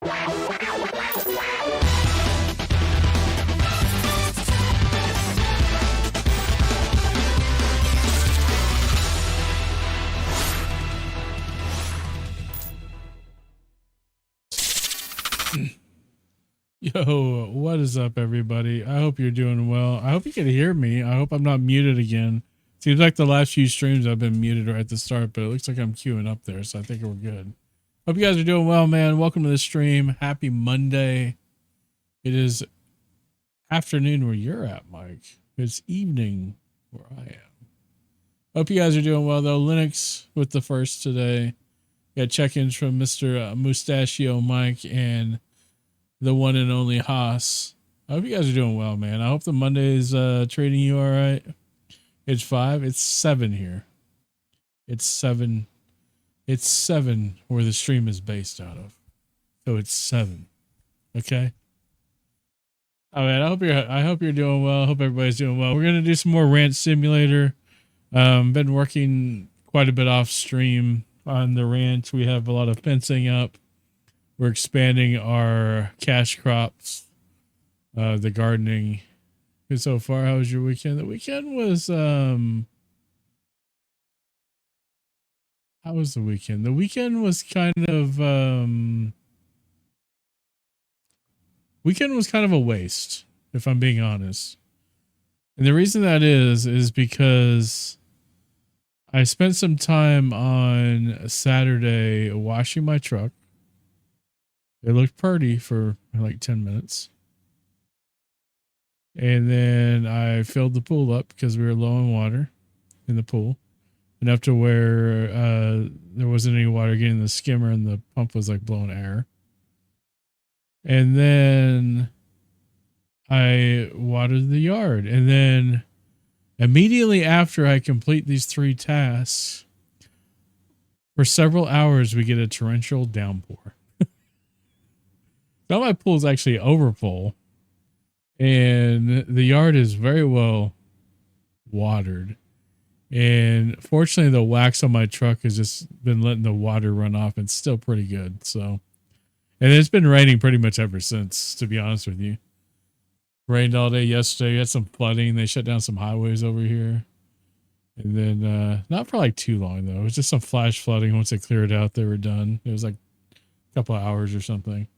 Yo, what is up, everybody? I hope you're doing well. I hope you can hear me. I hope I'm not muted again. Seems like the last few streams I've been muted right at the start, but it looks like I'm queuing up there, so I think we're good. Hope you guys are doing well, man. Welcome to the stream. Happy Monday. It is afternoon where you're at, Mike. It's evening where I am. Hope you guys are doing well, though. Linux with the first today. Got check-ins from Mr. Mustachio Mike and the one and only Haas. I hope you guys are doing well, man. I hope the Monday is treating you all right. It's 5. It's 7 here. It's 7. It's 7 where the stream is based out of. So it's 7. Okay. All right. I hope you're doing well. I hope everybody's doing well. We're gonna do some more Rant Simulator. Been working quite a bit off stream on the ranch. We have a lot of fencing up. We're expanding our cash crops, the gardening. And so far, how was your weekend? The weekend was, how was the weekend? The weekend was kind of, a waste, if I'm being honest. And the reason that is because I spent some time on Saturday washing my truck. It looked pretty for like 10 minutes. And then I filled the pool up because we were low on water in the pool. Enough to where there wasn't any water getting in the skimmer and the pump was like blowing air. And then I watered the yard. And then immediately after I complete these 3 tasks, for several hours we get a torrential downpour. Now my pool is actually overfull, and the yard is very well watered. And fortunately, the wax on my truck has just been letting the water run off. It's still pretty good. So, and it's been raining pretty much ever since, to be honest with you. Rained all day yesterday. We had some flooding. They shut down some highways over here. And then, not for like too long, though. It was just some flash flooding. Once they cleared it out, they were done. It was like a couple of hours or something.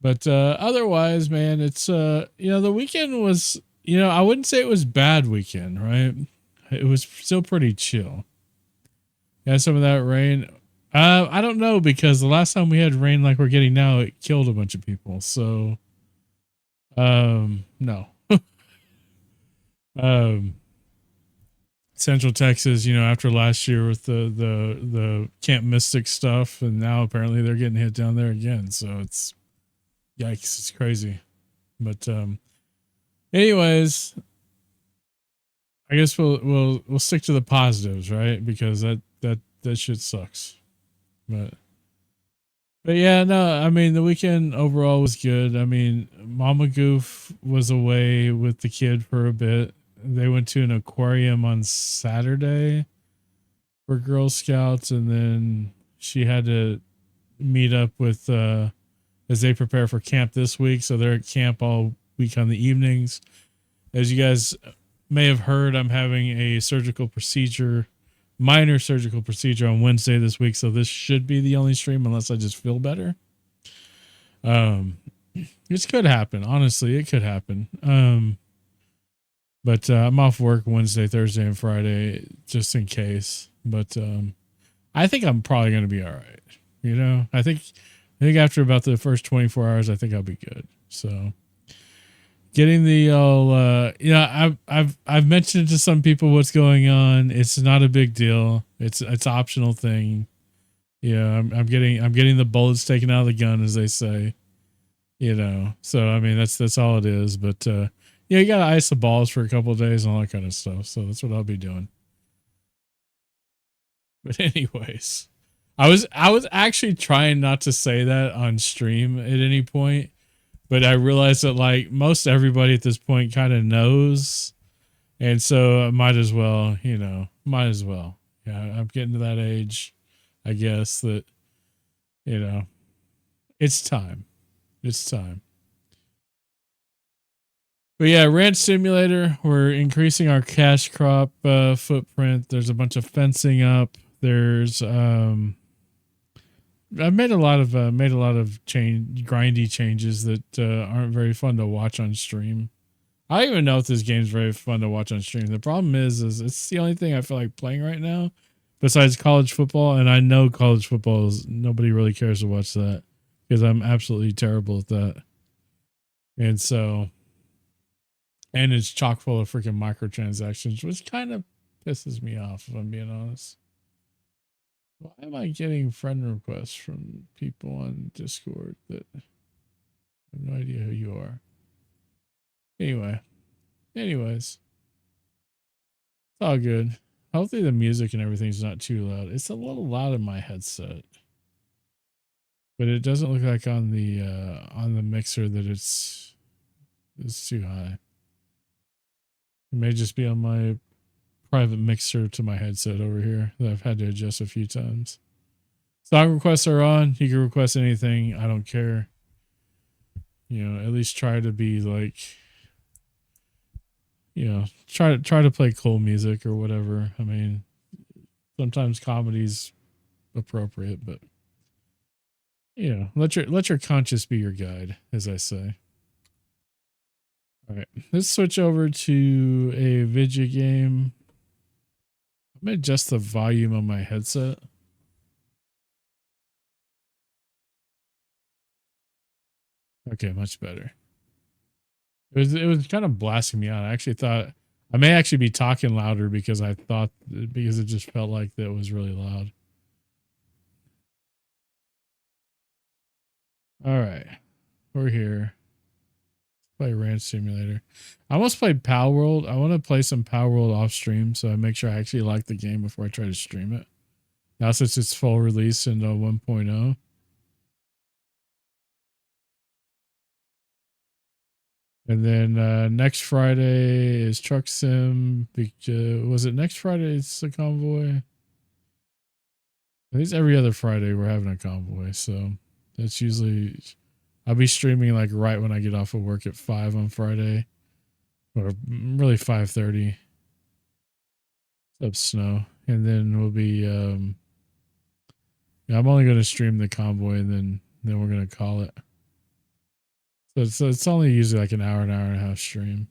But otherwise, man, it's, the weekend was, I wouldn't say it was bad weekend, right? It was still pretty chill. Yeah, some of that rain. I don't know, because the last time we had rain like we're getting now, it killed a bunch of people. So, no. Central Texas, after last year with the Camp Mystic stuff, and now apparently they're getting hit down there again. So it's, yikes, it's crazy. But anyways, I guess we'll stick to the positives, right? Because that shit sucks. But yeah, no, I mean, the weekend overall was good. I mean, Mama Goof was away with the kid for a bit. They went to an aquarium on Saturday for Girl Scouts, and then she had to meet up with as they prepare for camp this week. So they're at camp all week on the evenings. As you guys may have heard, I'm having a minor surgical procedure on Wednesday this week. So this should be the only stream unless I just feel better. This could happen. Honestly, it could happen. But I'm off work Wednesday, Thursday, and Friday just in case. But I think I'm probably going to be all right. I think after about the first 24 hours, I think I'll be good. So getting the I've mentioned to some people what's going on. It's not a big deal. It's optional thing. I'm getting the bullets taken out of the gun, as they say. So I mean that's all it is. But you gotta ice the balls for a couple of days and all that kind of stuff. So that's what I'll be doing. But anyways, I was actually trying not to say that on stream at any point, but I realized that like most everybody at this point kind of knows, and so I might as well. Yeah, I'm getting to that age, I guess, that It's time. It's time. But yeah, ranch simulator. We're increasing our cash crop footprint. There's a bunch of fencing up. There's I've made a lot of grindy changes that aren't very fun to watch on stream. I don't even know if this game's very fun to watch on stream. The problem is it's the only thing I feel like playing right now, besides college football. And I know college football is nobody really cares to watch that because I'm absolutely terrible at that. And so, and it's chock full of freaking microtransactions, which kind of pisses me off if I'm being honest. Why am I getting friend requests from people on Discord that I have no idea who you are? Anyways, it's all good. Hopefully the music and everything's not too loud. It's a little loud in my headset, but it doesn't look like on the mixer that it's too high. It may just be on my private mixer to my headset over here that I've had to adjust a few times. Song requests are on. You can request anything. I don't care. You know, at least try to be like, you know, try to play cool music or whatever. I mean, sometimes comedy's appropriate, but you know, let your conscience be your guide, as I say. All right, let's switch over to a video game. I'm gonna adjust the volume on my headset. Okay, much better. It was kind of blasting me out. I actually thought I may actually be talking louder because it just felt like that was really loud. All right, we're here. Play Ranch Simulator. I almost played Power World. I want to play some Power World off stream, so I make sure I actually like the game before I try to stream it. Now since it's full release into 1.0. And then next Friday is Truck Sim. Was it next Friday? It's a convoy. I think it's every other Friday we're having a convoy. So that's usually, I'll be streaming like right when I get off of work at 5 on Friday. Or really 5:30. Up snow. And then we'll be, yeah, I'm only going to stream the convoy and then we're going to call it. So it's only usually like an hour and a half stream.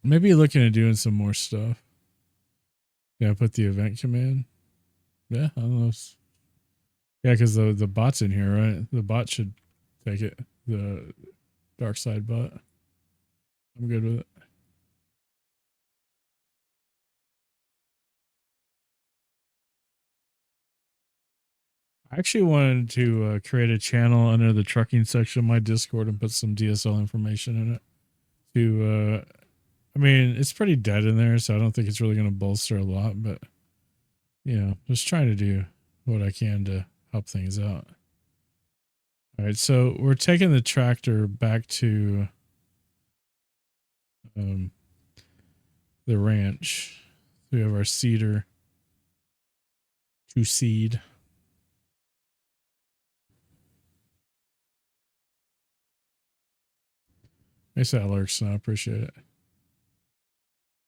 Maybe looking at doing some more stuff. Yeah, put the event command. Yeah, I don't know. Yeah, because the bot's in here, right? The bot should take it. The dark side bot. I'm good with it. I actually wanted to create a channel under the trucking section of my Discord and put some DSL information in it. I mean, it's pretty dead in there, so I don't think it's really going to bolster a lot, but you know, just trying to do what I can to help things out. All right, so we're taking the tractor back to the ranch. We have our seeder to seed. Nice that lurks, I appreciate it.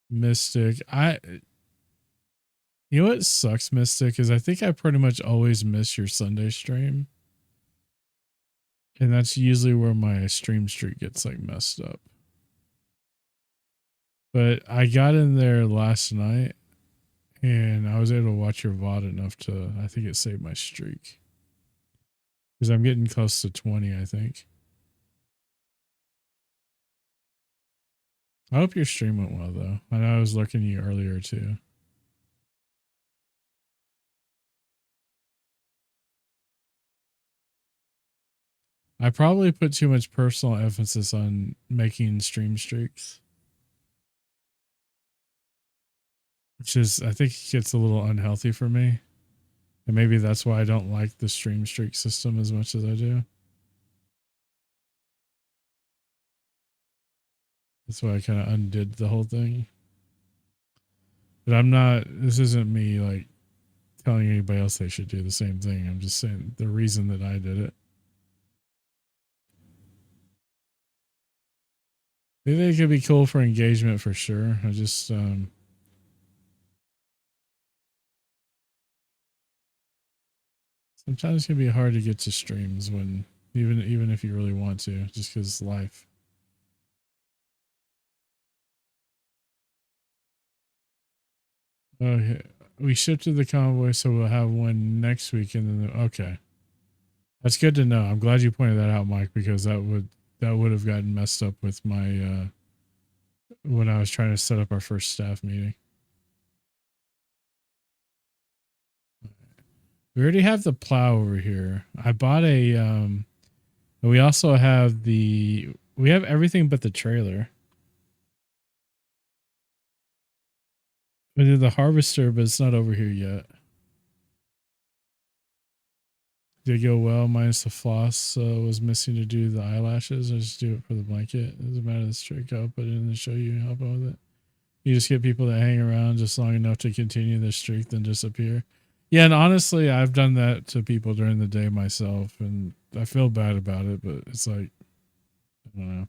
Mystic. You know what sucks, Mystic, is I think I pretty much always miss your Sunday stream. And that's usually where my stream streak gets like messed up. But I got in there last night and I was able to watch your VOD enough to, I think it saved my streak. Because I'm getting close to 20, I think. I hope your stream went well, though. I know I was looking at you earlier, too. I probably put too much personal emphasis on making stream streaks. Which is, I think it gets a little unhealthy for me. And maybe that's why I don't like the stream streak system as much as I do. That's why I kind of undid the whole thing. But I'm not, this isn't me like telling anybody else they should do the same thing. I'm just saying the reason that I did it. I think it could be cool for engagement for sure. I just sometimes it can be hard to get to streams when even if you really want to, just because life. Okay, we shifted the convoy, so we'll have one next week, and then okay, that's good to know. I'm glad you pointed that out, Mike, because that would have gotten messed up with my when I was trying to set up our first staff meeting. We already have the plow over here. I bought a we also have we have everything but the trailer. We did the harvester, but it's not over here yet. Did go well, minus the floss was missing to do the eyelashes. I just do it for the blanket. It doesn't matter the trick. I'll put it in the show you, help out with it. You just get people that hang around just long enough to continue their streak, then disappear. Yeah, and honestly, I've done that to people during the day myself, and I feel bad about it, but it's like, I don't know.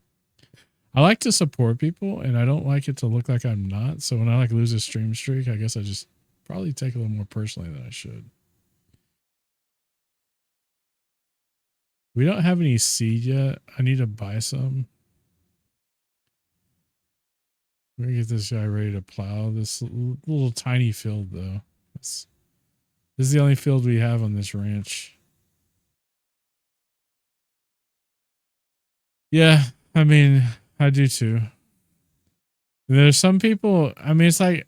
I like to support people, and I don't like it to look like I'm not. So when I like lose a stream streak, I guess I just probably take a little more personally than I should. We don't have any seed yet. I need to buy some. We're gonna get this guy ready to plow this little tiny field, though. This is the only field we have on this ranch. Yeah, I mean, I do too. There's some people, I mean, it's like,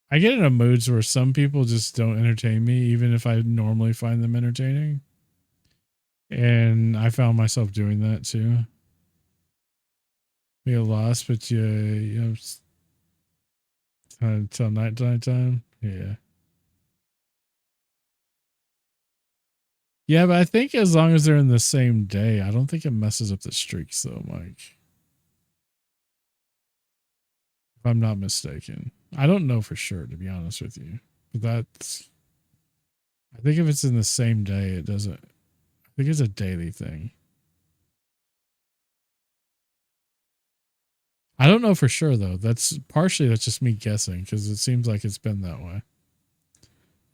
I get into moods where some people just don't entertain me, even if I normally find them entertaining. And I found myself doing that too. We get lost, but you know, until night time. Yeah. Yeah, but I think as long as they're in the same day, I don't think it messes up the streaks though, Mike. If I'm not mistaken. I don't know for sure, to be honest with you. But I think if it's in the same day, it doesn't. I think it's a daily thing. I don't know for sure though. That's just me guessing because it seems like it's been that way.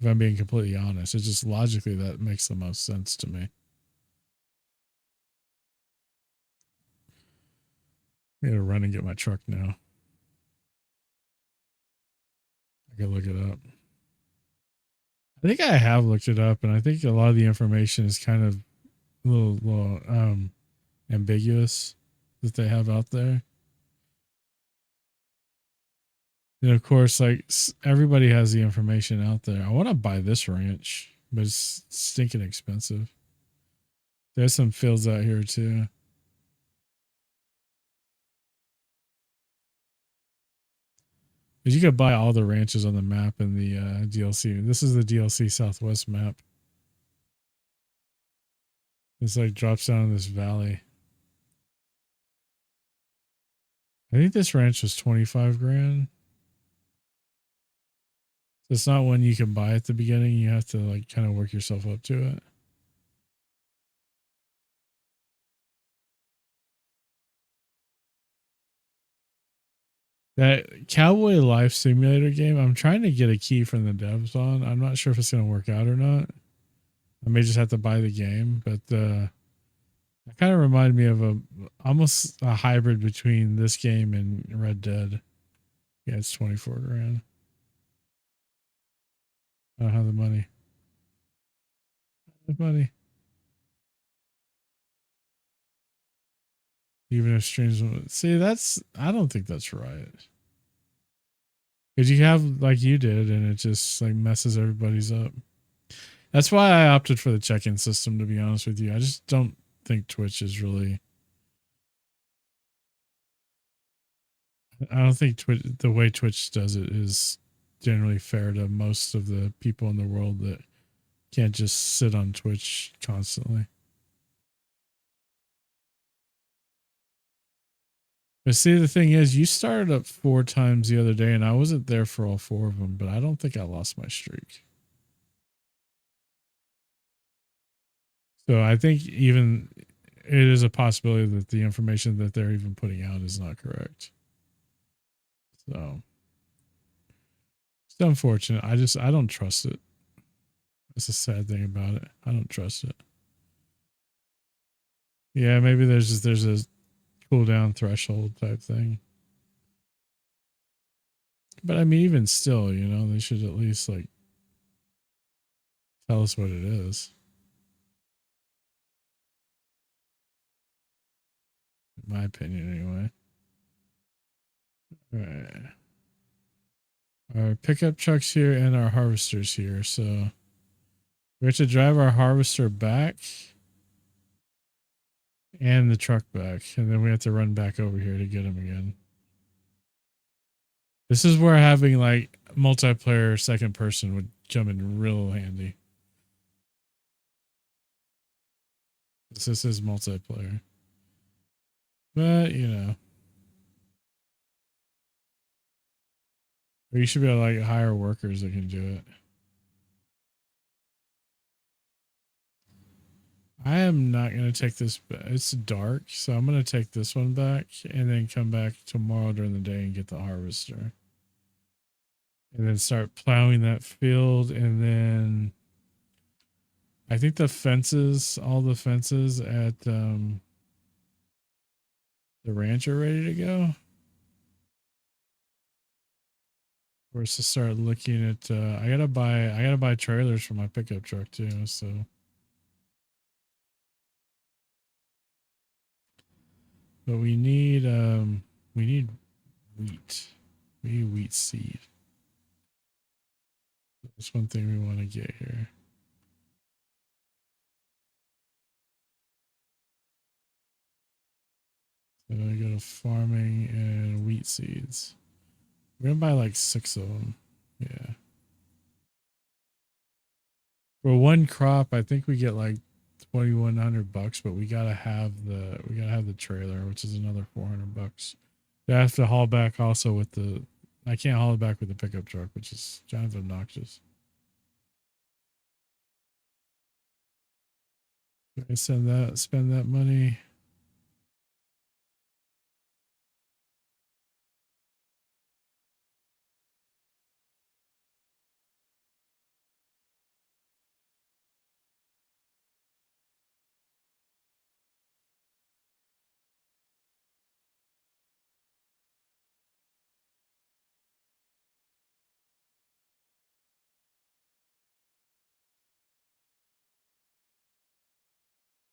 If I'm being completely honest, it's just logically that makes the most sense to me. I gotta run and get my truck now. I gotta look it up. I think I have looked it up, and I think a lot of the information is kind of a little ambiguous that they have out there. And of course, like everybody has the information out there. I want to buy this ranch, but it's stinking expensive. There's some fields out here too. But you could buy all the ranches on the map in the DLC. This is the DLC Southwest map. It's like drops down in this valley. I think this ranch was 25 grand. So it's not one you can buy at the beginning. You have to like kind of work yourself up to it. That Cowboy Life Simulator game, I'm trying to get a key from the devs on. I'm not sure if it's going to work out or not. I may just have to buy the game, but that kind of reminded me of almost a hybrid between this game and Red Dead. Yeah, it's 24 grand. I don't have the money. The money. Even if streams, see, I don't think that's right. Because you have like you did, and it just like messes everybody's up. That's why I opted for the check-in system, to be honest with you. I just don't think Twitch is really. I don't think the way Twitch does it is generally fair to most of the people in the world that can't just sit on Twitch constantly. But see, the thing is, you started up 4 times the other day, and I wasn't there for all 4 of them, but I don't think I lost my streak. So I think even it is a possibility that the information that they're even putting out is not correct. So it's unfortunate. I don't trust it. That's a sad thing about it. I don't trust it. Yeah, maybe there's a cooldown threshold type thing. But I mean, even still, you know, they should at least like tell us what it is. In my opinion, anyway. All right. Our pickup trucks here and our harvesters here. So we have to drive our harvester back and the truck back. And then we have to run back over here to get them again. This is where having like multiplayer second person would come in real handy. This is multiplayer. But, you know. Or you should be able to like hire workers that can do it. I am not going to take this back. It's dark, so I'm going to take this one back and then come back tomorrow during the day and get the harvester. And then start plowing that field. And then I think the fences, all the fences at the ranch are ready to go. We're to start looking at I gotta buy trailers for my pickup truck too, so but we need wheat. We need wheat seed. That's one thing we want to get here. So I go to farming and wheat seeds. We're gonna buy like 6 of them. Yeah. For one crop, I think we get like $2,100, but we gotta have the trailer, which is another $400. I have to haul back also with the. I can't haul it back with the pickup truck, which is kind of obnoxious. I spend that money.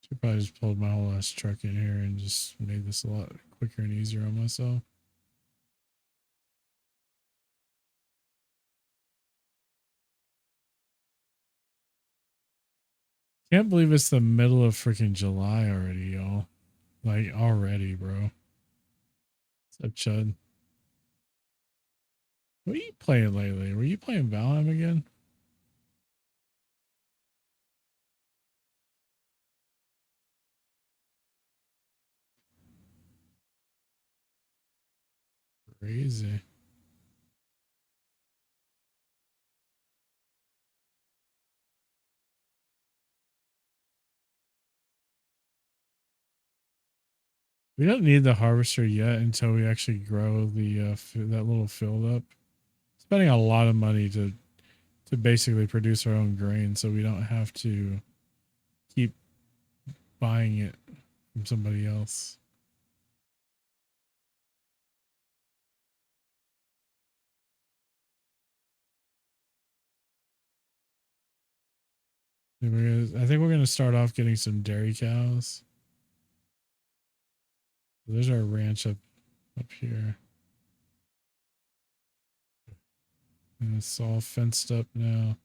Should probably just pulled my whole ass truck in here and just made this a lot quicker and easier on myself. Can't believe it's the middle of freaking July already, y'all. Like already, bro. What's up, Chud? What are you playing lately? Were you playing Valheim again? Crazy. We don't need the harvester yet until we actually grow the that little field up. Spending a lot of money to basically produce our own grain, so we don't have to keep buying it from somebody else. I think we're gonna start off getting some dairy cows. There's our ranch up here. And it's all fenced up now.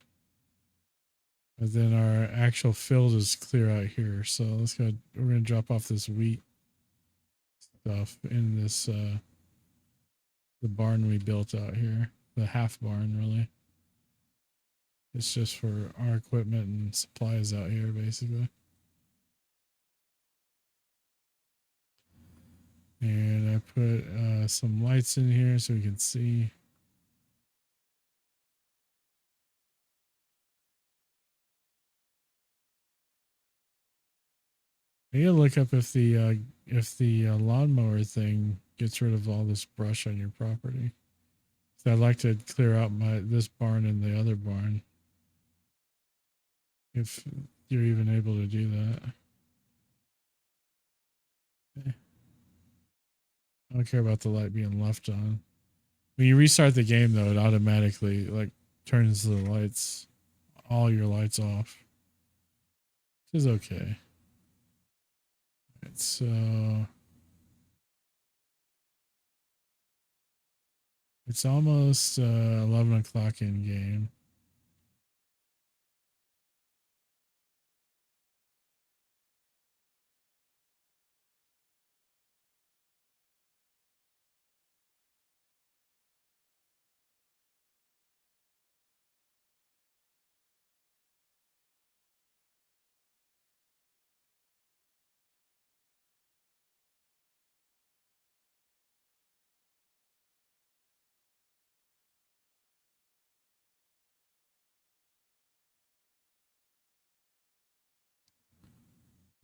And then our actual field is clear out here. So let's go. We're gonna drop off this wheat stuff in this the barn we built out here. The half barn, really. It's just for our equipment and supplies out here, basically. And I put some lights in here so we can see. I gotta look up if the lawnmower thing gets rid of all this brush on your property. So I'd like to clear out this barn and the other barn. If you're even able to do that. Okay. I don't care about the light being left on. When you restart the game though, it automatically like turns the lights, all your lights off. Which is okay. Right, so it's almost 11 o'clock in game.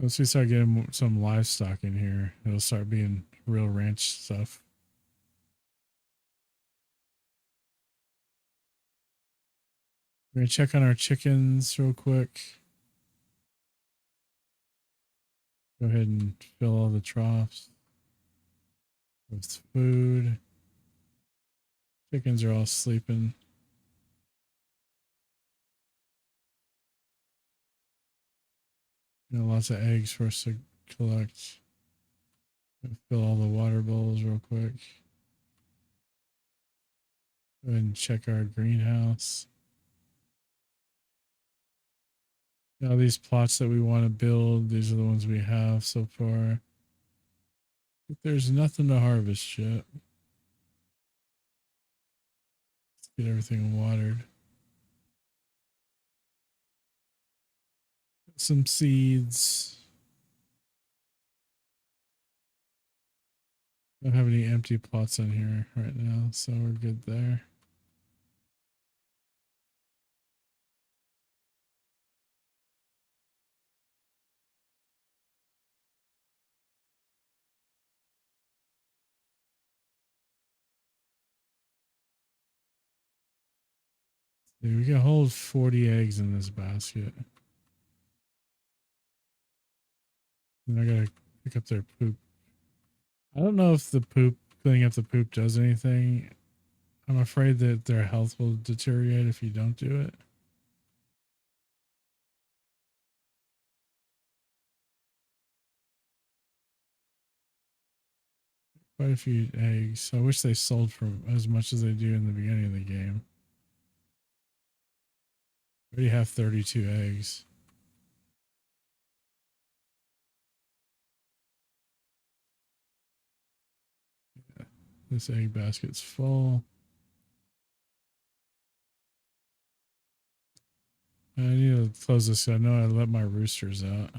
Once we start getting some livestock in here, it'll start being real ranch stuff. We're gonna check on our chickens real quick. Go ahead and fill all the troughs with food. Chickens are all sleeping. Lots of eggs for us to collect. Fill all the water bowls real quick. Go ahead and check our greenhouse. Now these plots that we want to build, these are the ones we have so far. But there's nothing to harvest yet. Let's get everything watered. Some seeds. Don't have any empty plots in here right now, so we're good there. See, we can hold 40 eggs in this basket. And I gotta pick up their poop. I don't know if the poop, cleaning up the poop does anything. I'm afraid that their health will deteriorate if you don't do it. Quite a few eggs. I wish they sold for as much as they do in the beginning of the game. We already have 32 eggs. Yeah, this egg basket's full. I need to close this. I know I let my roosters out.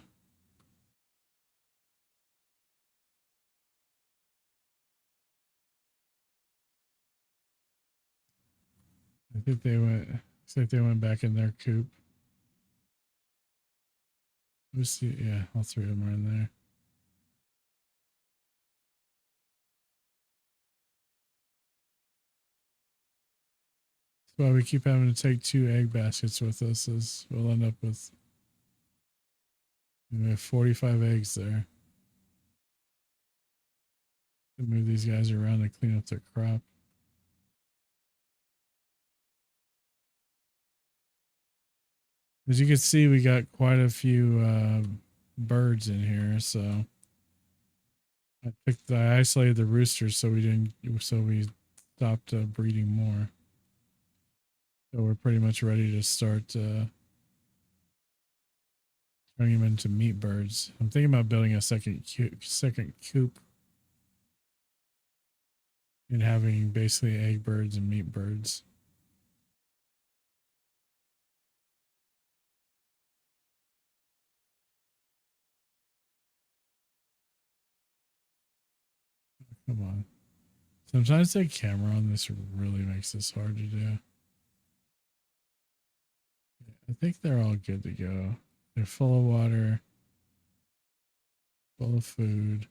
I think they went. Looks like they went back in their coop. Let's see. Yeah, all three of them are in there. That's why we keep having to take 2 egg baskets with us. Is we'll end up with. We have 45 eggs there. Move these guys around and clean up their crop. As you can see, we got quite a few birds in here, so I isolated the roosters so we stopped breeding more. So we're pretty much ready to start turning them into meat birds. I'm thinking about building a second coop and having basically egg birds and meat birds. Come on. Sometimes the camera on this really makes this hard to do. I think they're all good to go. They're full of water, full of food.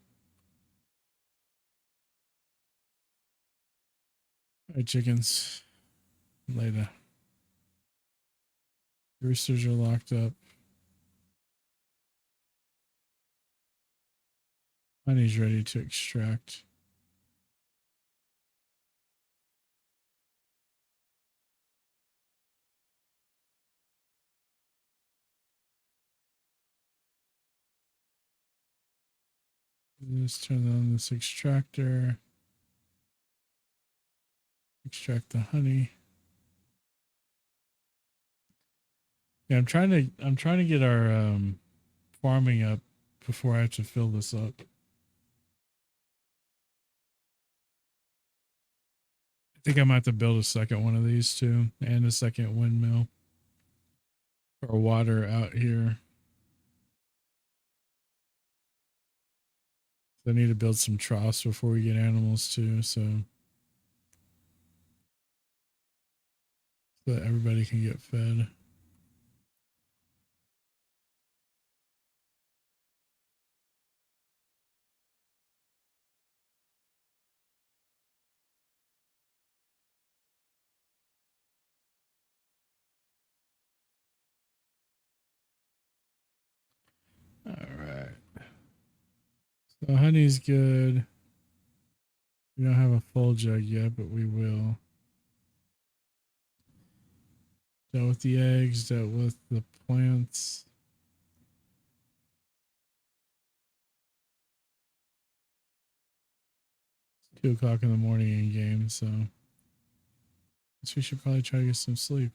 All right, chickens. Later. Roosters are locked up. Honey's ready to extract. Let's turn on this extractor. Extract the honey. Yeah, I'm trying to get our farming up before I have to fill this up. I think I might have to build a second one of these too, and a second windmill for water out here. I need to build some troughs before we get animals too, so that everybody can get fed. All right. So honey's good. We don't have a full jug yet, but we will. Dealt with the eggs, dealt with the plants. It's 2 o'clock in the morning in game, so I guess we should probably try to get some sleep.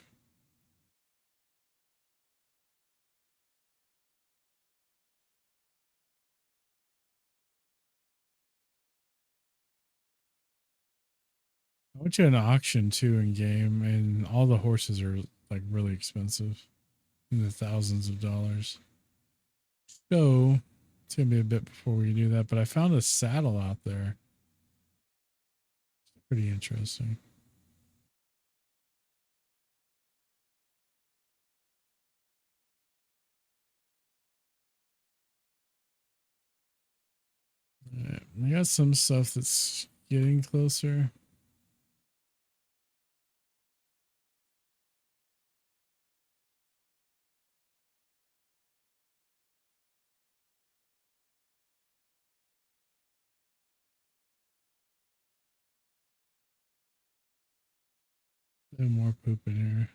I went to an auction too in game, and all the horses are like really expensive, in the thousands of dollars. So it's gonna be a bit before we do that, but I found a saddle out there. It's pretty interesting. Right. I got some stuff that's getting closer. No more poop in here.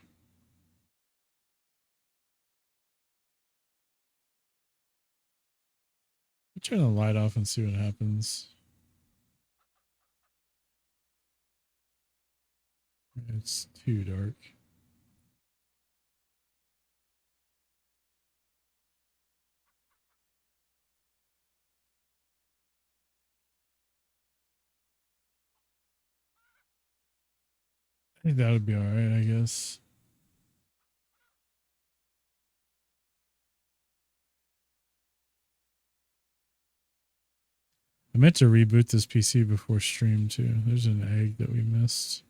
I'll turn the light off and see what happens. It's too dark. I think that would be all right, I guess. I meant to reboot this PC before stream too. There's an egg that we missed.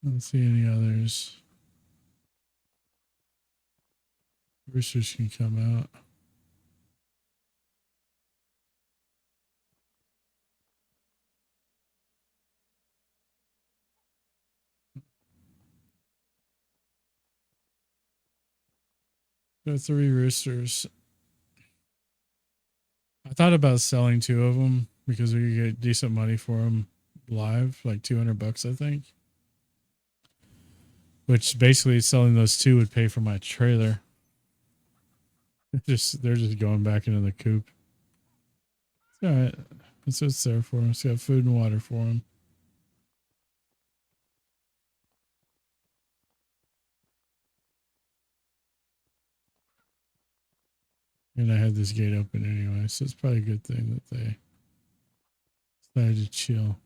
I don't see any others. Roosters can come out. Got 3 roosters. I thought about selling 2 of them because we could get decent money for them live, like $200, I think. Which basically selling those 2 would pay for my trailer. They're just going back into the coop. It's all right. That's what it's there for. It's got food and water for them. And I had this gate open anyway, so it's probably a good thing that they decided to chill.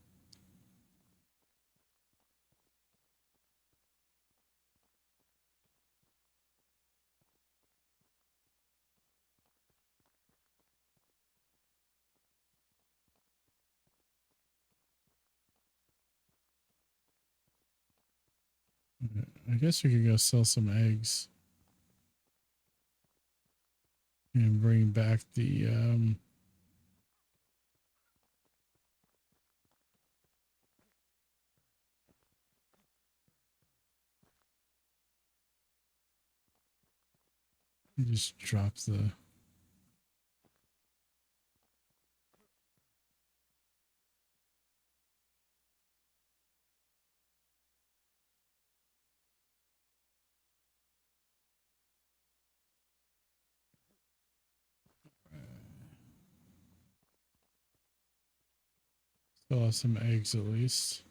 I guess we could go sell some eggs and bring back the just drop the sell some eggs at least.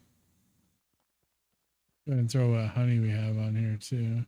Go ahead and throw what honey we have on here too.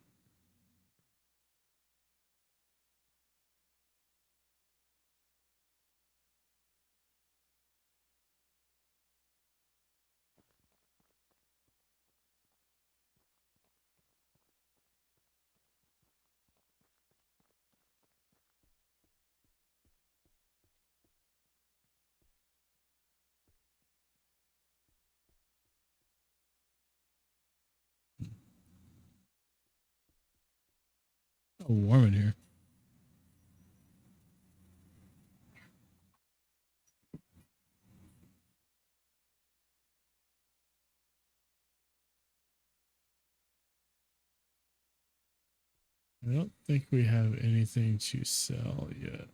Oh, warm in here. I don't think we have anything to sell yet.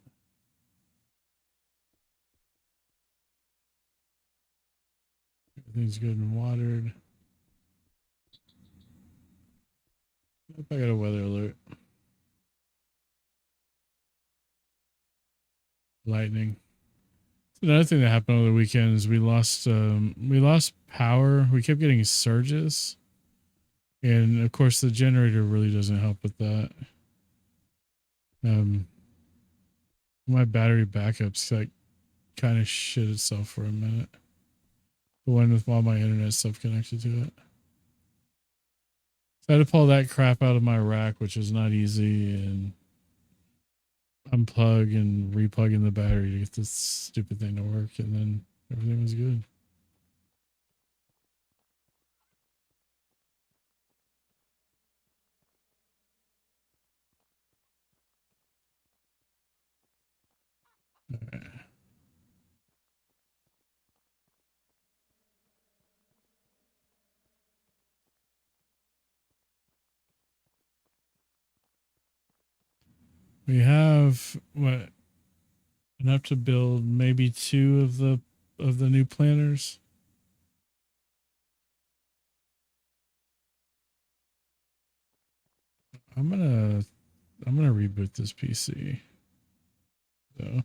Everything's good and watered. Yep, I got a weather alert. Lightning. Another thing that happened over the weekend is we lost power. We kept getting surges. And of course the generator really doesn't help with that. My battery backups like kind of shit itself for a minute. The one with all my internet stuff connected to it. So I had to pull that crap out of my rack, which is not easy, and unplug and replug in the battery to get this stupid thing to work, and then everything was good. Right. We have what enough to build maybe 2 of the new planters. I'm gonna reboot this PC. So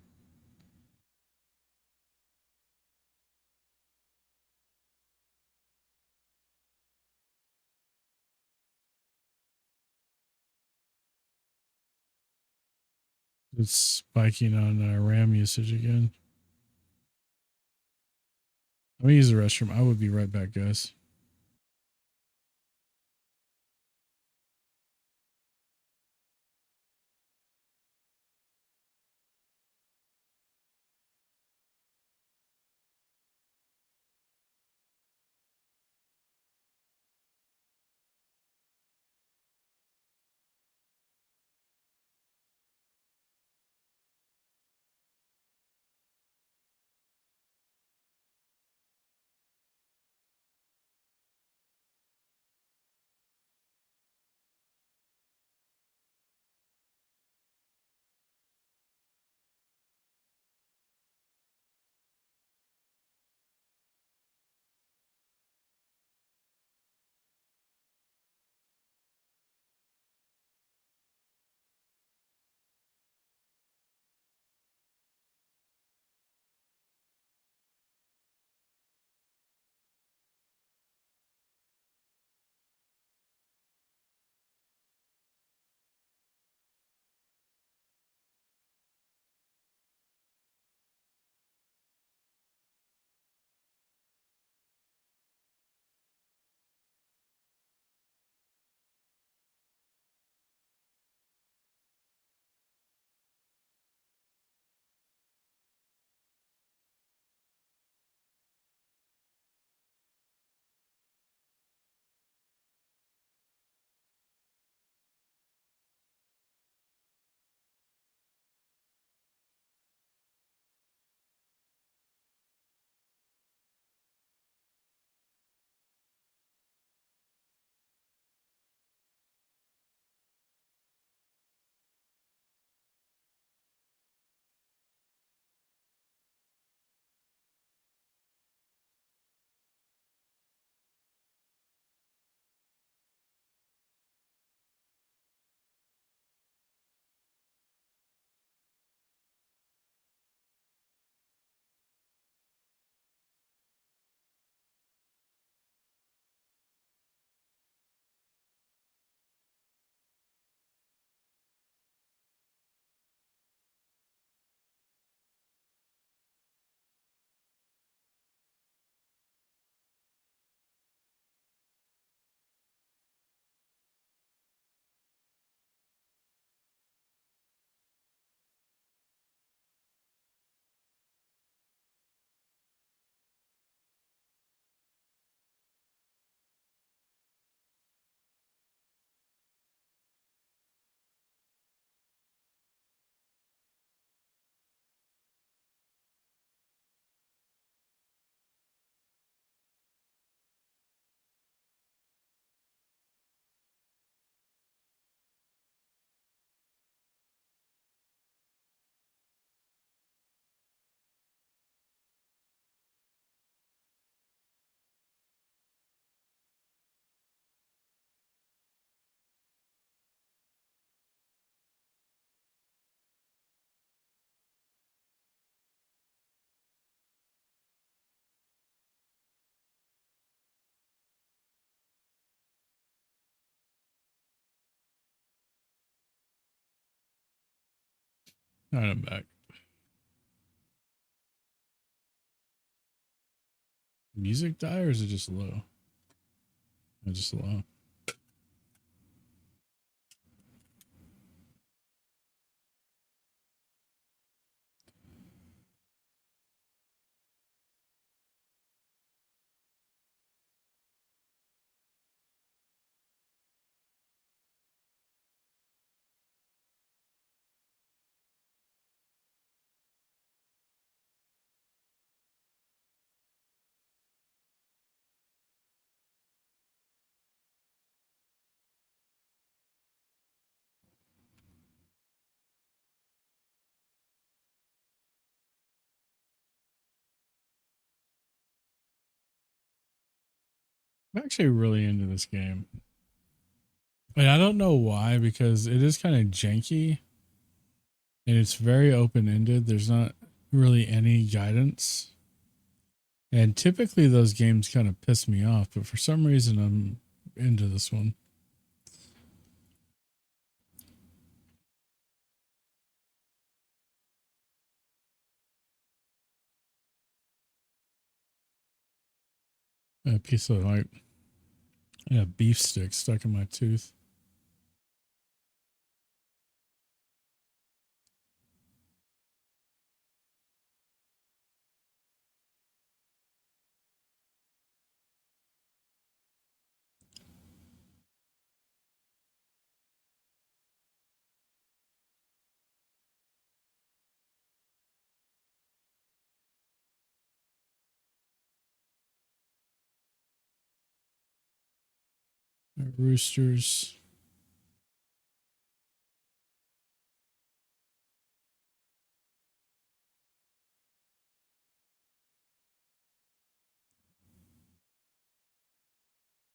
it's spiking on RAM usage again. I'm gonna use the restroom. I will be right back, guys. All right, I'm back. Music die or is it just low? It's just low. I'm actually really into this game. And I don't know why, because it is kind of janky and it's very open ended. There's not really any guidance. And typically those games kind of piss me off, but for some reason I'm into this one. A piece of like a beef stick stuck in my tooth. Roosters.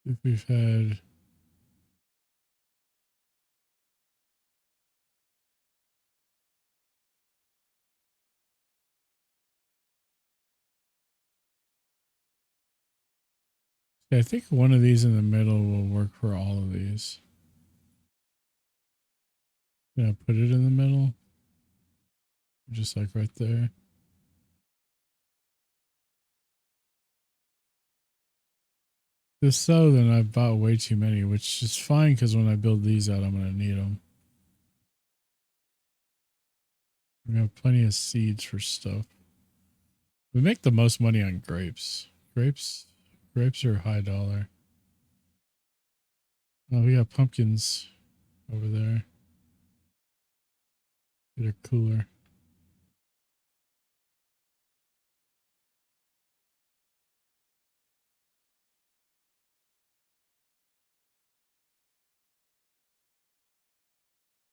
If we've had I think one of these in the middle will work for all of these. Yeah, put it in the middle. Just like right there. This though, then I bought way too many, which is fine because when I build these out, I'm going to need them. We have plenty of seeds for stuff. We make the most money on grapes. Grapes are high dollar. Oh, we got pumpkins over there. They're cooler.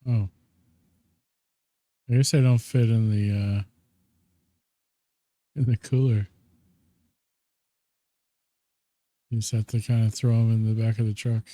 Oh, I guess I don't fit in the cooler. You just have to kind of throw them in the back of the truck.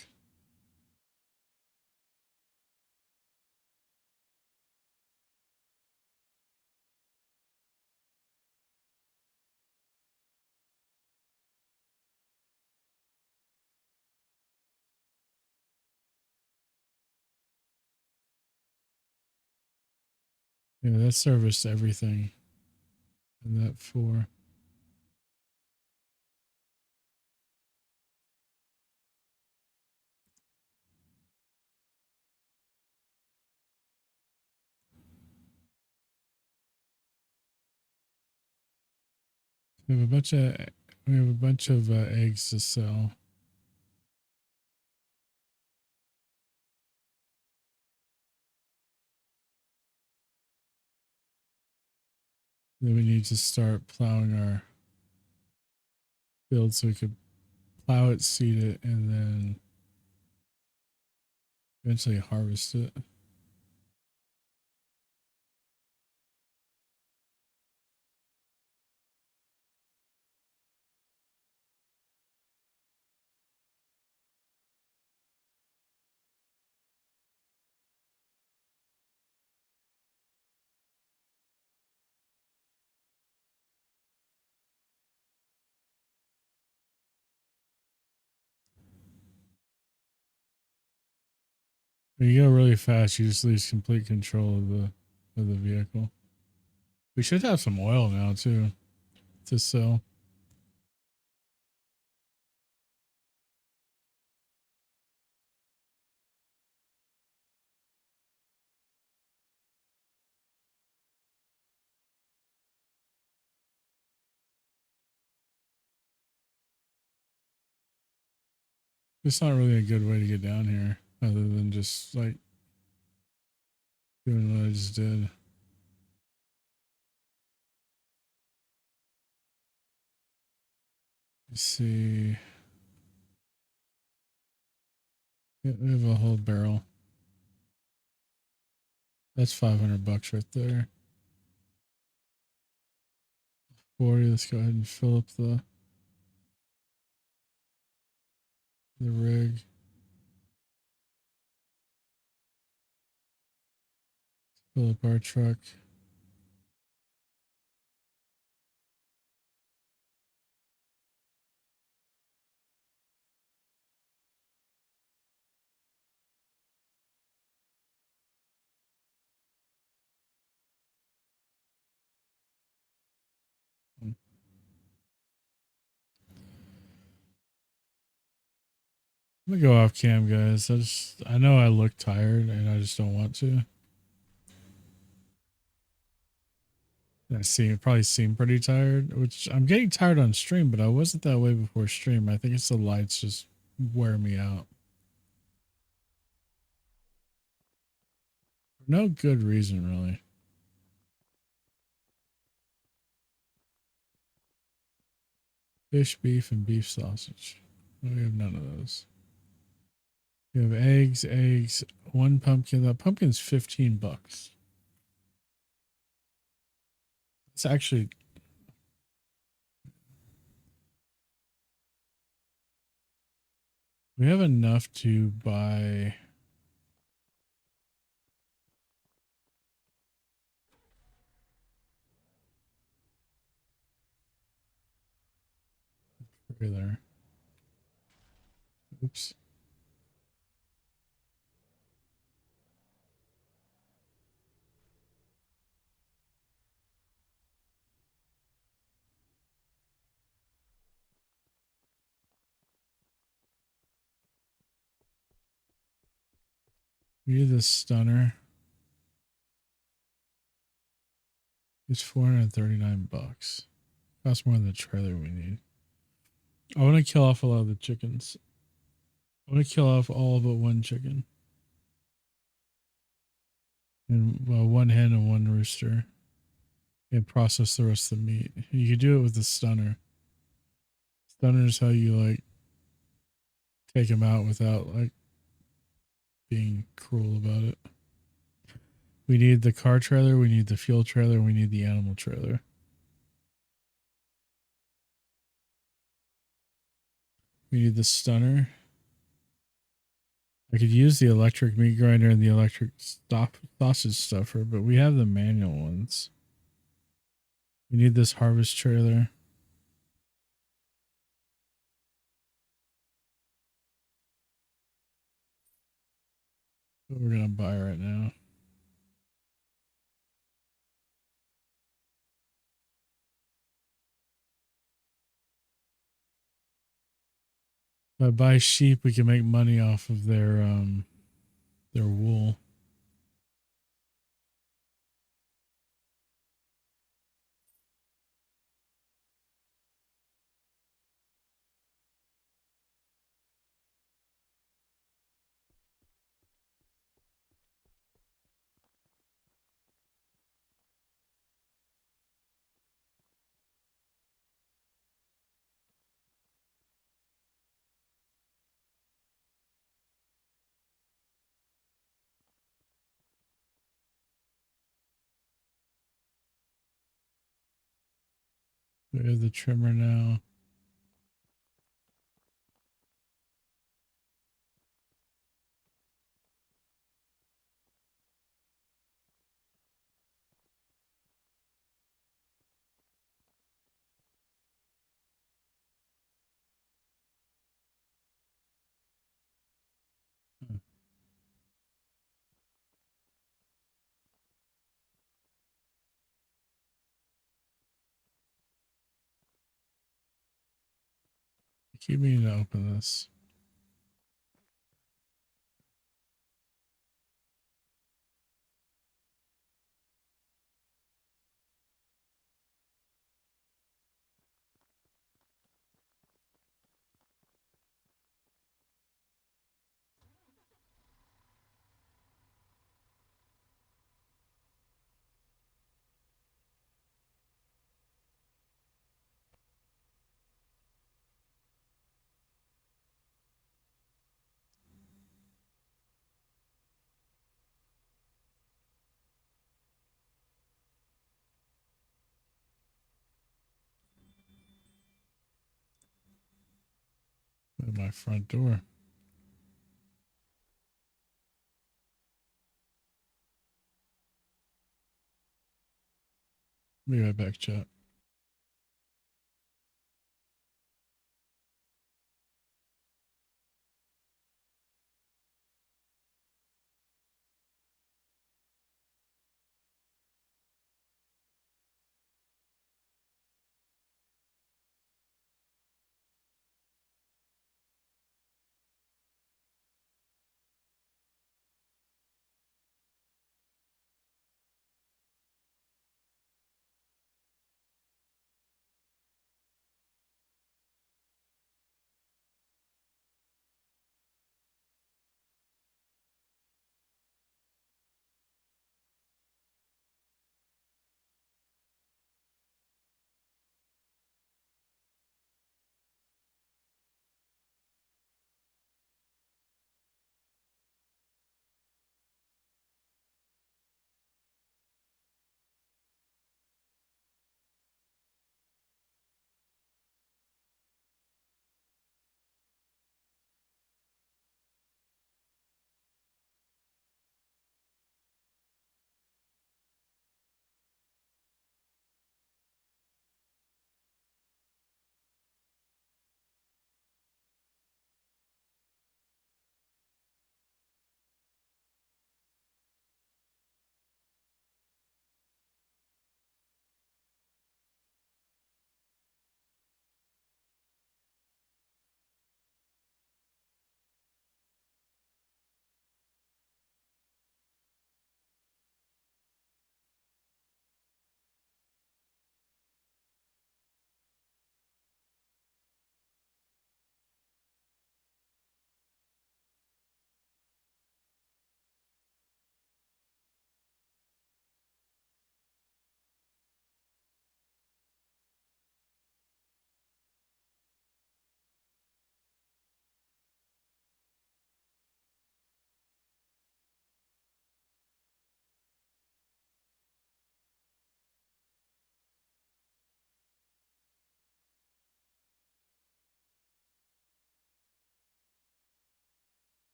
Yeah, that serviced everything in that 4. We have a bunch of eggs to sell. Then we need to start plowing our field so we could plow it, seed it, and then eventually harvest it. When you go really fast, you just lose complete control of of the vehicle. We should have some oil now too to sell. It's not really a good way to get down here other than just like doing what I just did. Let's see. Yeah, we have a whole barrel. That's $500 right there. 40. Let's go ahead and fill up the rig. Fill up our truck. I'm gonna go off cam, guys. I know I look tired and I just don't want to. Probably seem pretty tired, which I'm getting tired on stream, but I wasn't that way before stream. I think it's the lights just wear me out. For no good reason, really. Fish, beef, and beef sausage. We have none of those. We have eggs, one pumpkin. That pumpkin's $15. It's actually we have enough to buy. There. Oops. We need this stunner. It's $439. Costs more than the trailer we need. I want to kill off a lot of the chickens. I want to kill off all but one chicken. And one hen and one rooster. And process the rest of the meat. You could do it with the stunner. Stunner is how you like take them out without like being cruel about it. We need the car trailer, we need the fuel trailer, we need the animal trailer. We need the stunner. I could use the electric meat grinder and the electric sausage stuffer, but we have the manual ones. We need this harvest trailer. What we're gonna buy right now. If I buy sheep, we can make money off of their wool. We have the trimmer now. keep meaning to open this. At my front door. Be right back, chat.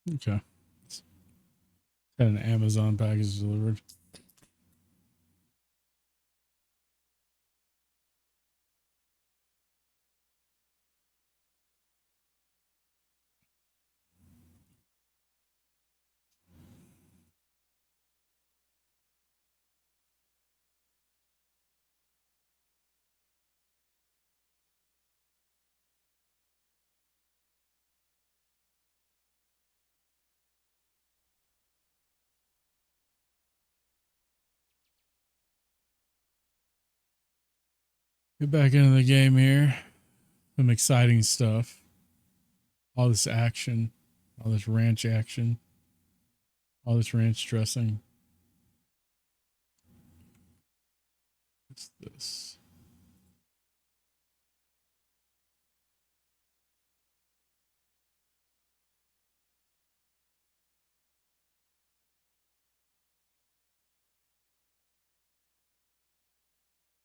Okay. Had an Amazon package delivered. Get back into the game here. Some exciting stuff. All this action. All this ranch action. All this ranch dressing. What's this?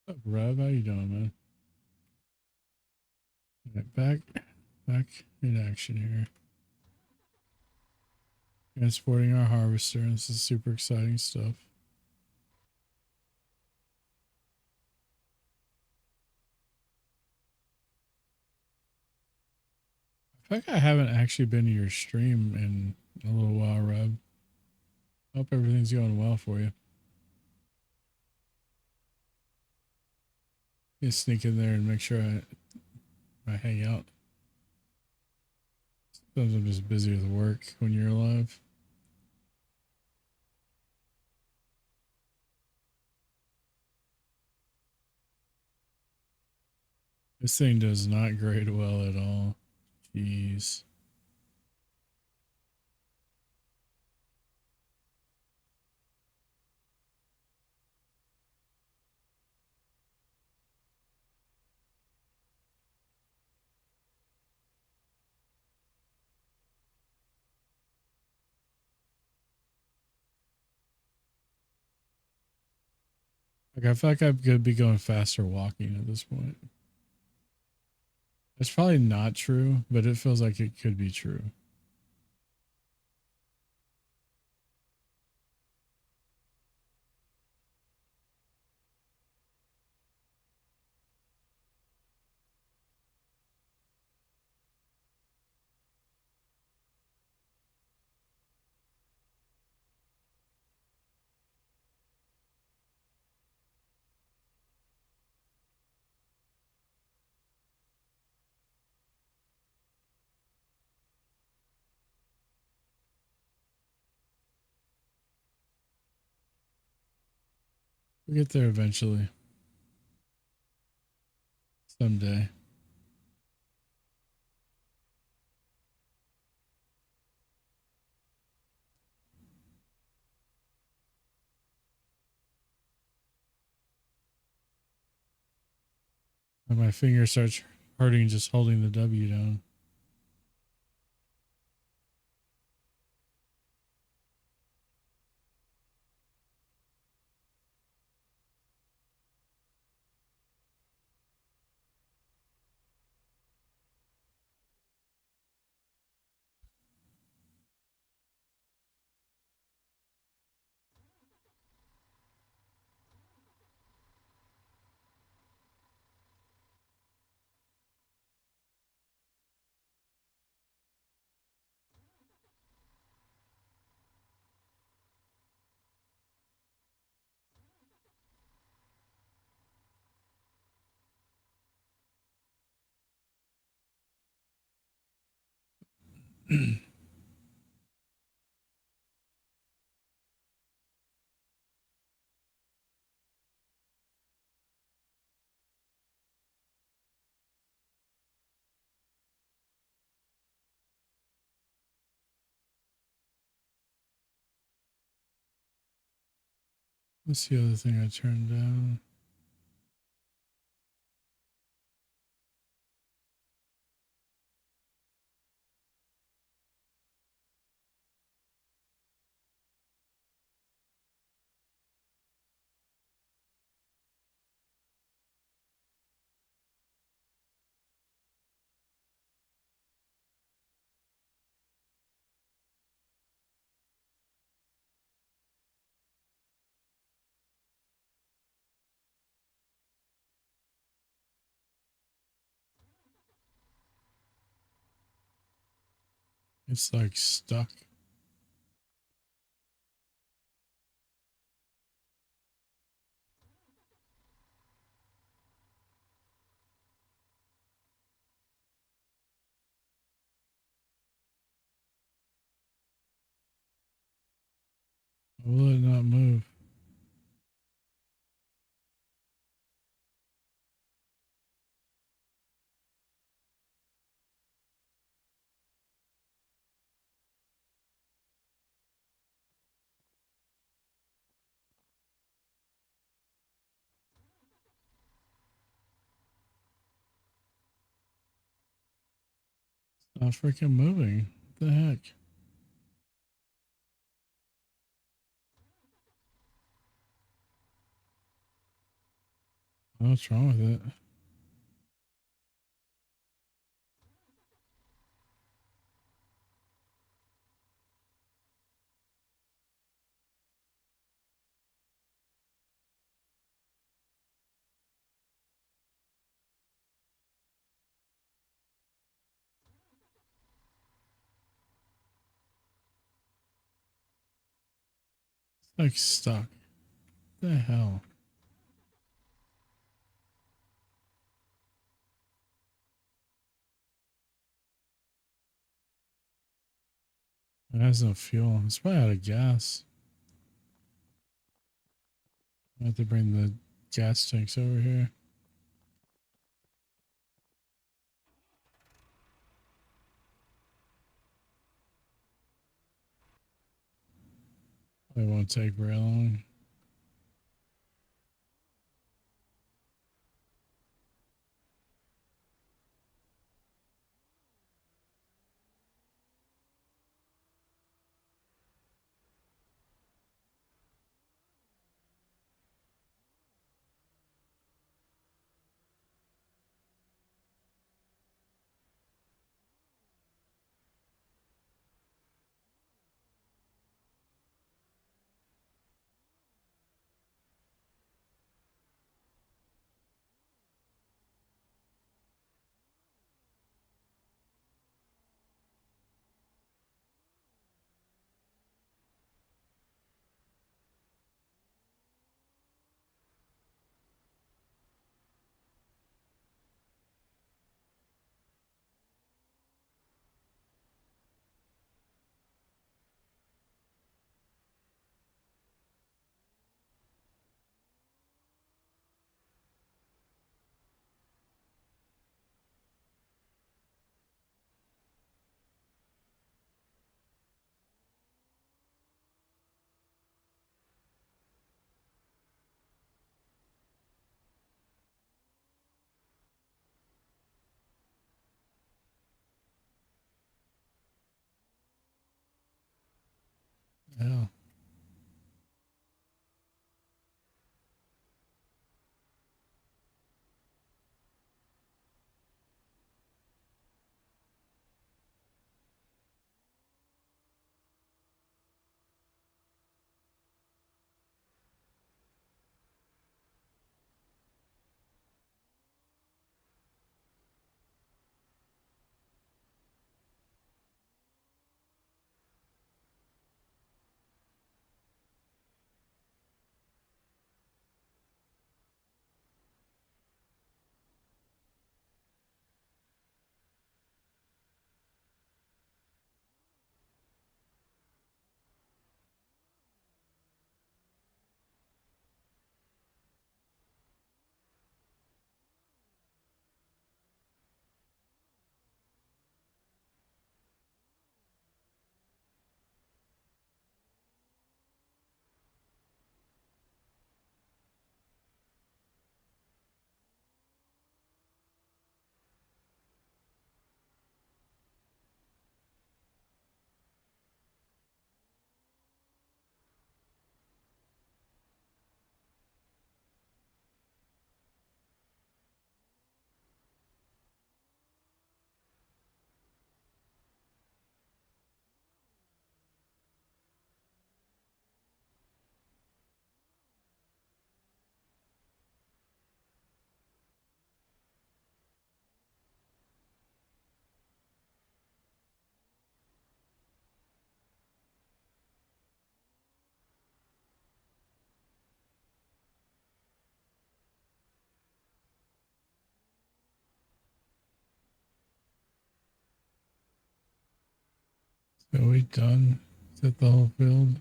What's up, Rev? How you doing, man? All right, back in action here. Transporting our harvester. This is super exciting stuff. I think I haven't actually been to your stream in a little while, Rev. Hope everything's going well for you. You sneak in there and make sure I hang out. Sometimes I'm just busy with work when you're alive. This thing does not grade well at all. Jeez. Like I feel like I could be going faster walking at this point. It's probably not true, but it feels like it could be true. We'll get there eventually. Someday. And my finger starts hurting just holding the W down. What's the other thing I turned down? It's like stuck. Will it not move? It's not freaking moving. What the heck? What's wrong with it? It's like stuck. What the hell? I It has no fuel. It's probably out of gas. I have to bring the gas tanks over here. It won't take very long. Yeah. So we done? Is that the whole field?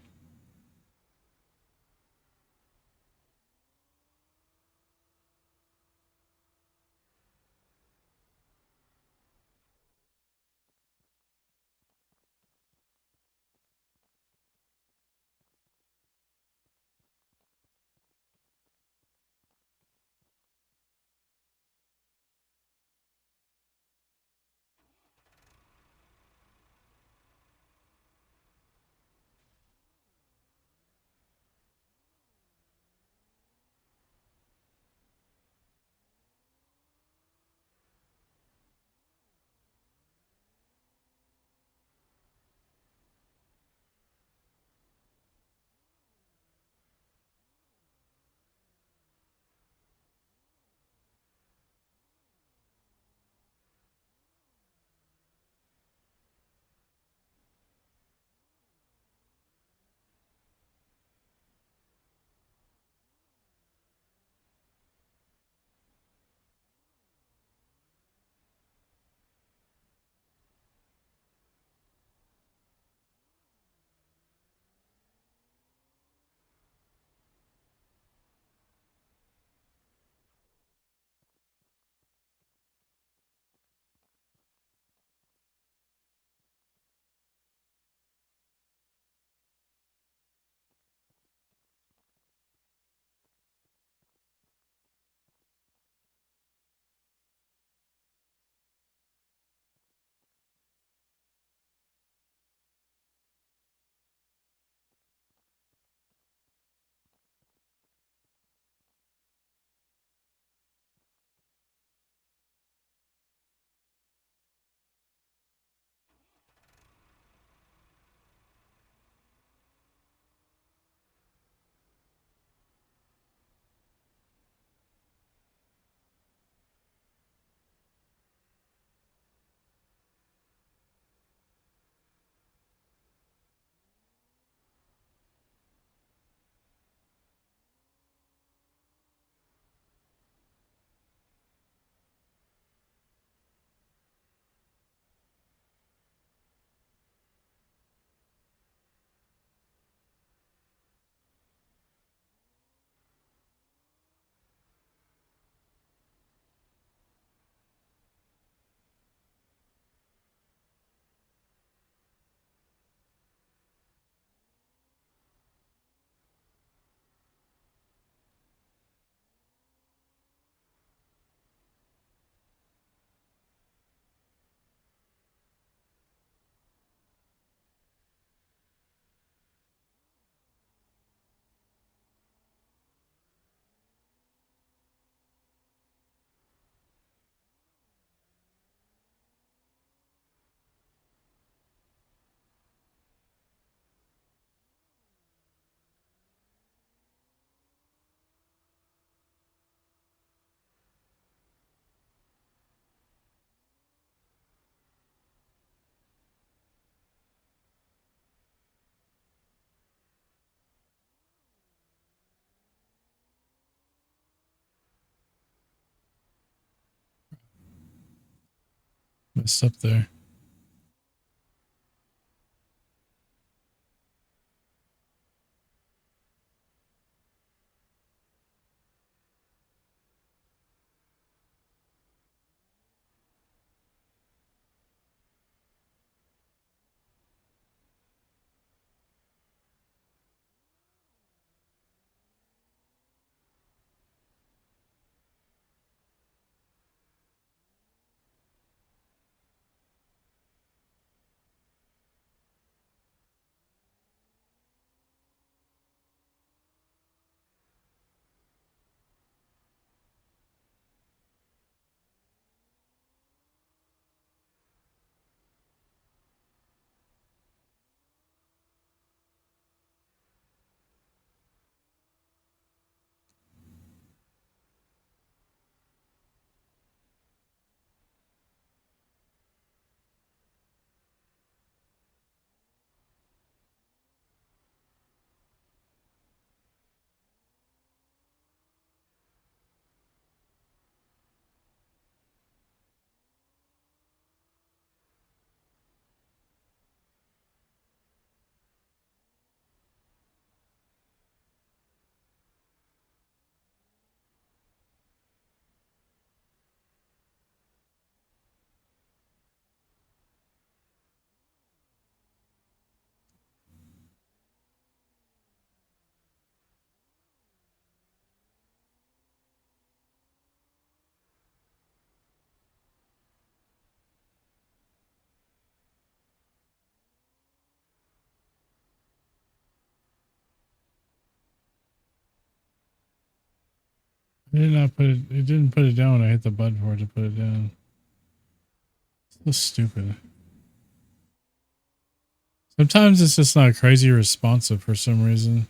Messed up there. I did not put it. It didn't put it down when I hit the button for it to put it down. So stupid. Sometimes it's just not crazy responsive for some reason.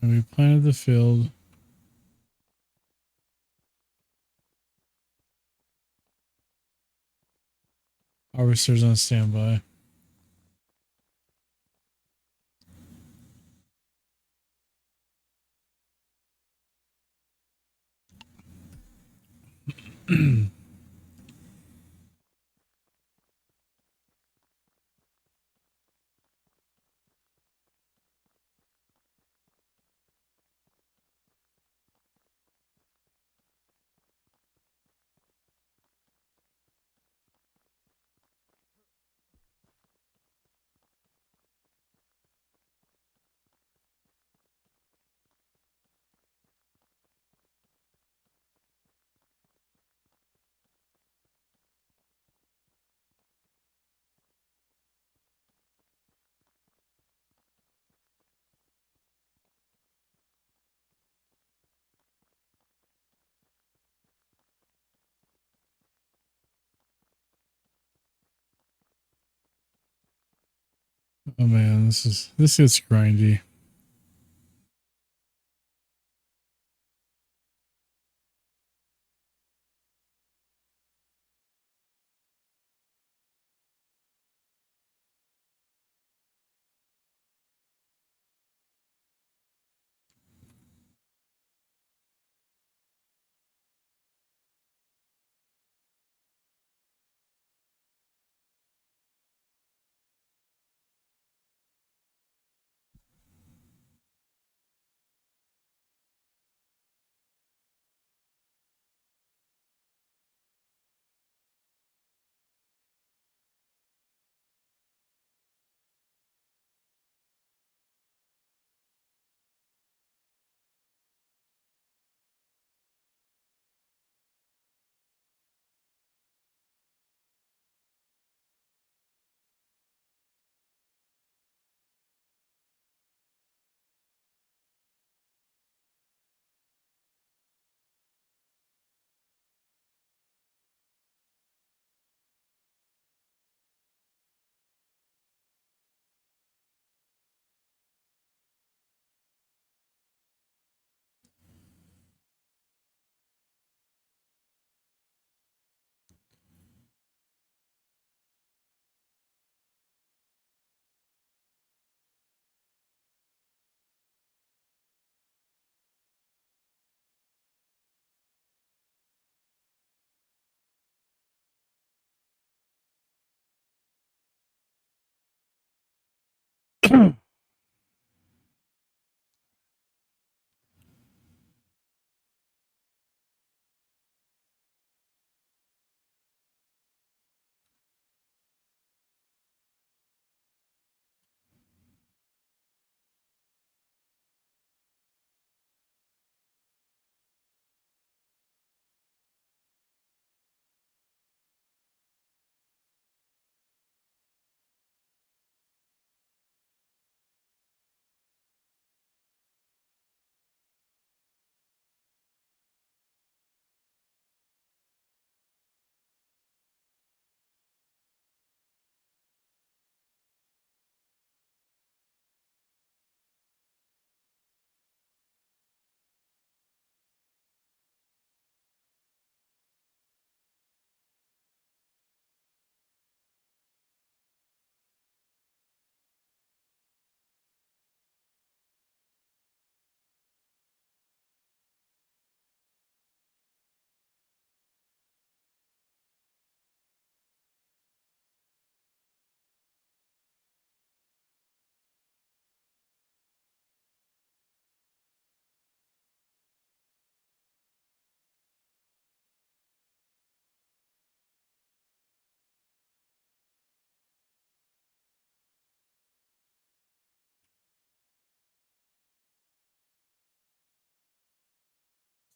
And we planted the field. Harvester's on standby. Oh man, this gets grindy.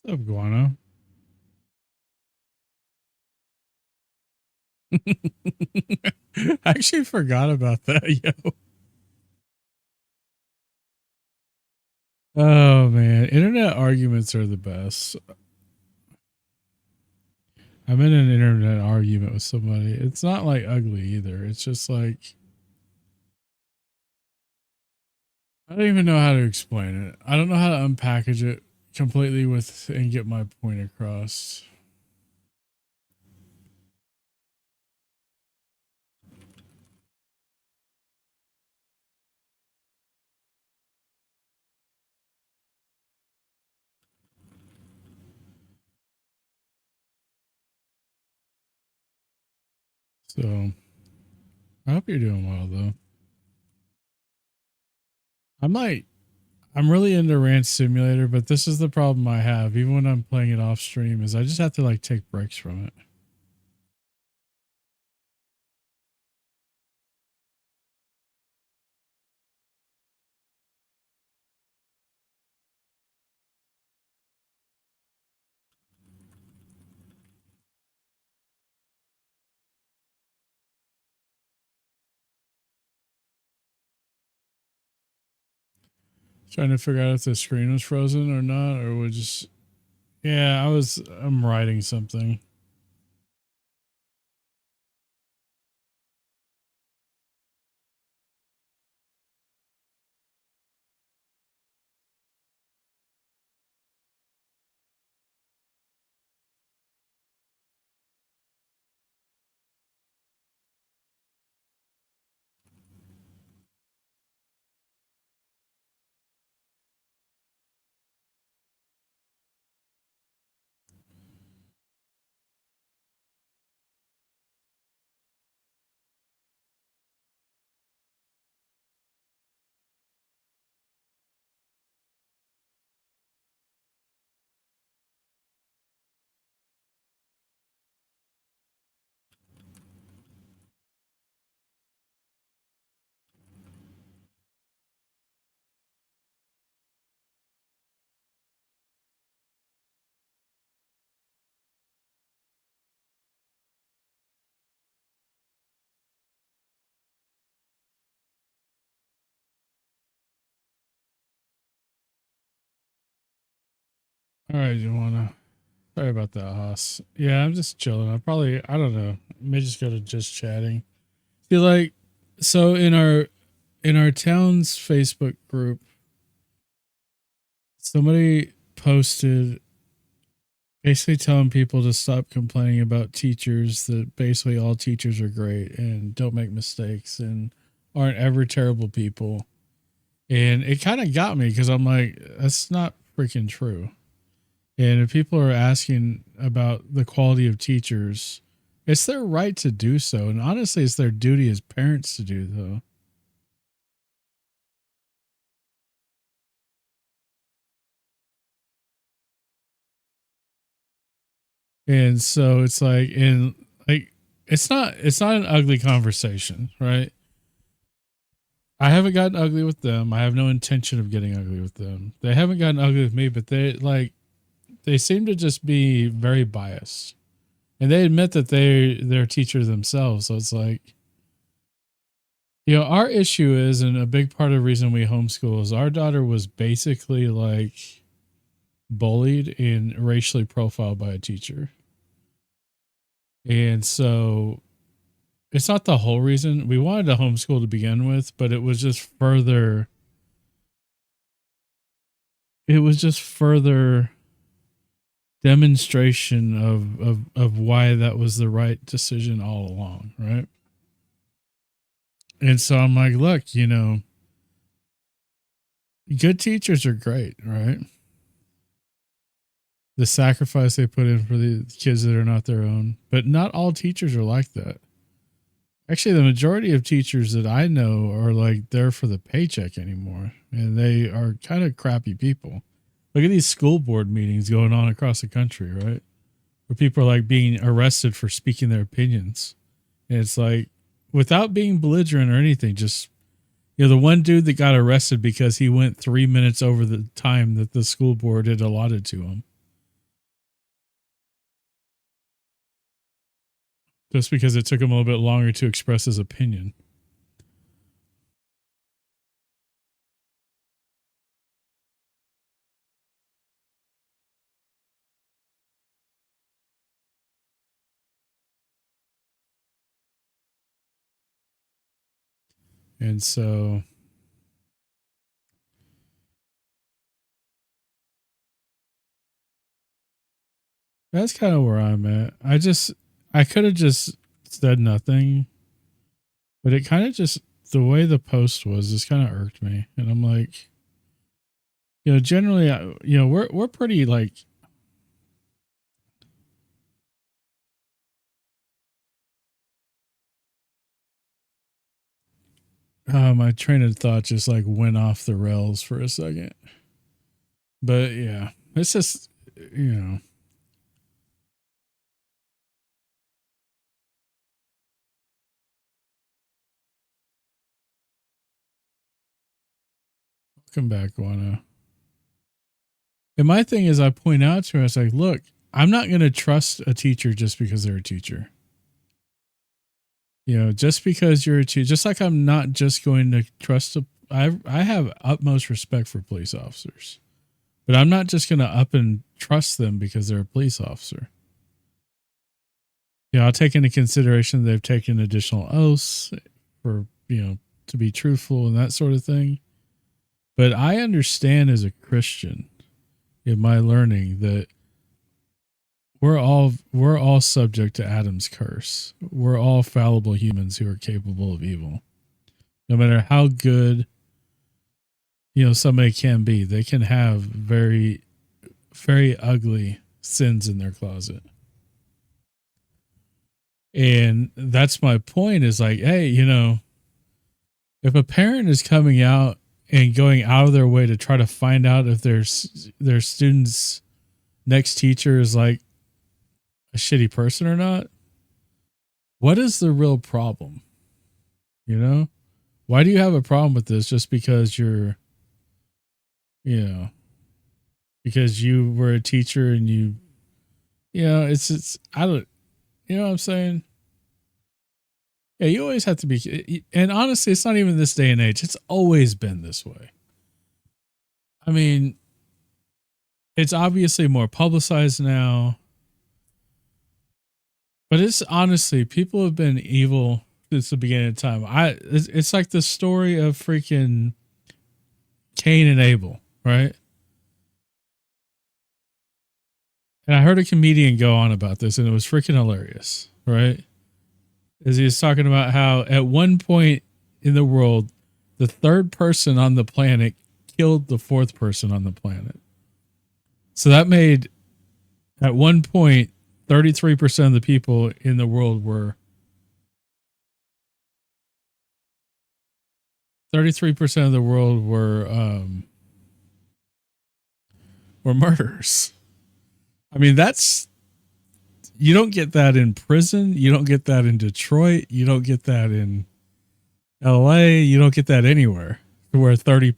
What's up, Guano? I actually forgot about that, yo. Oh man, internet arguments are the best. I'm in an internet argument with somebody. It's not like ugly either. It's just like I don't even know how to explain it. I don't know how to unpackage it completely with and get my point across. So I hope you're doing well though. I'm really into Ranch Simulator, but this is the problem I have. Even when I'm playing it off stream, is I just have to like take breaks from it. Trying to figure out if the screen was frozen or not, or would just yeah, I'm writing something. All right, Joanna. Sorry about that, Haas. Yeah, I'm just chilling. I don't know. May just go to just chatting. Feel like so in our town's Facebook group, somebody posted basically telling people to stop complaining about teachers, that basically all teachers are great and don't make mistakes and aren't ever terrible people. And it kind of got me because I'm like, that's not freaking true. And if people are asking about the quality of teachers, it's their right to do so. And honestly, it's their duty as parents to do so. And so it's like, it's not an ugly conversation, right? I haven't gotten ugly with them. I have no intention of getting ugly with them. They haven't gotten ugly with me, but they seem to just be very biased. And they admit that they're teachers themselves. So it's like, our issue is, and a big part of the reason we homeschool is our daughter was basically like bullied and racially profiled by a teacher. And so it's not the whole reason we wanted to homeschool to begin with, but it was just further demonstration of why that was the right decision all along, right? And so I'm like, look, good teachers are great, right? The sacrifice they put in for the kids that are not their own, but not all teachers are like that. Actually, the majority of teachers that I know are like there for the paycheck anymore, and they are kind of crappy people. Look at these school board meetings going on across the country, right? Where people are like being arrested for speaking their opinions. And it's like, without being belligerent or anything, just, the one dude that got arrested because he went 3 minutes over the time that the school board had allotted to him. Just because it took him a little bit longer to express his opinion. And so that's kind of where I'm at. I could have just said nothing, but it kind of just, the way the post was, just kind of irked me. And I'm like, generally, we're pretty like, my train of thought just like went off the rails for a second. But yeah, it's just, come back, Guano. And my thing is, I point out to her, I was like, look, I'm not going to trust a teacher just because they're a teacher. Just because you're a teacher, just like I'm not just going to trust I have utmost respect for police officers, but I'm not just going to up and trust them because they're a police officer. I'll take into consideration they've taken additional oaths for, to be truthful and that sort of thing. But I understand as a Christian in my learning that we're all subject to Adam's curse. We're all fallible humans who are capable of evil. No matter how good, somebody can be, they can have very, very ugly sins in their closet. And that's my point, is like, hey, if a parent is coming out and going out of their way to try to find out if their student's next teacher is like a shitty person or not, what is the real problem? Why do you have a problem with this just because you're, because you were a teacher and it's I don't, you know what I'm saying? Yeah, you always have to be, and honestly, it's not even this day and age. It's always been this way. I mean, it's obviously more publicized now. But it's honestly, people have been evil since the beginning of time. It's like the story of freaking Cain and Abel, right? And I heard a comedian go on about this, and it was freaking hilarious, right? As he was talking about how at one point in the world, the third person on the planet killed the fourth person on the planet. So that made, at one point, 33% of the people in the world were 33% of the world were murderers. I mean, that's, you don't get that in prison. You don't get that in Detroit. You don't get that in LA. You don't get that anywhere where 33%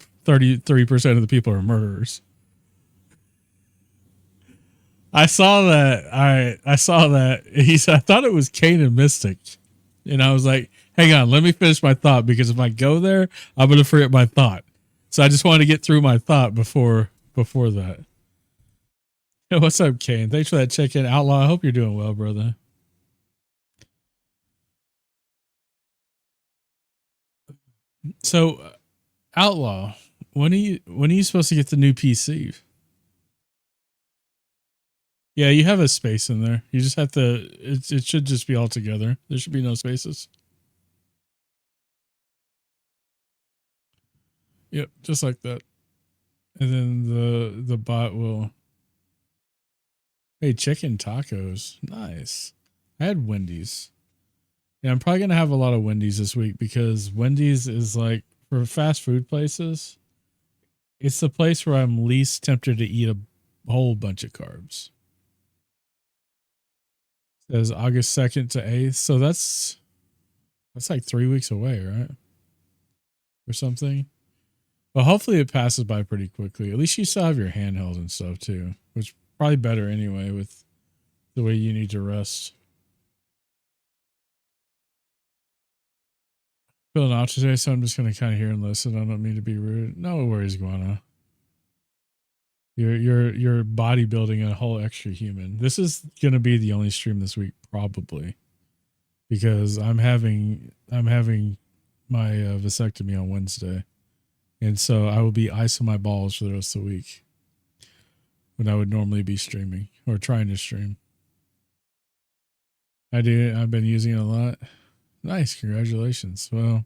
of the people are murderers. I saw that. I saw that. He said, I thought it was Cain and Mystic. And I was like, hang on, let me finish my thought, because if I go there, I'm going to forget my thought. So I just wanted to get through my thought before that. Hey, what's up, Kane? Thanks for that check-in. Outlaw, I hope you're doing well, brother. So, Outlaw, when are you supposed to get the new PC? Yeah, you have a space in there. You just have to, it should just be all together. There should be no spaces. Yep, just like that. And then the bot will, hey, chicken tacos. Nice. I had Wendy's. Yeah, I'm probably going to have a lot of Wendy's this week, because Wendy's is like, for fast food places, it's the place where I'm least tempted to eat a whole bunch of carbs. It says August 2nd to 8th. So that's like 3 weeks away, right? Or something. Well, hopefully it passes by pretty quickly. At least you still have your handheld and stuff too, which probably better anyway with the way you need to rest. Feeling out today, so I'm just going to kind of hear and listen. I don't mean to be rude. No worries, Guana. You're bodybuilding a whole extra human. This is going to be the only stream this week, probably, because I'm having my vasectomy on Wednesday, and so I will be icing my balls for the rest of the week when I would normally be streaming or trying to stream. I've been using it a lot. Nice, congratulations. Well,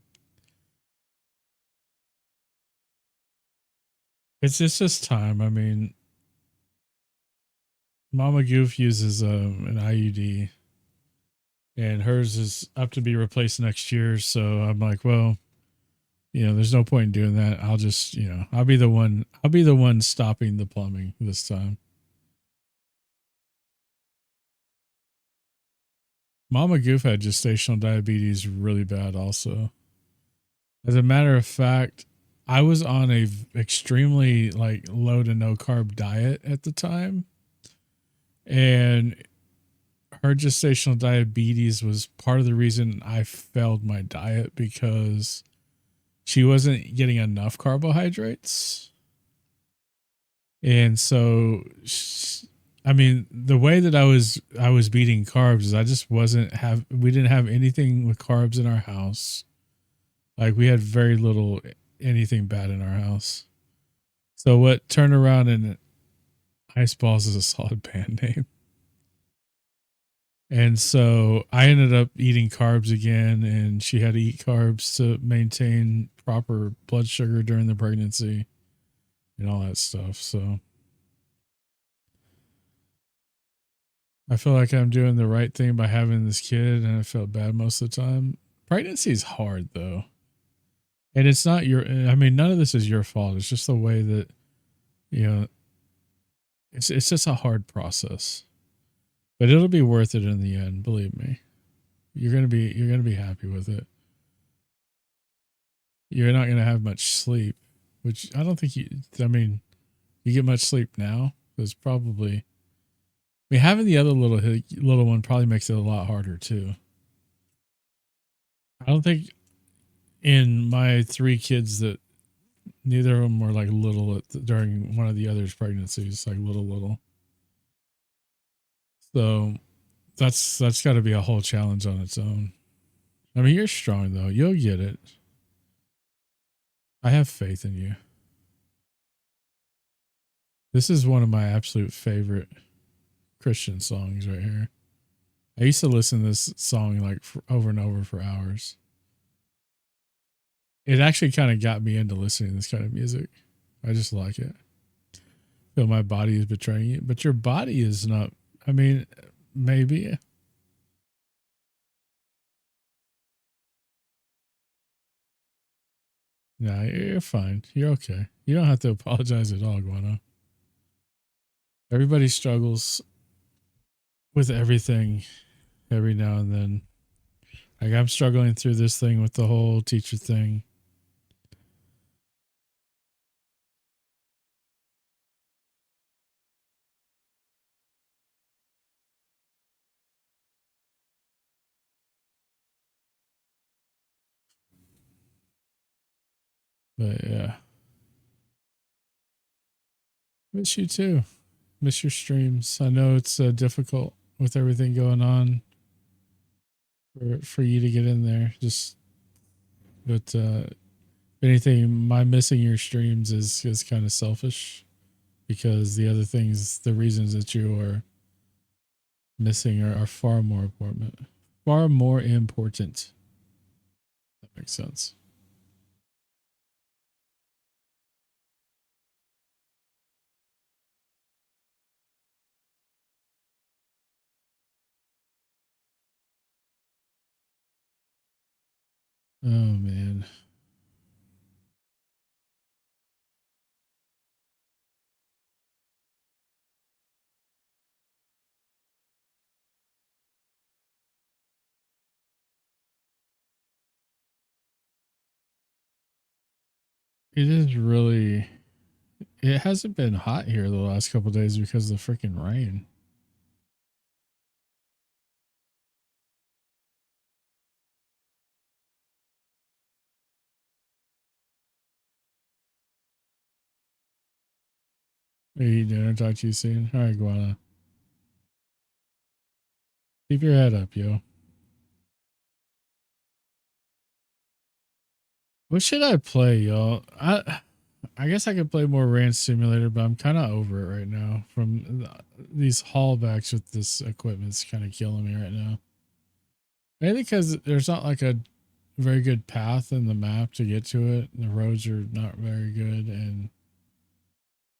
it's just time. I mean, Mama Goof uses an IUD, and hers is up to be replaced next year. So I'm like, well, there's no point in doing that. I'll just, I'll be the one stopping the plumbing this time. Mama Goof had gestational diabetes really bad also. As a matter of fact, I was on a extremely low to no carb diet at the time, and her gestational diabetes was part of the reason I failed my diet, because she wasn't getting enough carbohydrates. And so, I mean, the way that I was beating carbs is I just we didn't have anything with carbs in our house. Like, we had very little anything bad in our house. So what turned around and Ice Balls is a solid band name. And so I ended up eating carbs again, and she had to eat carbs to maintain proper blood sugar during the pregnancy and all that stuff. So I feel like I'm doing the right thing by having this kid, and I felt bad most of the time. Pregnancy is hard though. And it's not none of this is your fault. It's just the way that, it's just a hard process, but it'll be worth it in the end. Believe me, you're going to be happy with it. You're not going to have much sleep, which I don't think you get much sleep now. There's probably, having the other little one probably makes it a lot harder too. I don't think in my 3 kids that Neither of them were like little during one of the other's pregnancies, like little. So that's got to be a whole challenge on its own. I mean, you're strong though. You'll get it. I have faith in you. This is one of my absolute favorite Christian songs right here. I used to listen to this song like over and over for hours. It actually kind of got me into listening to this kind of music. I just like it. I feel my body is betraying you, but your body is not. I mean, maybe. No, you're fine. You're okay. You don't have to apologize at all, Guano. Everybody struggles with everything every now and then. Like I'm struggling through this thing with the whole teacher thing. But yeah. Miss you too. Miss your streams. I know it's difficult with everything going on for you to get in there. Just but if anything, my missing your streams is kind of selfish because the other things, the reasons that you are missing are far more important. Far more important. That makes sense. Oh man. It is really. It hasn't been hot here the last couple of days because of the freaking rain. What are you doing? I'll talk to you soon. All right, Guana. Keep your head up, yo. What should I play, y'all? I guess I could play more Ranch Simulator, but I'm kind of over it right now. From these haulbacks with this equipment's kind of killing me right now. Mainly because there's not like a very good path in the map to get to it. The roads are not very good, and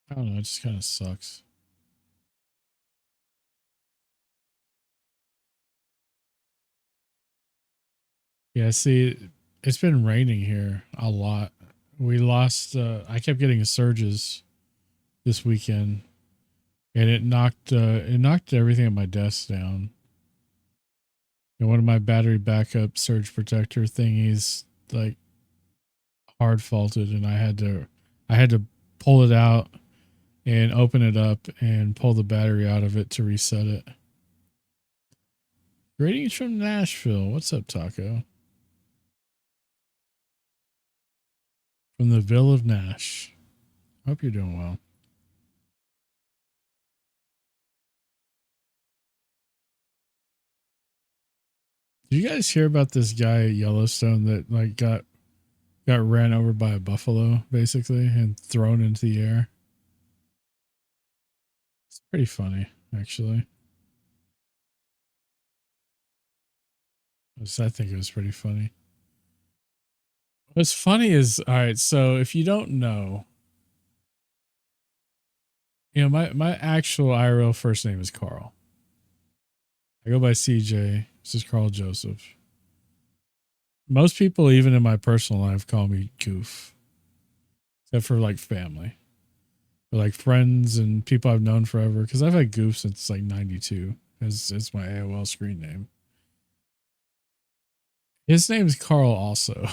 I don't know. It just kind of sucks. Yeah, see, it's been raining here a lot. We lost. I kept getting surges this weekend, and it knocked everything at my desk down. And one of my battery backup surge protector thingies like hard faulted, and I had to pull it out and open it up and pull the battery out of it to reset it. Greetings from Nashville. What's up, Taco? From the Ville of Nash. Hope you're doing well. Did you guys hear about this guy at Yellowstone that like got ran over by a buffalo basically and thrown into the air? It's pretty funny, actually. I think it was pretty funny. What's funny is, all right, so if you don't know, my actual IRL first name is Carl. I go by CJ. This is Carl Joseph. Most people, even in my personal life, call me Goof, except for like family, or like friends and people I've known forever. Because I've had Goof since like '92. It's my AOL screen name. His name is Carl also,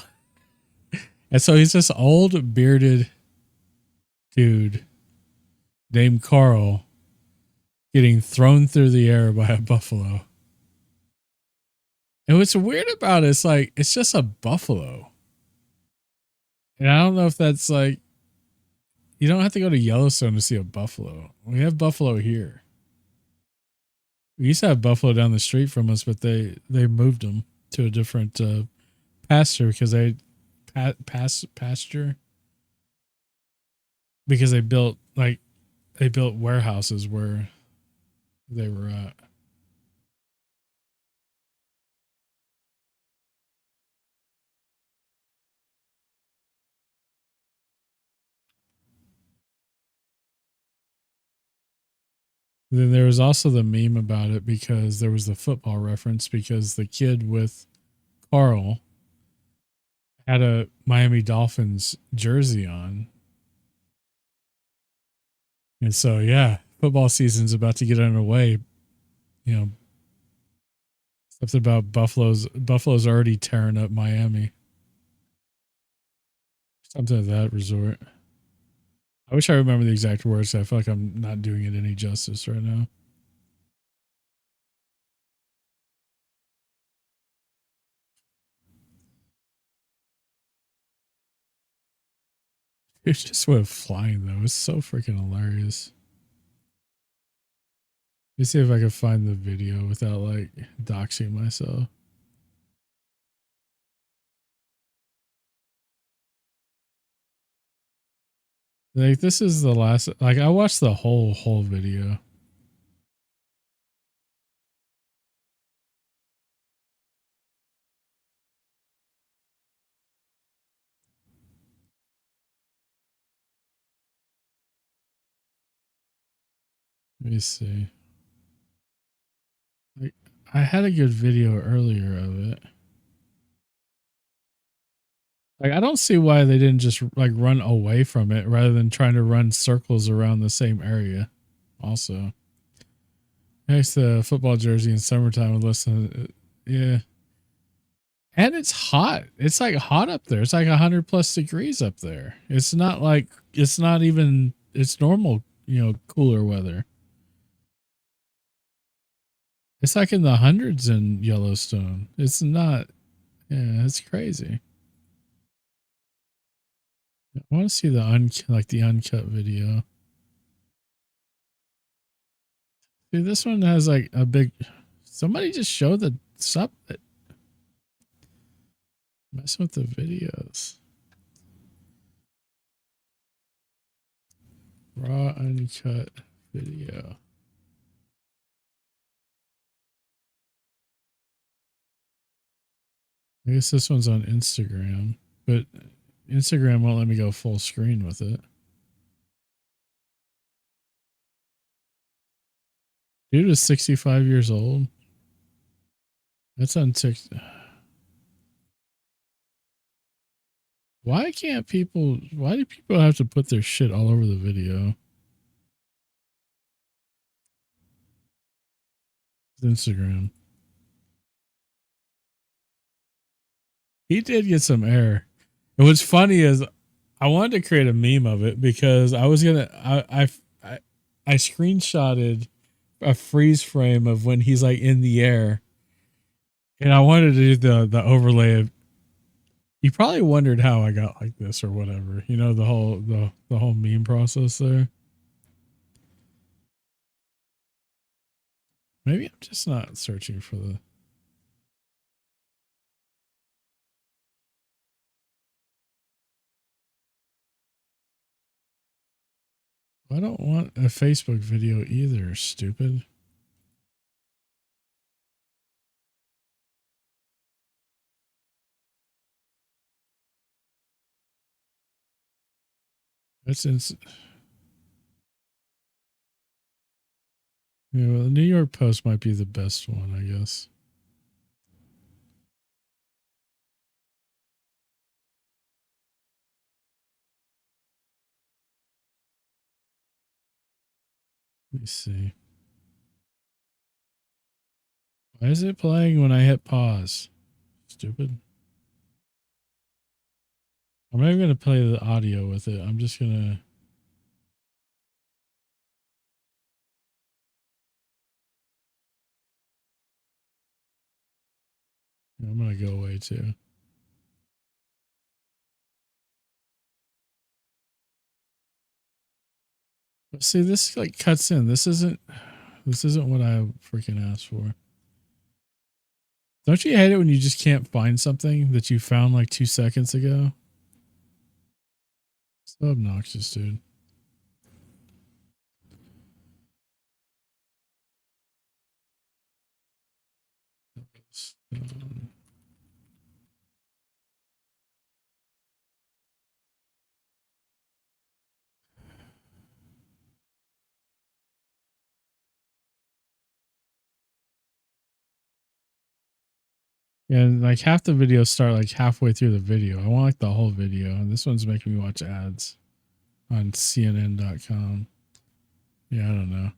and so he's this old bearded dude named Carl getting thrown through the air by a buffalo. And what's weird about it is like it's just a buffalo. And I don't know if that's like You don't have to go to Yellowstone to see a buffalo. We have buffalo here. We used to have buffalo down the street from us, but they moved them to a different pasture because they pasture because they built warehouses where they were at. Then there was also the meme about it because there was the football reference because the kid with Carl had a Miami Dolphins jersey on. And so, yeah, football season's about to get underway. You know, something about Buffalo's already tearing up Miami. Something of that resort. I wish I remember the exact words. I feel like I'm not doing it any justice right now. It just went flying though. It's so freaking hilarious. Let me see if I can find the video without like doxing myself. Like this is the last. Like I watched the whole video. Let me see. Like I had a good video earlier of it. Like I don't see why they didn't just like run away from it rather than trying to run circles around the same area. Also, next to football jersey in summertime. Listen, yeah, and it's hot. It's like hot up there. It's like 100+ degrees up there. It's not like it's not even. It's normal, cooler weather. It's like in the hundreds in Yellowstone. It's not. Yeah, it's crazy. I want to see the uncut video. Dude, this one has like a big. Somebody just showed the sub. Mess with the videos. Raw uncut video. I guess this one's on Instagram, but Instagram won't let me go full screen with it. Dude is 65 years old. That's on TikTok. Why do people have to put their shit all over the video? Instagram. He did get some air. And what's funny is I wanted to create a meme of it because I was gonna I screenshotted a freeze frame of when he's like in the air, and I wanted to do the overlay of. You probably wondered how I got like this or whatever. You know, the whole meme process there. Maybe I'm just not searching for the. I don't want a Facebook video either, stupid. That's well, the New York Post might be the best one, I guess. Let me see. Why is it playing when I hit pause? Stupid. I'm not even going to play the audio with it. I'm just going to. I'm going to go away too. See, this like cuts in. This isn't what I freaking asked for. Don't you hate it when you just can't find something that you found like 2 seconds ago? So obnoxious, dude. And like half the videos start like halfway through the video. I want like the whole video. And this one's making me watch ads on CNN.com. Yeah, I don't know.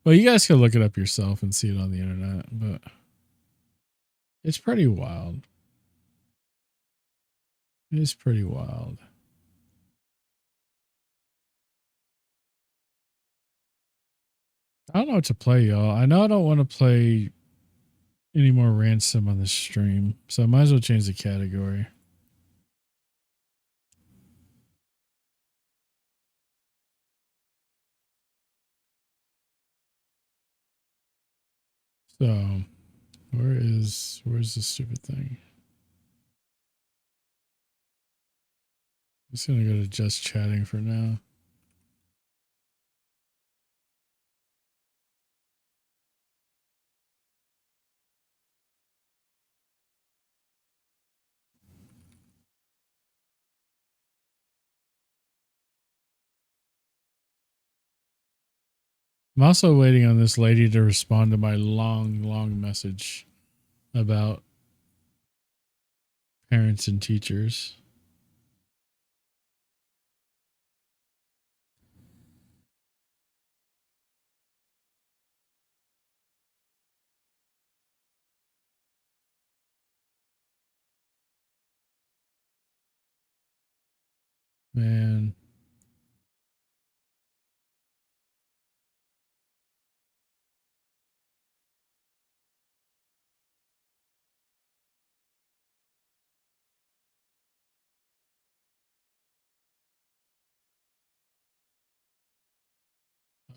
Well, you guys can look it up yourself and see it on the internet, but it's pretty wild. It is pretty wild. I don't know what to play, y'all. I know I don't want to play any more ransom on this stream, so I might as well change the category. So, where's the stupid thing? I'm just gonna go to just chatting for now. I'm also waiting on this lady to respond to my long message about parents and teachers. Man.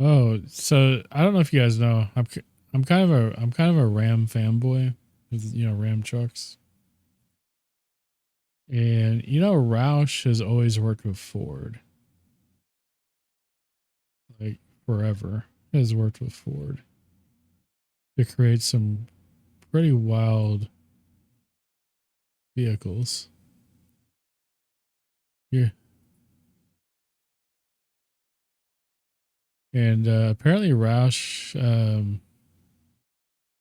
Oh, so I don't know if you guys know. I'm kind of a Ram fanboy with Ram trucks. And Roush has always worked with Ford. Like forever has worked with Ford to create some pretty wild vehicles. Yeah. And apparently Roush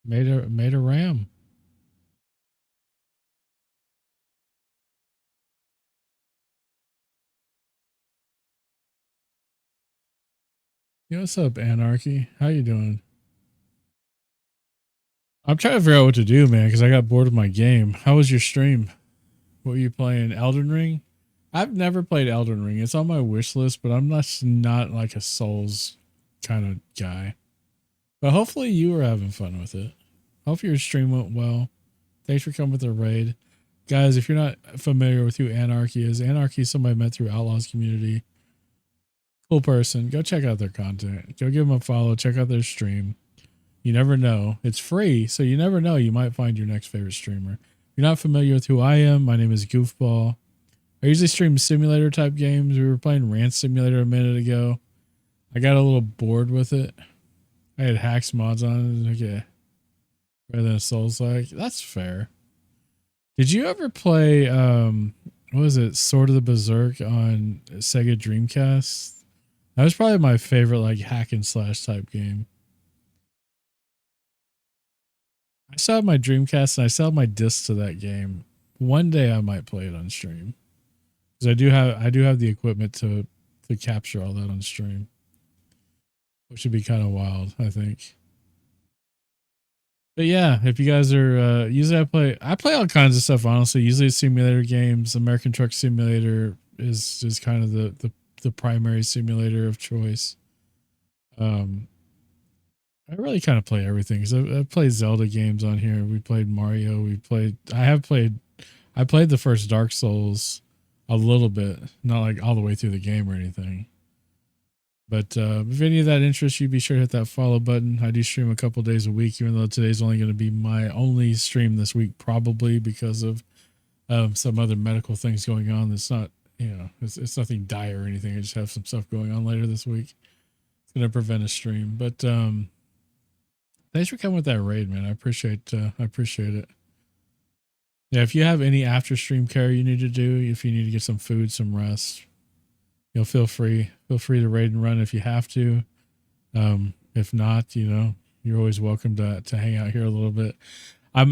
made a Ram. Yo, what's up, Anarchy? How you doing? I'm trying to figure out what to do, man, because I got bored of my game. How was your stream? What were you playing? Elden Ring? I've never played Elden Ring. It's on my wish list, but I'm not like a Souls kind of guy. But hopefully you were having fun with it. Hope your stream went well. Thanks for coming with the raid. Guys, if you're not familiar with who Anarchy is somebody I met through Outlaws community. Cool person. Go check out their content. Go give them a follow. Check out their stream. You never know. It's free, so you never know. You might find your next favorite streamer. If you're not familiar with who I am, my name is Goofball. I usually stream simulator type games. We were playing Rant Simulator a minute ago. I got a little bored with it. I had hacks mods on it. Okay. Rather than a Souls-like. That's fair. Did you ever play what was it? Sword of the Berserk on Sega Dreamcast? That was probably my favorite like hack and slash type game. I still have my Dreamcast and I still have my disc to that game. One day I might play it on stream. Because I do have the equipment to capture all that on stream. Which would be kind of wild, I think. But yeah, if you guys are usually I play all kinds of stuff, honestly. Usually simulator games. American Truck Simulator is kind of the primary simulator of choice. I really kind of play everything because I played Zelda games on here. We played Mario. I played the first Dark Souls a little bit, not like all the way through the game or anything. But if any of that interests you, be sure to hit that follow button. I do stream a couple days a week, even though today's only going to be my only stream this week, probably because of some other medical things going on. That's not, it's nothing dire or anything. I just have some stuff going on later this week. It's going to prevent a stream. But thanks for coming with that raid, man. I appreciate it. Yeah, if you have any after stream care you need to do, if you need to get some food, some rest, feel free to raid and run if you have to. If not, you're always welcome to hang out here a little bit. I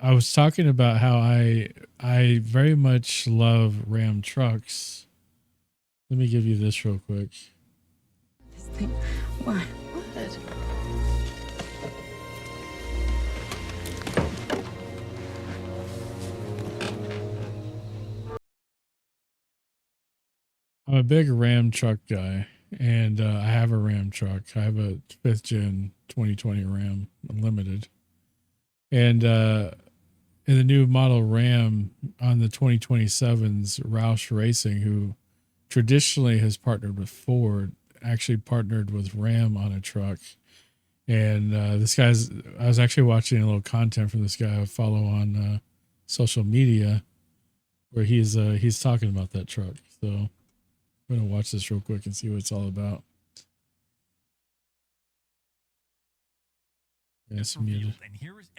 was talking about how I very much love Ram trucks. Let me give you this real quick. This thing, what? I'm a big Ram truck guy, and I have a Ram truck. I have a 5th gen 2020 Ram Unlimited. And in the new model Ram on the 2027s, Roush Racing, who traditionally has partnered with Ford, actually partnered with Ram on a truck. And I was actually watching a little content from this guy I follow on social media where he's talking about that truck. So I'm going to watch this real quick and see what it's all about. Yeah, it's muted. And here is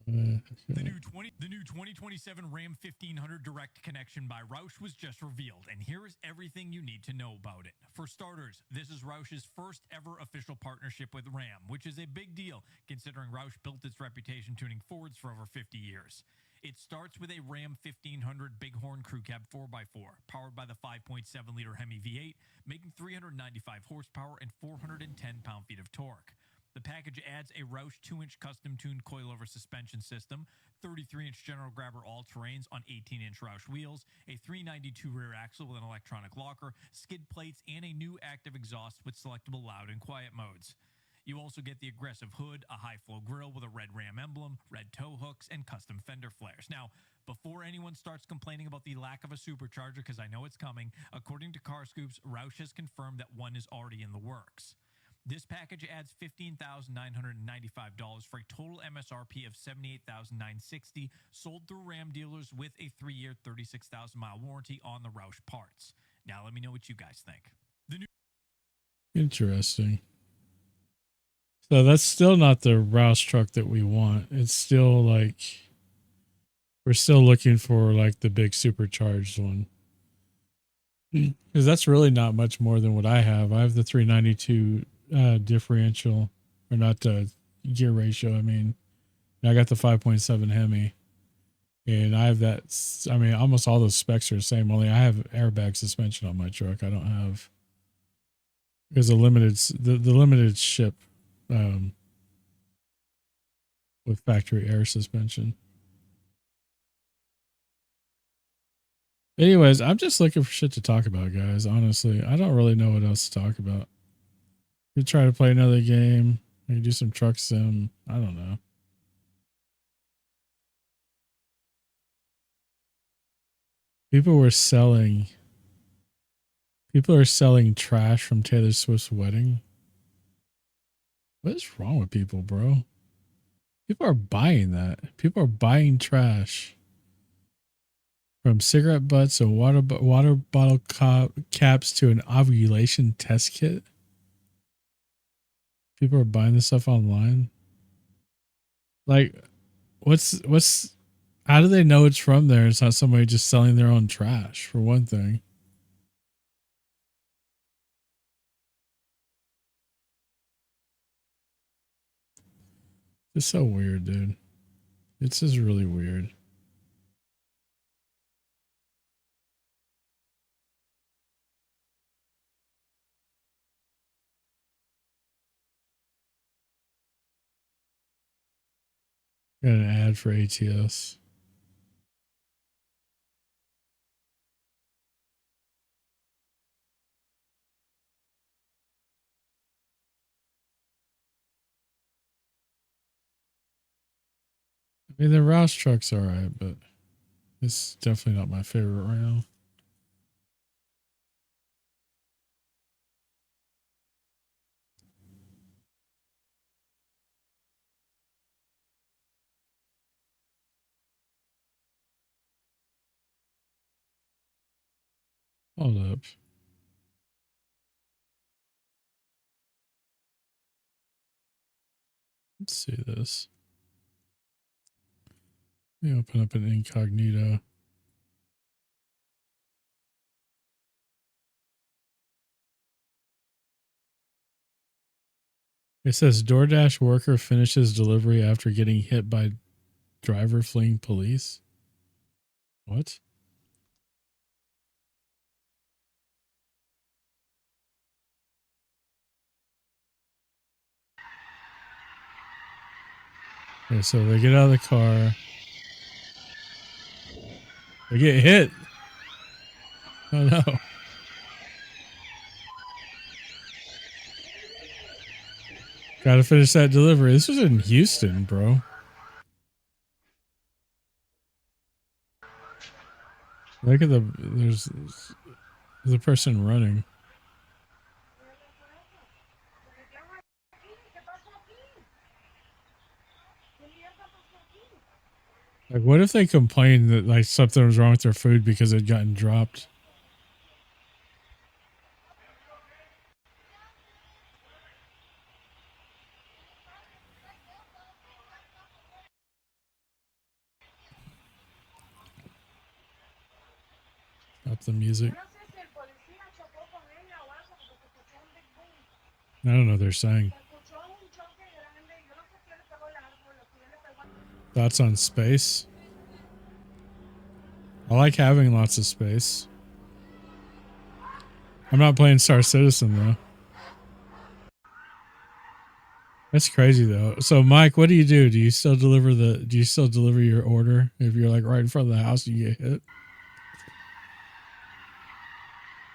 the new 2027 Ram 1500 Direct Connection by Roush was just revealed, and here is everything you need to know about it. For starters, this is Roush's first ever official partnership with Ram, which is a big deal considering Roush built its reputation tuning Fords for over 50 years. It starts with a Ram 1500 Bighorn Crew Cab 4x4, powered by the 5.7-liter Hemi V8, making 395 horsepower and 410 pound-feet of torque. The package adds a Roush 2-inch custom-tuned coilover suspension system, 33-inch General Grabber all-terrains on 18-inch Roush wheels, a 392 rear axle with an electronic locker, skid plates, and a new active exhaust with selectable loud and quiet modes. You also get the aggressive hood, a high-flow grille with a red Ram emblem, red tow hooks, and custom fender flares. Now, before anyone starts complaining about the lack of a supercharger, because I know it's coming, according to CarScoops, Roush has confirmed that one is already in the works. This package adds $15,995 for a total MSRP of $78,960, sold through Ram dealers with a 3-year, 36,000-mile warranty on the Roush parts. Now let me know what you guys think. Interesting. So that's still not the Roush truck that we want. It's still like we're still looking for like the big supercharged one. Because that's really not much more than what I have. I have the 392 differential, or not gear ratio. I mean, I got the 5.7 Hemi, and I have that. I mean, almost all those specs are the same. Only I have airbag suspension on my truck. I don't have, because the limited ship with factory air suspension. Anyways, I'm just looking for shit to talk about, guys. Honestly, I don't really know what else to talk about. You try to play another game, maybe do some truck sim. I don't know. People are selling trash from Taylor Swift's wedding. What is wrong with people, bro? People are buying that. People are buying trash. From cigarette butts and water bottle caps to an ovulation test kit. People are buying this stuff online. Like, how do they know it's from there? It's not somebody just selling their own trash, for one thing. It's so weird, dude. It's just really weird. Got an ad for ATS. I mean, the Roush truck's all right, but it's definitely not my favorite right now. Hold up. Let's see this. Let me open up an incognito. It says DoorDash worker finishes delivery after getting hit by driver fleeing police. What? Okay, so they get out of the car. They get hit. Oh no. Gotta finish that delivery. This was in Houston, bro. Look at there's a person running. Like, what if they complained that like something was wrong with their food because it had gotten dropped? Stop the music. I don't know what they're saying. Thoughts on space? I like having lots of space. I'm not playing Star Citizen though. That's crazy though. So Mike, what do? Do you still deliver your order if you're like right in front of the house and you get hit?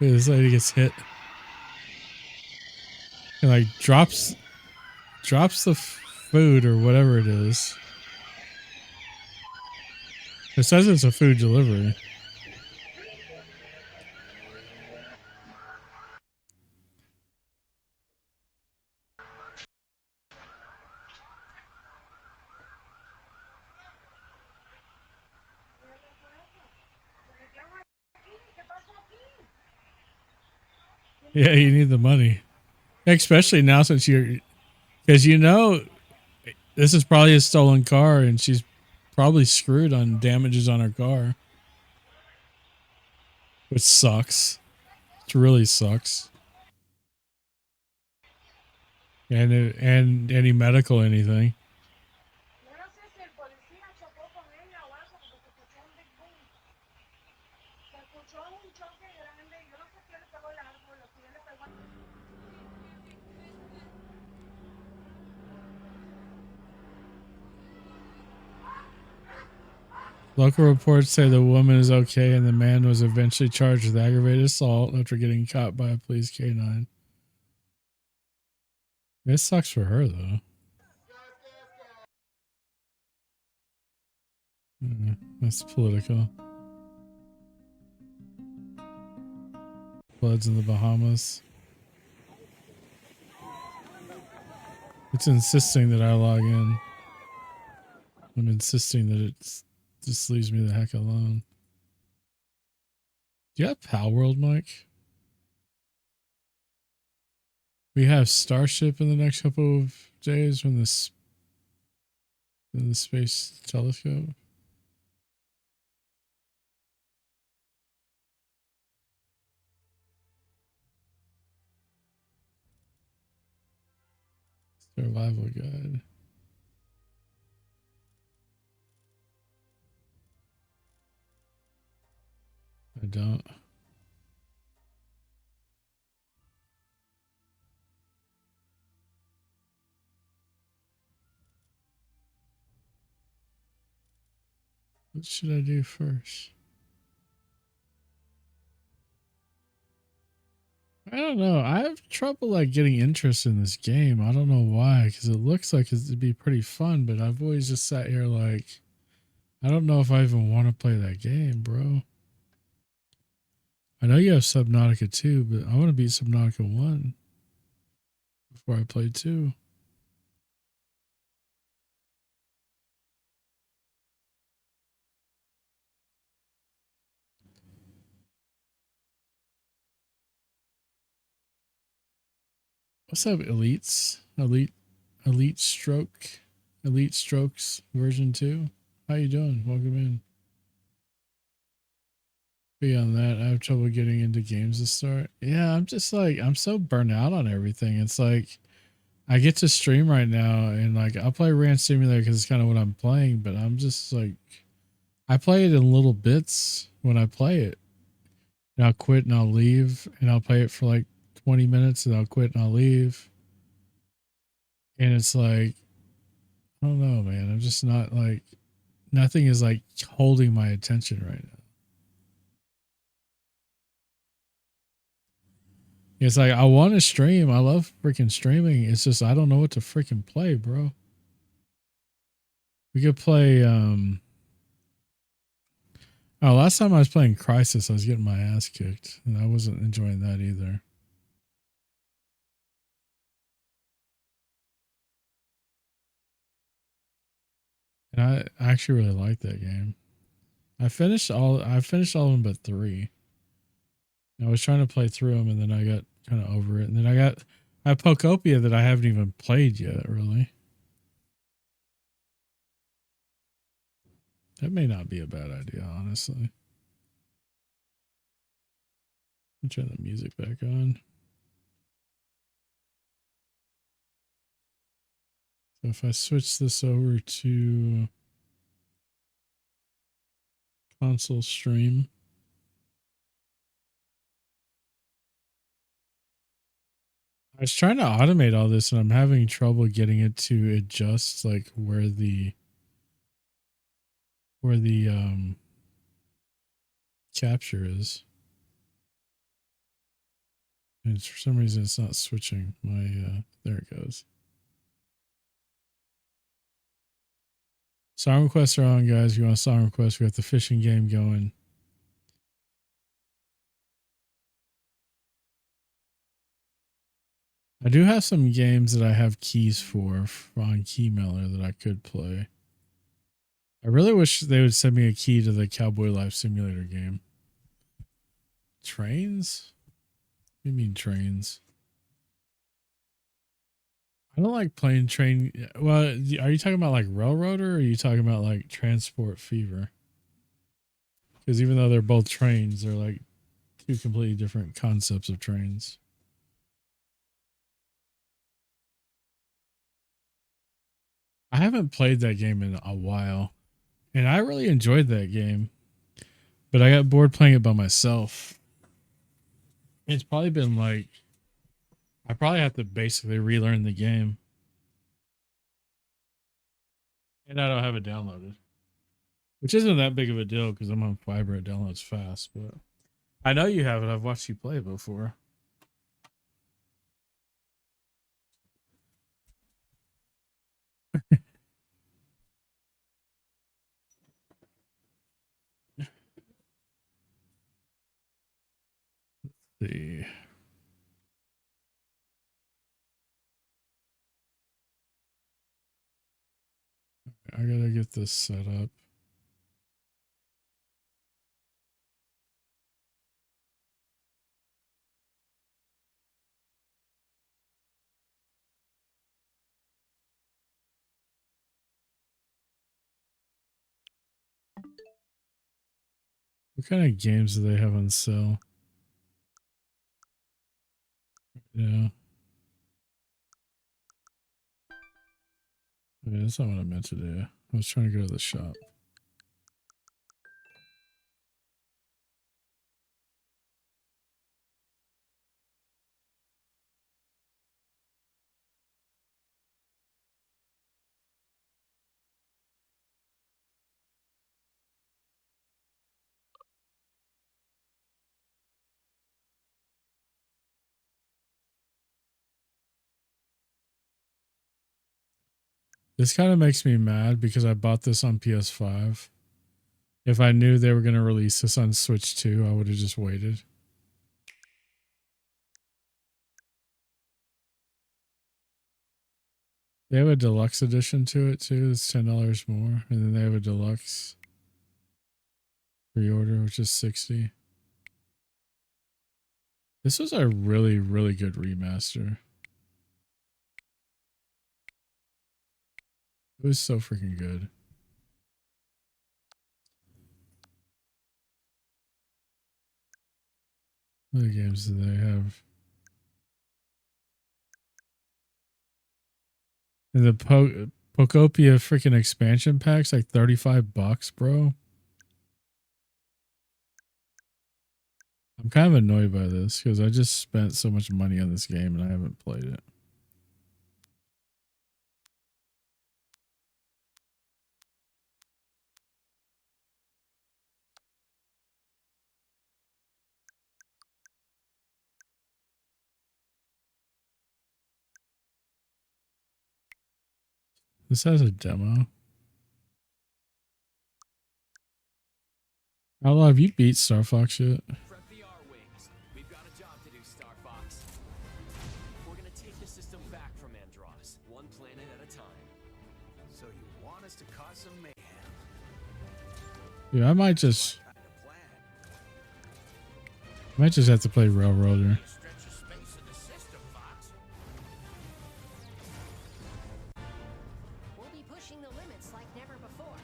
Yeah, this lady gets hit and like drops the food or whatever it is. It says it's a food delivery. Yeah, you need the money, especially now since because this is probably a stolen car and she's probably screwed on damages on her car, which sucks. It really sucks. And any medical anything. Local reports say the woman is okay and the man was eventually charged with aggravated assault after getting caught by a police canine. It sucks for her though. That's political. Floods in the Bahamas. It's insisting that I log in. I'm insisting that it just leaves me the heck alone. Do you have Pal World, Mike? We have Starship in the next couple of days when in the space telescope. Survival guide. I don't. What should I do first? I don't know. I have trouble like getting interest in this game. I don't know why, because it looks like it'd be pretty fun, but I've always just sat here like, I don't know if I even want to play that game, bro. I know you have Subnautica 2, but I want to beat Subnautica 1 before I play 2. What's up, elites? Elite stroke, elite strokes version 2. How you doing? Welcome in. Beyond that, I have trouble getting into games to start. Yeah, I'm just like, I'm so burnt out on everything. It's like, I get to stream right now and like, I'll play Ranch Simulator because it's kind of what I'm playing, but I'm just like, I play it in little bits when I play it. And I'll quit and I'll leave and I'll play it for like 20 minutes and I'll quit and I'll leave. And it's like, I don't know, man. I'm just not like, nothing is like holding my attention right now. It's like I want to stream. I love freaking streaming. It's just I don't know what to freaking play, bro. We could play oh, last time I was playing Crisis, I was getting my ass kicked and I wasn't enjoying that either. And I actually really like that game. I finished all of them but 3. I was trying to play through them and then I got kind of over it. And then I have Pokopia that I haven't even played yet, really. That may not be a bad idea, honestly. I'll turn the music back on. So if I switch this over to console stream, I was trying to automate all this and I'm having trouble getting it to adjust like where the capture is. And for some reason it's not switching my there it goes. Song requests are on, guys. If you want a song request, we got the fishing game going. I do have some games that I have keys for on Keymailer that I could play. I really wish they would send me a key to the Cowboy Life Simulator game. Trains? What do you mean trains? I don't like playing train. Well, are you talking about like Railroader or are you talking about like Transport Fever? Because even though they're both trains, they're like two completely different concepts of trains. I haven't played that game in a while, and I really enjoyed that game, but I got bored playing it by myself. It's probably been like, I probably have to basically relearn the game. And I don't have it downloaded, which isn't that big of a deal because I'm on fiber. It downloads fast, but I know you have it. I've watched you play it before. Let's see. I gotta get this set up. What kind of games do they have on sale? Yeah. Yeah, that's not what I meant to do. I was trying to go to the shop. This kind of makes me mad because I bought this on PS5. If I knew they were going to release this on Switch 2, I would have just waited. They have a deluxe edition to it too. It's $10 more. And then they have a deluxe pre-order, which is $60. This was a really, really good remaster. It was so freaking good. What other games do they have? And the Pokopia freaking expansion packs like $35, bro. I'm kind of annoyed by this because I just spent so much money on this game and I haven't played it. This has a demo. How long have you beat Star Fox yet? Prep the R-Wings. We've got a job to do, Star Fox. We're gonna take the system back from Andros, one planet at a time. So you want us to cause some mayhem? Yeah, I might just have to play Railroader. Stretch the space in the system, Fox. We'll be pushing the limits like never before.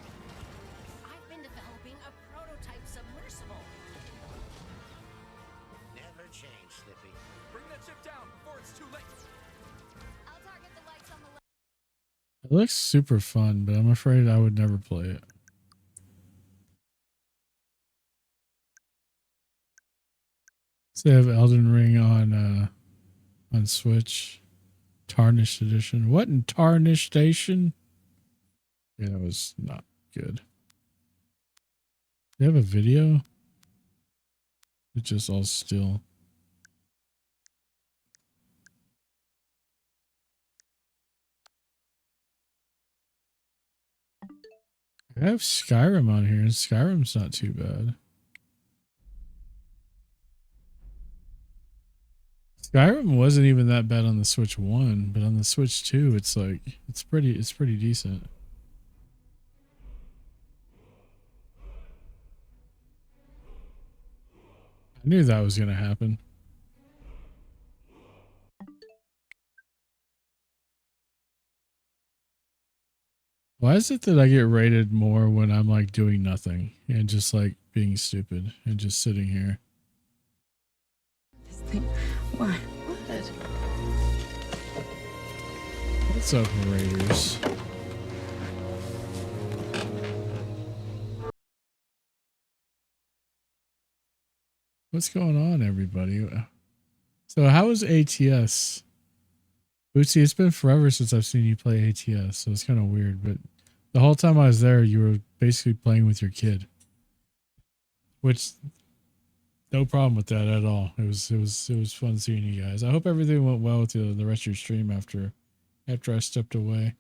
I've been developing a prototype submersible. Never change, Slippy. Bring that ship down before it's too late. I'll target the lights on the left. It looks super fun, but I'm afraid I would never play it. So they have Elden Ring on Switch, Tarnished Edition. What in Tarnished Edition? Yeah, that was not good. They have a video. It's just all still. I have Skyrim on here, and Skyrim's not too bad. Skyrim wasn't even that bad on the Switch 1, but on the Switch 2, it's like it's pretty decent. I knew that was going to happen. Why is it that I get rated more when I'm like doing nothing and just like being stupid and just sitting here? This thing. Why? What? What's up, Raiders? What's going on, everybody? So how is ATS? Bootsy, it's been forever since I've seen you play ATS, so it's kind of weird, but the whole time I was there, you were basically playing with your kid. Which, no problem with that at all. It was fun seeing you guys. I hope everything went well with the rest of your stream after I stepped away.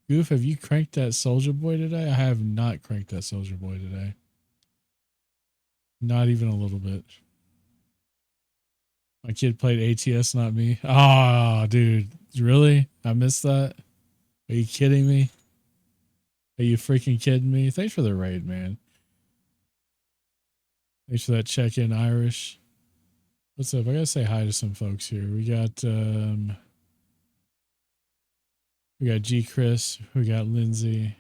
Goof, have you cranked that Soldier Boy today? I have not cranked that Soldier Boy today. Not even a little bit. My kid played ATS, not me. Ah, dude. Really? I missed that? Are you kidding me? Are you freaking kidding me? Thanks for the raid, man. Thanks for that check-in, Irish. What's up? I gotta say hi to some folks here. We got G Chris. We got Lindsay.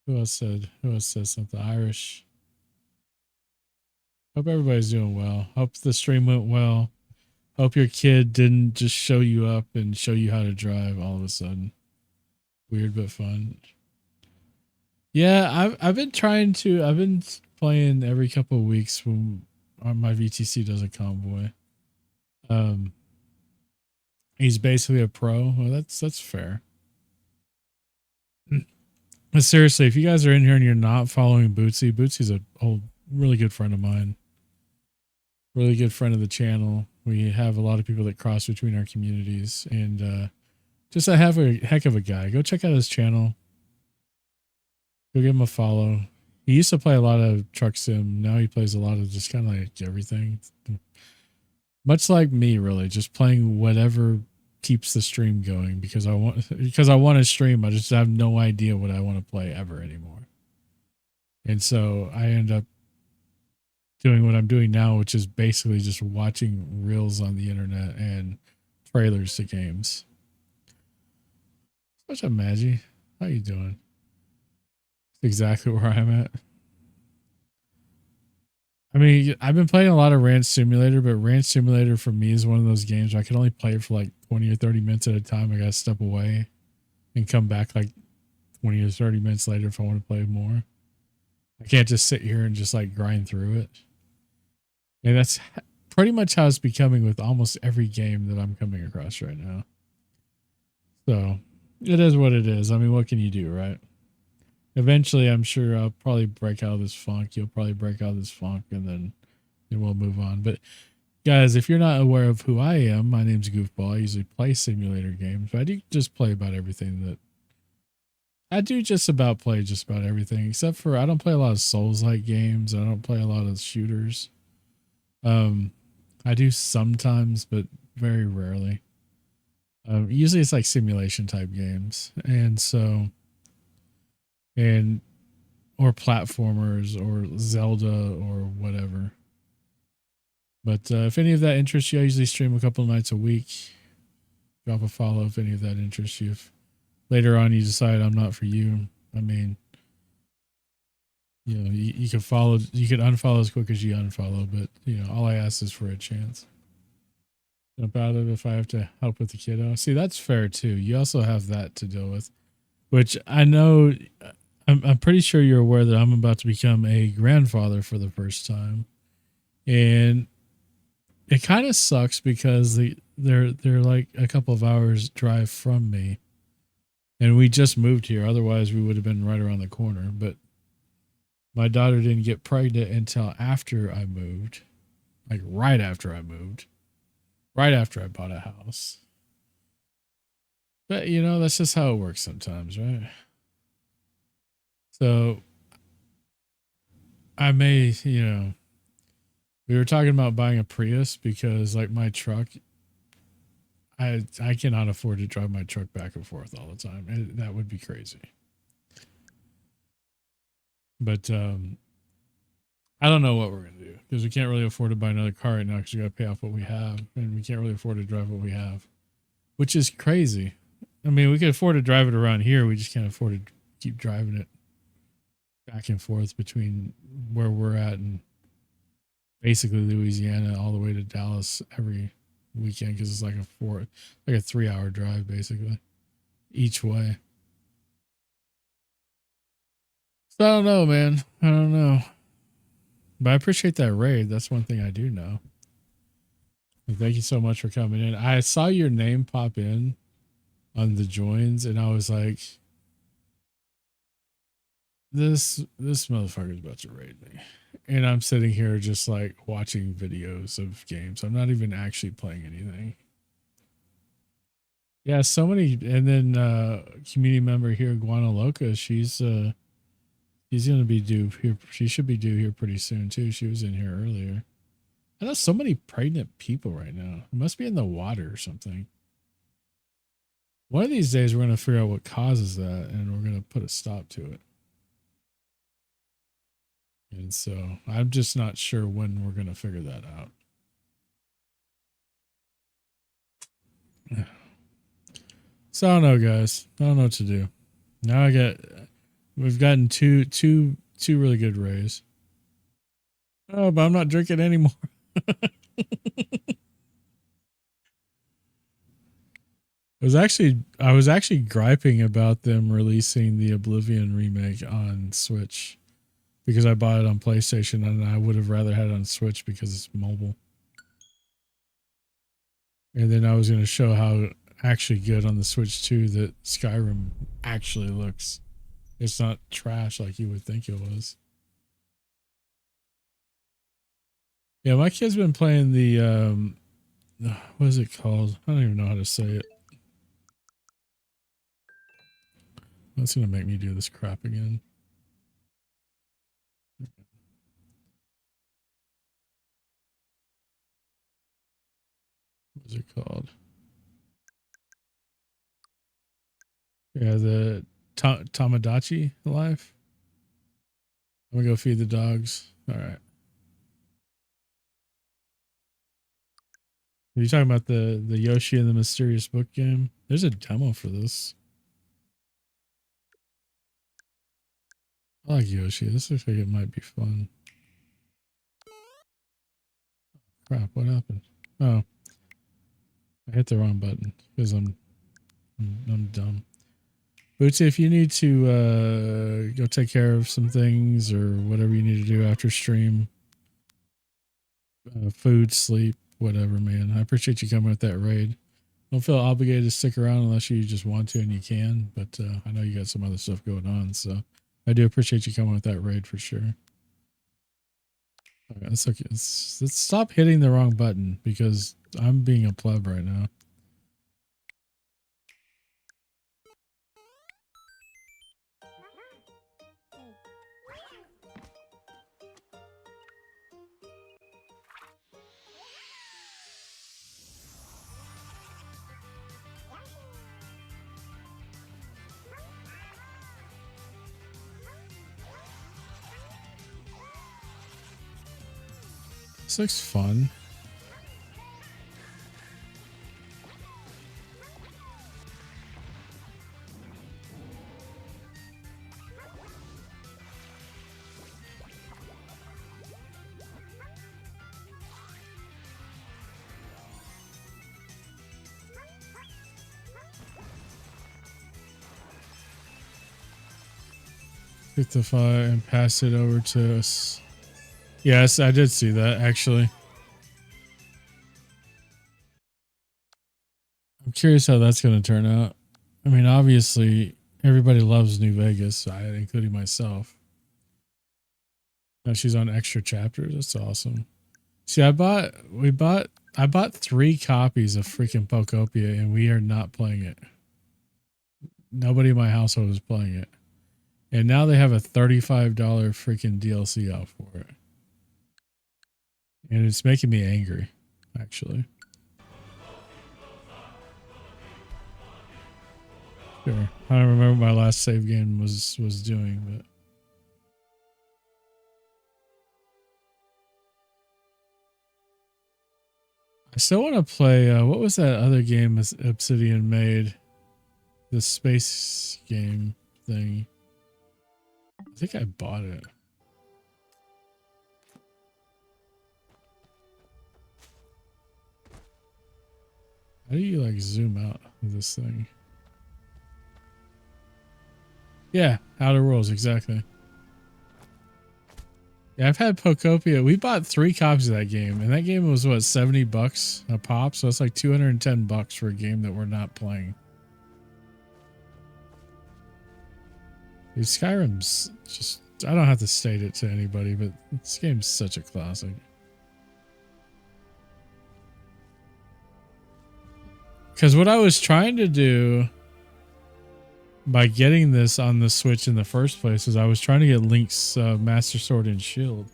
Who else said something? Irish. Hope everybody's doing well. Hope the stream went well. Hope your kid didn't just show you up and show you how to drive all of a sudden. Weird but fun. Yeah, I've been playing every couple of weeks when my VTC does a convoy. He's basically a pro. Well, that's fair. But seriously, if you guys are in here and you're not following Bootsy's a really good friend of mine. Really good friend of the channel. We have a lot of people that cross between our communities, and just a heck of a guy. Go check out his channel. Go give him a follow. He used to play a lot of truck sim. Now he plays a lot of just kind of like everything. Much like me, really, just playing whatever keeps the stream going because I want to stream. I just have no idea what I want to play ever anymore. And so I end up doing what I'm doing now, which is basically just watching reels on the internet and trailers to games. What's up, Maggie? How you doing? Exactly where I'm at. I mean, I've been playing a lot of Ranch Simulator, but Ranch Simulator for me is one of those games where I can only play it for like 20 or 30 minutes at a time. I gotta step away and come back like 20 or 30 minutes later if I want to play more. I can't just sit here and just like grind through it. And that's pretty much how it's becoming with almost every game that I'm coming across right now. So it is what it is. I mean, what can you do, right? Eventually, I'm sure I'll probably break out of this funk. You'll probably break out of this funk, and then we'll move on. But guys, if you're not aware of who I am, my name's Goofball. I usually play simulator games, but I do just play about everything that I do. Just about play just about everything, except for I don't play a lot of Souls-like games. I don't play a lot of shooters. I do sometimes, but very rarely. Usually, it's like simulation type games, and so. Or platformers or Zelda or whatever. But if any of that interests you, I usually stream a couple of nights a week. Drop a follow if any of that interests you. If later on you decide I'm not for you, I mean, you know, you can follow, you can unfollow as quick as you unfollow, but you know, all I ask is for a chance. About it if I have to help with the kiddo. See, that's fair too. You also have that to deal with, which I know. I'm pretty sure you're aware that I'm about to become a grandfather for the first time, and it kind of sucks because they're like a couple of hours drive from me, and we just moved here. Otherwise, we would have been right around the corner. But my daughter didn't get pregnant until after I moved, like right after I moved, right after I bought a house. But you know, that's just how it works sometimes, right? So I may, you know, we were talking about buying a Prius because like my truck, I cannot afford to drive my truck back and forth all the time. That would be crazy. But I don't know what we're going to do because we can't really afford to buy another car right now because we got to pay off what we have, and we can't really afford to drive what we have, which is crazy. I mean, we can afford to drive it around here. We just can't afford to keep driving it back and forth between where we're at and basically Louisiana all the way to Dallas every weekend because it's like a 3-hour drive basically each way. So I don't know, man. I don't know. But I appreciate that raid. That's one thing I do know. And thank you so much for coming in. I saw your name pop in on the joins and I was like, this motherfucker's about to raid me. And I'm sitting here just like watching videos of games. I'm not even actually playing anything. Yeah, so many. And then community member here, Guana Loca, she's gonna be due here. She should be due here pretty soon too. She was in here earlier. I know so many pregnant people right now. It must be in the water or something. One of these days we're gonna figure out what causes that and we're gonna put a stop to it. And so I'm just not sure when we're going to figure that out. So I don't know, guys. I don't know what to do. Now we've gotten two really good rays. Oh, but I'm not drinking anymore. I was actually griping about them releasing the Oblivion remake on Switch. Because I bought it on PlayStation and I would have rather had it on Switch because it's mobile. And then I was going to show how actually good on the Switch 2 that Skyrim actually looks. It's not trash like you would think it was. Yeah, my kid's been playing the, what is it called? I don't even know how to say it. That's going to make me do this crap again. What is it called? Yeah, the Tamagotchi life. I'm gonna go feed the dogs. All right. Are you talking about the Yoshi and the Mysterious Book game? There's a demo for this. I like Yoshi. This looks like it might be fun. Crap, what happened? Oh, I hit the wrong button because I'm dumb. Bootsy, if you need to go take care of some things or whatever you need to do after stream, food, sleep, whatever, man. I appreciate you coming with that raid. Don't feel obligated to stick around unless you just want to and you can, but I know you got some other stuff going on, so I do appreciate you coming with that raid for sure. Okay, it's okay. Let's stop hitting the wrong button because I'm being a pleb right now. This looks fun. Pick the file and pass it over to us. Yes, I did see that actually. I'm curious how that's going to turn out. I mean, obviously, everybody loves New Vegas, including myself. Now she's on extra chapters. That's awesome. See, I bought 3 copies of freaking Pokopia, and we are not playing it. Nobody in my household is playing it. And now they have a $35 freaking DLC out for it. And it's making me angry, actually. Sure. I don't remember what my last save game was doing, but I still want to play what was that other game Obsidian made? The space game thing. I think I bought it. How do you like zoom out of this thing? Yeah, Outer Worlds, exactly. Yeah, I've had Pokopia. We bought 3 copies of that game, and that game was what, $70 a pop? So it's like $210 for a game that we're not playing. Dude, Skyrim's just, I don't have to state it to anybody, but this game's such a classic. Because what I was trying to do by getting this on the Switch in the first place is I was trying to get Link's Master Sword and Shield.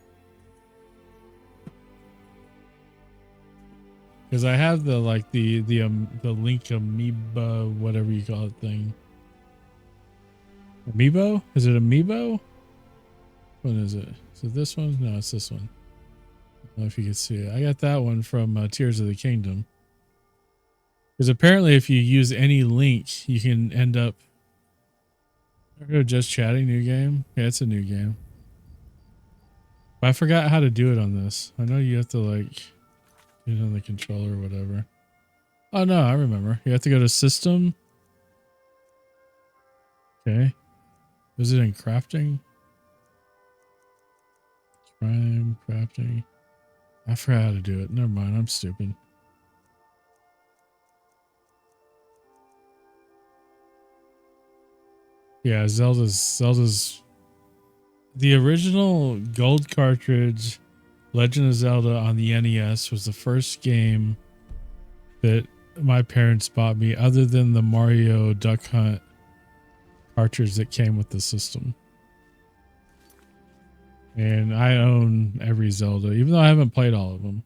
Because I have the Link Amoeba, whatever you call it thing. Amiibo? Is it Amiibo? What is it? Is it this one? No, it's this one. I don't know if you can see it. I got that one from Tears of the Kingdom. Because apparently if you use any link, you can end up... Just chatting, new game? Yeah, it's a new game. But I forgot how to do it on this. I know you have to like... get it on the controller or whatever. Oh no, I remember. You have to go to System. Okay. Is it in crafting? Prime crafting. I forgot how to do it. Never mind. I'm stupid. Yeah, Zelda's the original gold cartridge Legend of Zelda on the NES was the first game that my parents bought me other than the Mario Duck Hunt cartridge that came with the system. And I own every Zelda, even though I haven't played all of them.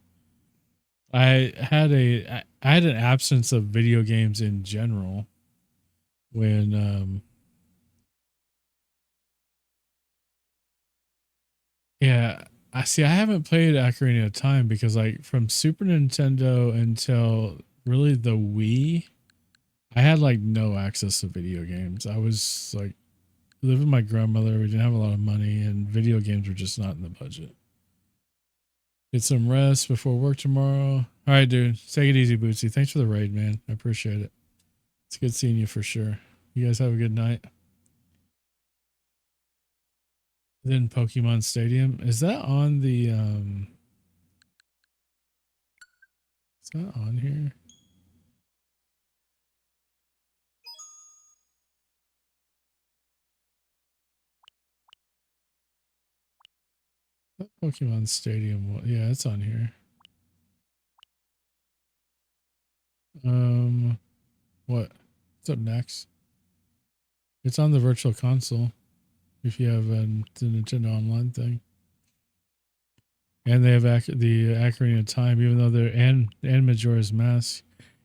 I had an absence of video games in general when yeah, I haven't played Ocarina of Time because like from Super Nintendo until really the Wii, I had like no access to video games. I was like lived with my grandmother. We didn't have a lot of money, and video games were just not in the budget. Get some rest before work tomorrow. All right, dude. Take it easy, Bootsy. Thanks for the raid, man. I appreciate it. It's good seeing you for sure. You guys have a good night. Then Pokemon Stadium. Is that on the is that on here? That Pokemon Stadium. Yeah, it's on here. What? What's up next? It's on the Virtual Console. If you have the Nintendo Online thing, and they have the Ocarina of Time, even though they're and Majora's Mask.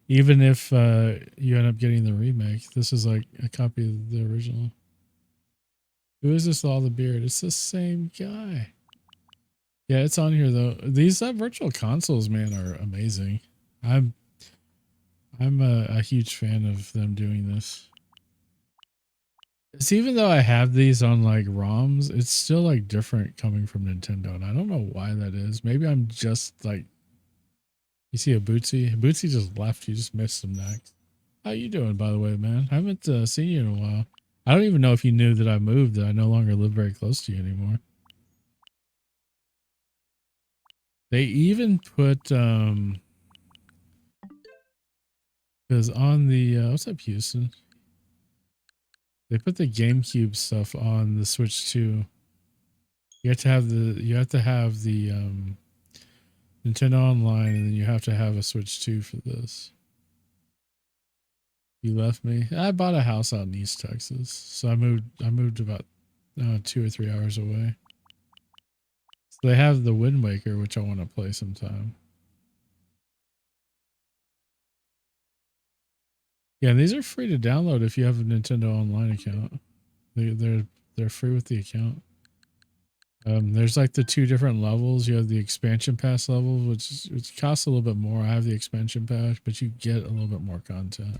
Even if you end up getting the remake, this is like a copy of the original. Who is this with all the beard? It's the same guy. Yeah, it's on here though. These virtual consoles, man, are amazing. I'm a huge fan of them doing this. It's even though I have these on like ROMs, it's still like different coming from Nintendo, and I don't know why that is. Maybe I'm just like, you see a Bootsy? Bootsy just left. You just missed him next. How you doing, by the way, man? I haven't seen you in a while. I don't even know if you knew that I moved, that I no longer live very close to you anymore. They even put because on the what's up, Houston? They put the GameCube stuff on the Switch too. You have to have the Nintendo Online, and then you have to have a Switch 2 for this. You left me. I bought a house out in East Texas, so I moved about 2 or 3 hours away. So they have the Wind Waker, which I want to play sometime. Yeah, and these are free to download if you have a Nintendo Online account. They're free with the account. There's like the 2 different levels. You have the expansion pass level, which costs a little bit more. I have the expansion pack, but you get a little bit more content.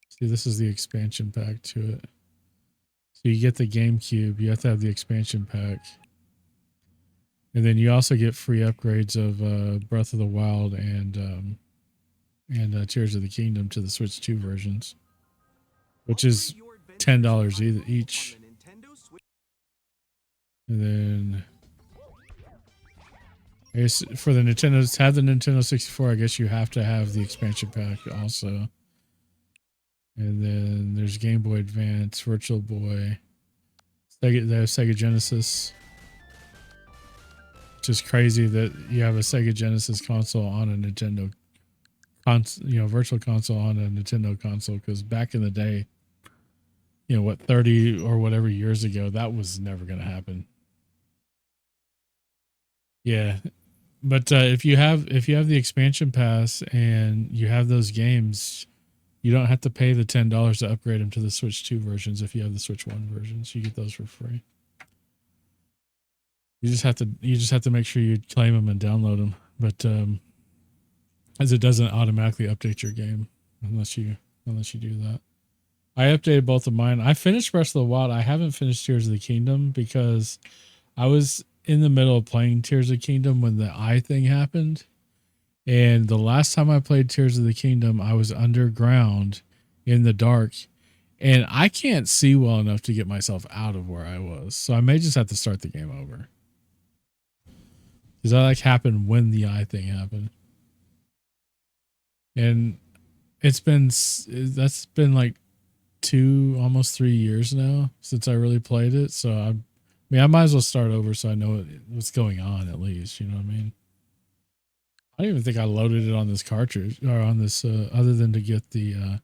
See, this is the expansion pack to it. So you get the GameCube. You have to have the expansion pack. And then you also get free upgrades of Breath of the Wild and Tears of the Kingdom to the Switch 2 versions, which is $10 each. And then I guess for the Nintendo's have the Nintendo 64, I guess you have to have the expansion pack also. And then there's Game Boy Advance, Virtual Boy, they have Sega Genesis. Which is crazy that you have a Sega Genesis console on a Nintendo virtual console on a Nintendo console, because back in the day, 30 or whatever years ago, that was never going to happen. Yeah, but if you have the expansion pass and you have those games, you don't have to pay the $10 to upgrade them to the Switch 2 versions. If you have the Switch 1 versions, you get those for free. You just have to make sure you claim them and download them, but as it doesn't automatically update your game unless you do that. I updated both of mine. I finished Breath of the Wild. I haven't finished Tears of the Kingdom because I was in the middle of playing Tears of the Kingdom when the eye thing happened. And the last time I played Tears of the Kingdom, I was underground in the dark, and I can't see well enough to get myself out of where I was. So I may just have to start the game over. Because that happened when the eye thing happened. And that's been like almost 3 years now since I really played it. So I might as well start over so I know what's going on at least. You know what I mean? I don't even think I loaded it on this cartridge or on this other than to get the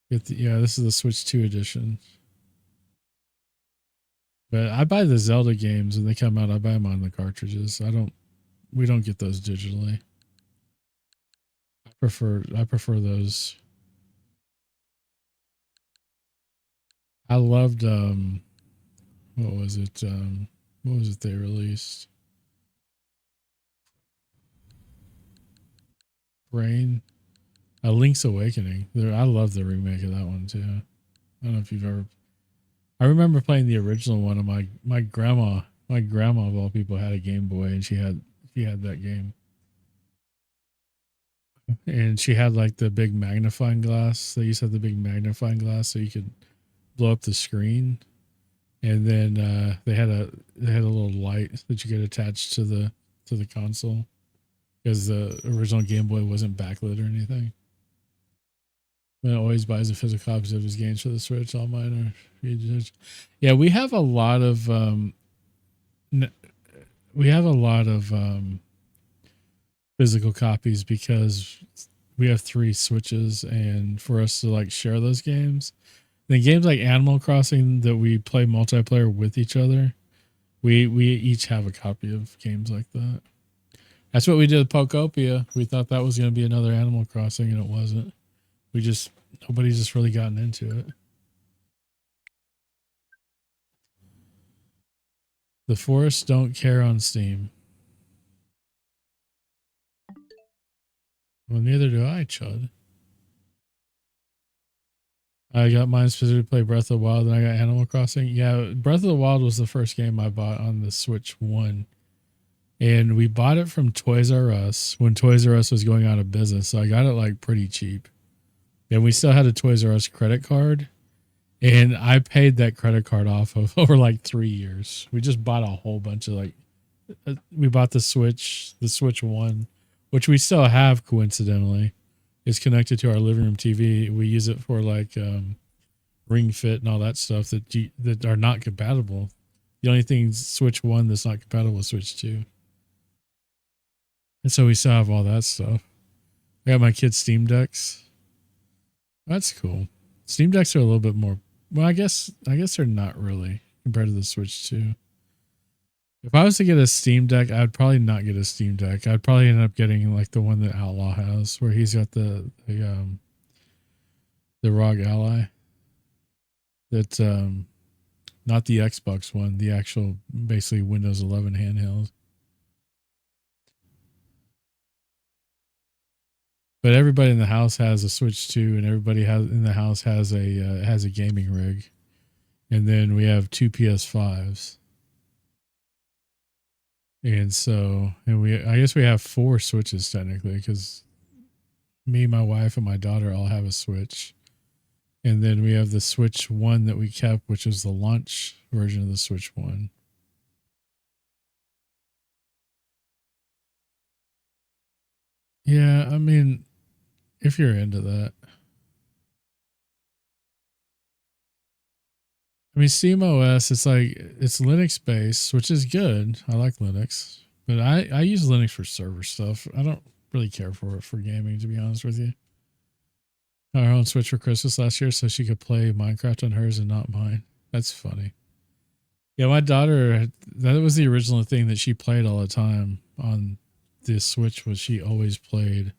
this is the Switch 2 edition. But I buy the Zelda games when they come out. I buy them on the cartridges. We don't get those digitally. I prefer those. I loved what was it they released? Brain, Link's Awakening. I love the remake of that one too. I don't know if you've ever. I remember playing the original one, and my grandma of all people had a Game Boy, and she had that game, and she had like the big magnifying glass. They used to have the big magnifying glass, so you could blow up the screen, and then they had a little light that you could attach to the console, because the original Game Boy wasn't backlit or anything. Man always buys a physical copies of his games for the Switch. All mine are. Yeah, we have a lot of physical copies because we have 3 Switches, and for us to like share those games, the games like Animal Crossing that we play multiplayer with each other, we each have a copy of games like that. That's what we did with Pokopia. We thought that was going to be another Animal Crossing, and it wasn't. Nobody's just really gotten into it. The forests don't care on Steam. Well, neither do I, Chud. I got mine specifically to play Breath of the Wild, and I got Animal Crossing. Yeah, Breath of the Wild was the first game I bought on the Switch 1. And we bought it from Toys R Us when Toys R Us was going out of business. So I got it like pretty cheap. And we still had a Toys R Us credit card. And I paid that credit card off of over like 3 years. We just bought a whole bunch of we bought the Switch 1, which we still have coincidentally. It's connected to our living room TV. We use it for like Ring Fit and all that stuff that are not compatible. The only thing Switch 1 that's not compatible is Switch 2. And so we still have all that stuff. I got my kids' Steam Decks. That's cool. Steam Decks are a little bit more. Well, I guess they're not really compared to the Switch 2. If I was to get a Steam Deck, I'd probably not get a Steam Deck. I'd probably end up getting like the one that Outlaw has, where he's got the ROG Ally. That's not the Xbox one, the actual basically Windows 11 handheld. But everybody in the house has a Switch 2, and everybody in the house has a gaming rig. And then we have 2 PS5s. And so, I guess we have 4 Switches technically, because me, my wife, and my daughter all have a Switch. And then we have the Switch 1 that we kept, which is the launch version of the Switch 1. Yeah, I mean, if you're into that. I mean, SteamOS, it's Linux based, which is good. I like Linux, but I use Linux for server stuff. I don't really care for it for gaming, to be honest with you. Our own Switch for Christmas last year so she could play Minecraft on hers and not mine. That's funny. Yeah, my daughter, that was the original thing that she played all the time on the Switch, was she always played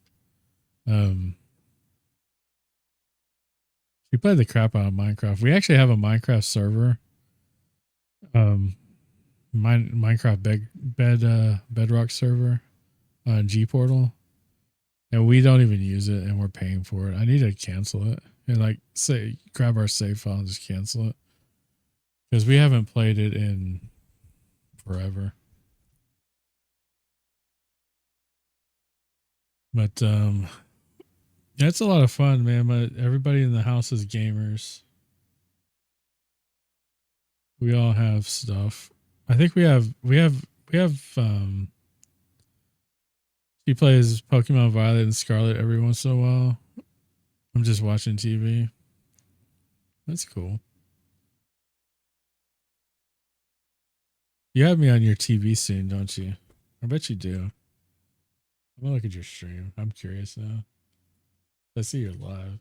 she played the crap out of Minecraft. We actually have a Minecraft server. Minecraft Bedrock server on G Portal. And we don't even use it, and we're paying for it. I need to cancel it and grab our save file and just cancel it, because we haven't played it in forever. But yeah, it's a lot of fun, man. But everybody in the house is gamers. We all have stuff. I think we have she plays Pokemon Violet and Scarlet every once in a while. I'm just watching TV. That's cool. You have me on your TV scene, don't you? I bet you do. I'm gonna look at your stream. I'm curious now. I see you're live.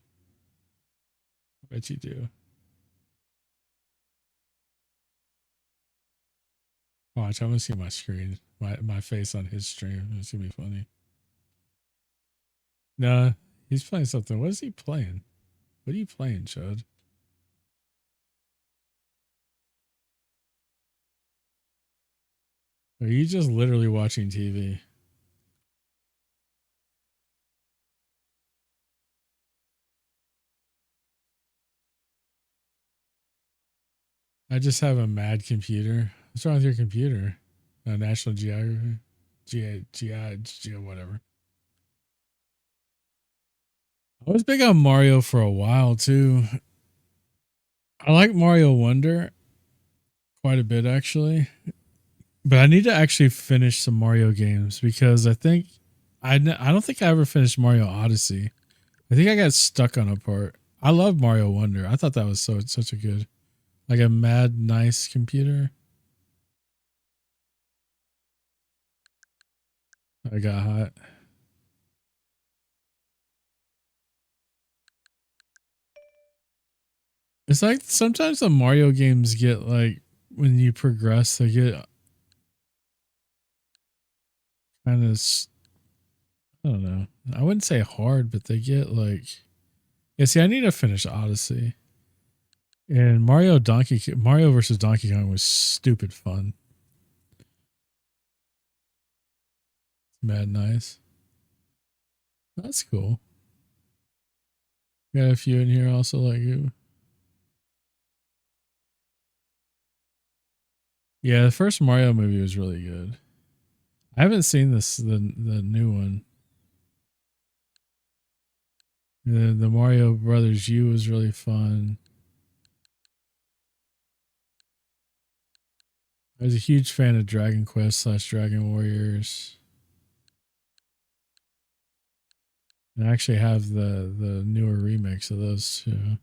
I bet you do. Watch, I'm gonna see my screen, my face on his stream. It's gonna be funny. Nah, he's playing something. What is he playing? What are you playing, Chud? Are you just literally watching TV? I just have a mad computer. What's wrong with your computer? National Geography, whatever. I was big on Mario for a while too. I like Mario Wonder quite a bit actually, but I need to actually finish some Mario games because I think I don't think I ever finished Mario Odyssey. I think I got stuck on a part. I love Mario Wonder. I thought that was such a good, like a mad nice computer. I got hot. It's like sometimes the Mario games get like when you progress, they get kind of, I don't know. I wouldn't say hard, but they get like, yeah. See, I need to finish Odyssey. And Mario versus Donkey Kong was stupid fun. Mad nice. That's cool. Got a few in here also like you. Yeah, the first Mario movie was really good. I haven't seen the new one. The Mario Brothers U was really fun. I was a huge fan of Dragon Quest / Dragon Warriors. And I actually have the newer remix of those two.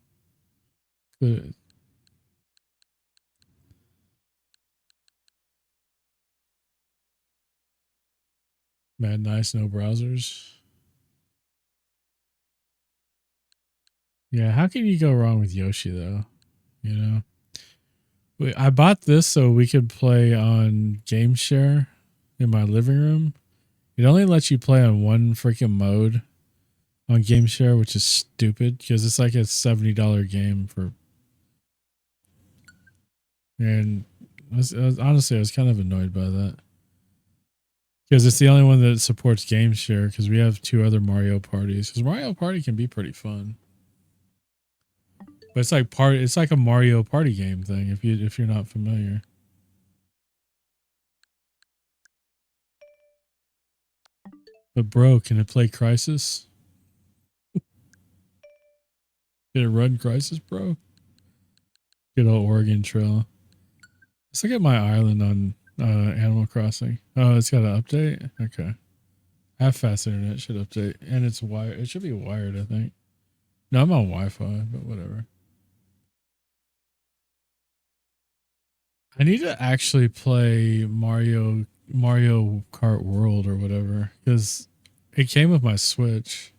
Good. Mad nice, no browsers. Yeah, how can you go wrong with Yoshi though? You know? I bought this so we could play on Game Share in my living room. It only lets you play on one freaking mode on Game Share, which is stupid because it's like a $70 game for. And honestly, I was kind of annoyed by that because it's the only one that supports Game Share because we have 2 other Mario parties. Because Mario Party can be pretty fun. But it's like a Mario Party game thing if you're not familiar. But bro, can it play Crisis? Can it run Crisis, bro? Good old Oregon Trail. Let's look at my island on Animal Crossing. Oh, it's got an update? Okay. Half fast internet should update. And it's wired. It should be wired, I think. No, I'm on Wi-Fi, but whatever. I need to actually play Mario Kart World or whatever because it came with my Switch.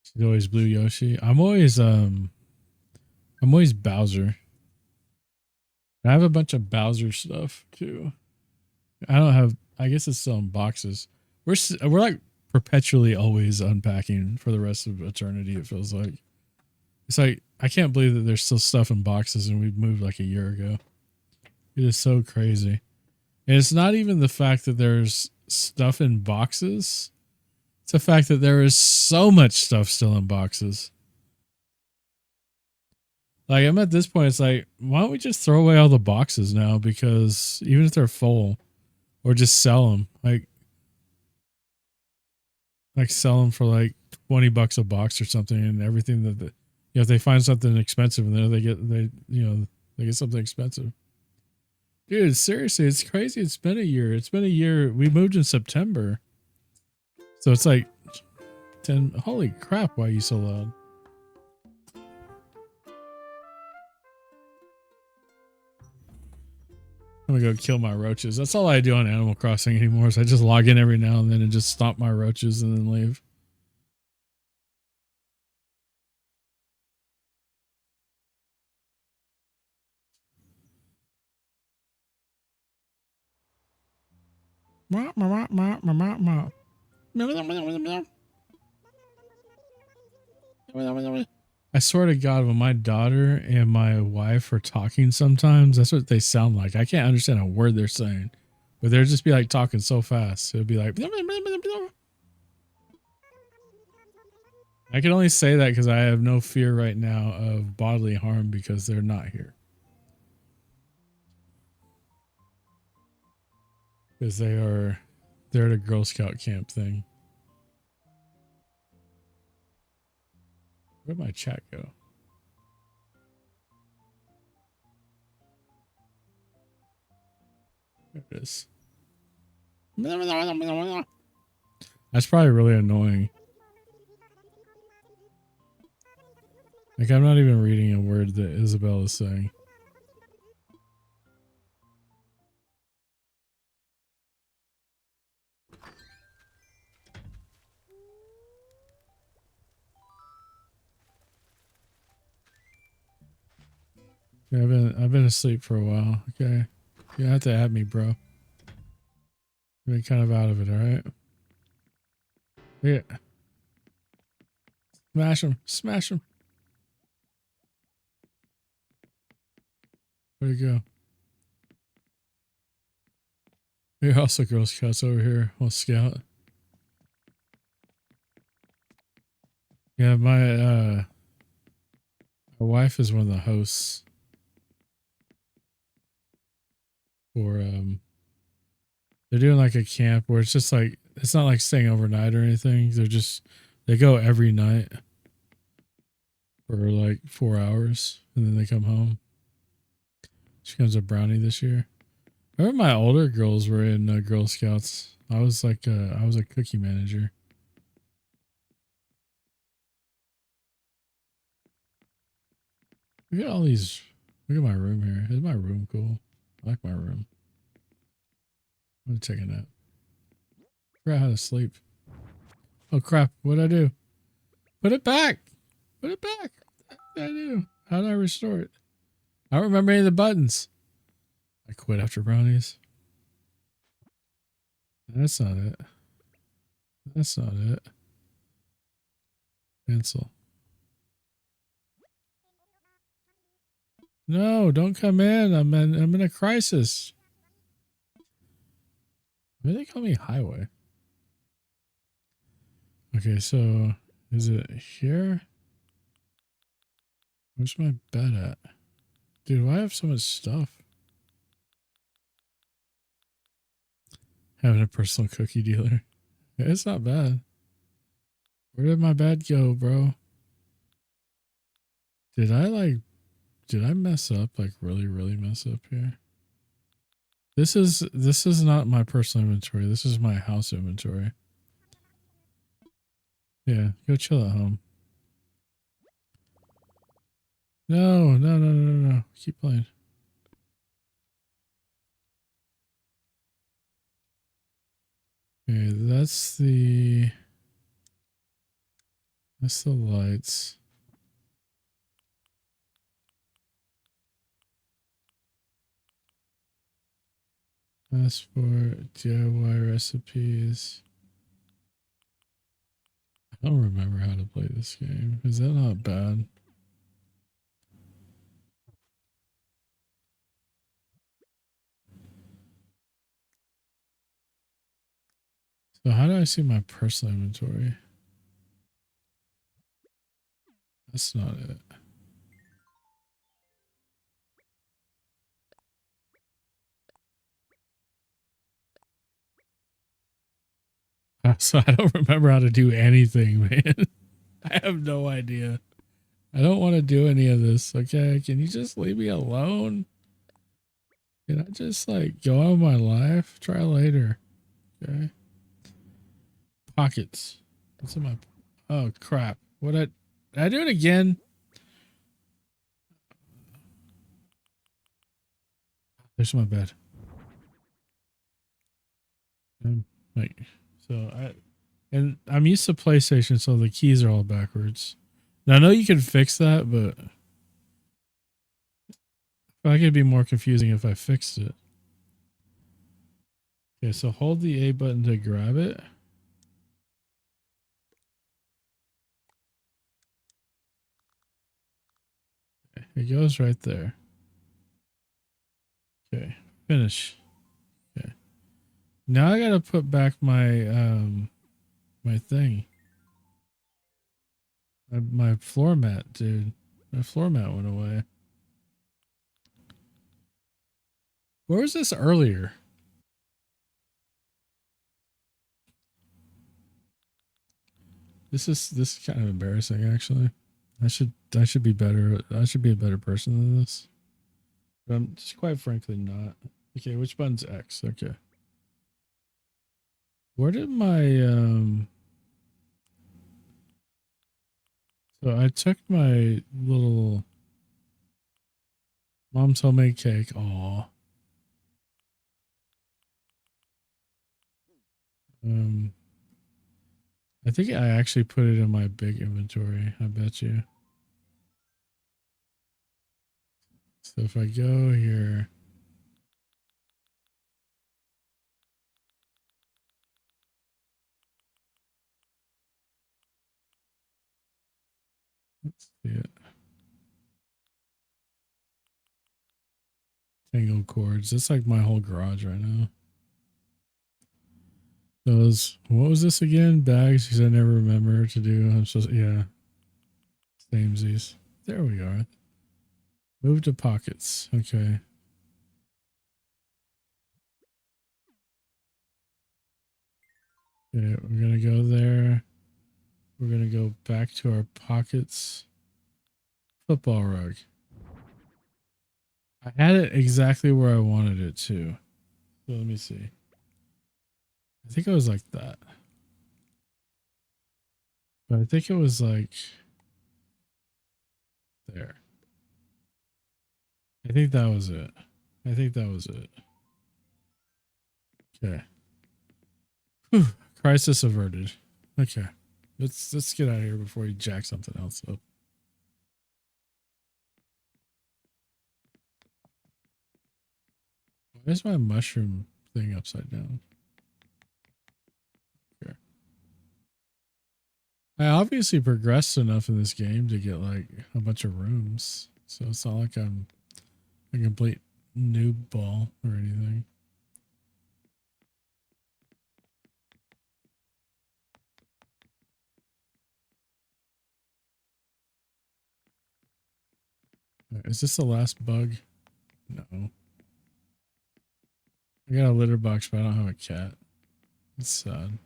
She's always Blue Yoshi. I'm always Bowser. I have a bunch of Bowser stuff too. I guess it's still in boxes. We're like perpetually always unpacking for the rest of eternity. It feels like it's like I can't believe that there's still stuff in boxes and we moved like a year ago. It is so crazy. And it's not even the fact that there's stuff in boxes. It's the fact that there is so much stuff still in boxes. Like I'm at this point, it's like, why don't we just throw away all the boxes now? Because even if they're full, or just sell them, like sell them for like $20 a box or something, and everything that if they find something expensive and then they get something expensive. Dude, seriously, it's crazy. It's been a year. We moved in September, so it's like 10. Holy crap! Why are you so loud? I'm gonna go kill my roaches. That's all I do on Animal Crossing anymore. Is I just log in every now and then and just stomp my roaches and then leave. I swear to God, when my daughter and my wife are talking sometimes, that's what they sound like. I can't understand a word they're saying, but they'll just be like talking so fast. It'll be like, I can only say that because I have no fear right now of bodily harm because they're not here. because they're at a Girl Scout camp thing. Where'd my chat go? There it is. That's probably really annoying. Like, I'm not even reading a word that Isabel is saying. Yeah, I've been asleep for a while. Okay. You have to add me, bro. I've been kind of out of it, alright? Yeah. Smash him. Smash him. Where'd he go? You're also Girl Scouts over here. Well, Scout. Yeah, my wife is one of the hosts for they're doing like a camp where it's just like, it's not like staying overnight or anything. They go every night for like 4 hours and then they come home. She comes a brownie this year. I remember my older girls were in Girl Scouts. I was a cookie manager. Look at all these. Look at my room here. Is my room cool? I like my room. I'm gonna take a nap. Forgot how to sleep. Oh crap! What'd I do? Put it back. Put it back. What did I do? How did I restore it? I don't remember any of the buttons. I quit after brownies. That's not it. That's not it. Cancel. No, don't come in. I'm in a crisis. Why do they call me Highway? Okay, so is it here? Where's my bed at? Dude, why I have so much stuff? Having a personal cookie dealer. Yeah, it's not bad. Where did my bed go, bro? Did I mess up? Like really mess up here? This is not my personal inventory. This is my house inventory. Yeah, go chill at home. No. Keep playing. Okay, that's the lights. Passport, DIY recipes. I don't remember how to play this game. Is that not bad? So how do I see my personal inventory? That's not it. So I don't remember how to do anything, man. I have no idea. I don't want to do any of this. Okay, can you just leave me alone? Can I just like go on with my life? Try later. Okay. Pockets. What's in my? Oh crap! Did I do it again? There's my bed. Like, I'm used to PlayStation, so the keys are all backwards. Now I know you can fix that, but I feel like it'd be more confusing if I fixed it. Okay, so hold the A button to grab it. Okay, it goes right there. Okay, finish. Okay. Now I gotta put back my my thing. My floor mat, dude. My floor mat went away. Where was this earlier? This is kind of embarrassing actually. I should be better. I should be a better person than this. But I'm just quite frankly not. Okay, which button's X? Okay. Where did my so I took my little mom's homemade cake. Aw. I think I actually put it in my big inventory. I bet you. So if I go here, let's see it. Tangled cords. That's like my whole garage right now. Those, what was this again? Bags, because I never remember to do. I'm supposed, yeah. Samesies. There we are. Move to pockets. Okay. Okay, we're gonna go there. We're gonna go back to our pockets. Football rug. I had it exactly where I wanted it to. So let me see. I think it was like that. But I think it was like there. I think that was it. I think that was it. Okay. Whew. Crisis averted. Okay. Let's get out of here before you jack something else up. Why is my mushroom thing upside down? Okay. I obviously progressed enough in this game to get like a bunch of rooms. So it's not like I'm a complete noob ball or anything. Is this the last bug? No. I got a litter box, but I don't have a cat. It's sad.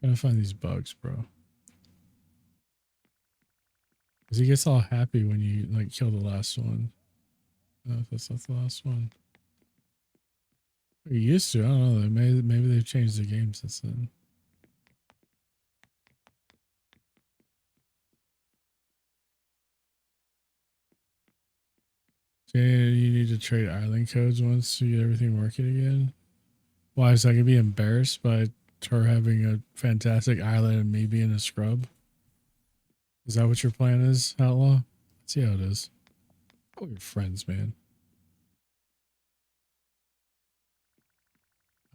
Trying to find these bugs, bro. Because he gets all happy when you like kill the last one. I don't know if that's not the last one. He used to. I don't know. Maybe they've changed the game since then. So you need to trade island codes once to get everything working again. Why? So I can be embarrassed by her having a fantastic island and me being a scrub? Is that what your plan is, Outlaw? Let's see how it is. Oh, you're friends, man.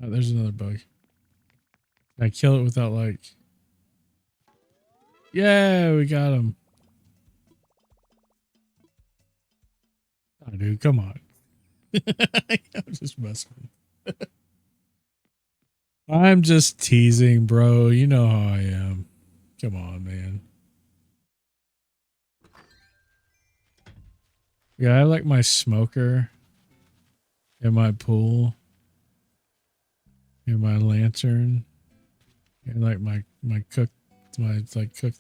Oh, there's another bug. Can I kill it without like... Yeah, we got him. Oh, dude, come on. I'm just messing. I'm just teasing, bro. You know how I am. Come on, man. Yeah, I like my smoker and my pool and my lantern and like my cook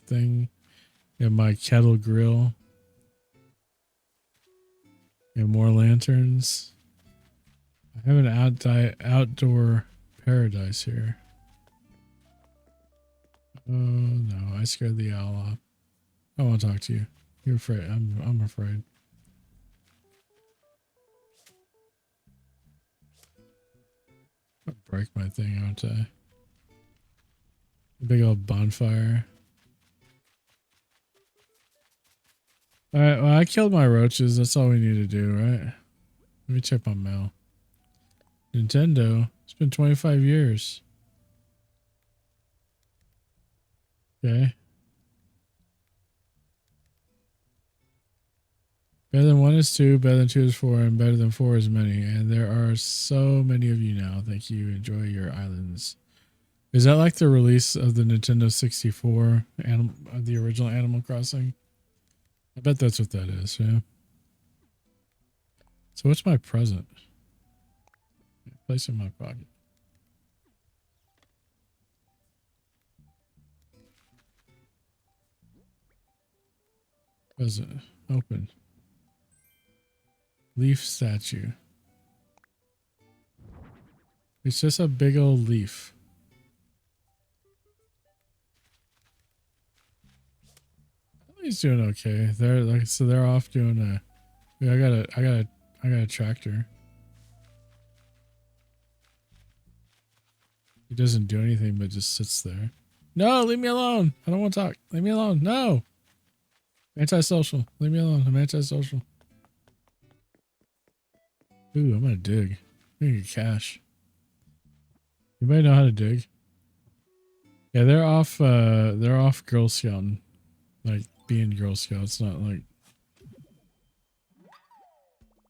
thing and my kettle grill and more lanterns. I have an outdoor paradise here. Oh no, I scared the owl off. I won't talk to you. You're afraid. I'm afraid. I'll break my thing, aren't I? A big old bonfire. Alright, well I killed my roaches. That's all we need to do, right? Let me check my mail. Nintendo. It's been 25 years. Okay. Better than 1 is 2, better than 2 is 4, and better than 4 is many. And there are so many of you now. Thank you. Enjoy your islands. Is that like the release of the Nintendo 64 the original Animal Crossing? I bet that's what that is, yeah. So what's my present? Place in my pocket. Present. Open. Leaf statue. It's just a big old leaf. He's doing okay. They're like, so they're off doing a. Yeah, I got a tractor. He doesn't do anything but just sits there. No, leave me alone. I don't want to talk. Leave me alone. No. Antisocial. Leave me alone. I'm antisocial. Ooh, I'm gonna dig. I'm gonna get cash. Anybody know how to dig? Yeah, they're off Girl Scouting. Like being Girl Scouts, not like.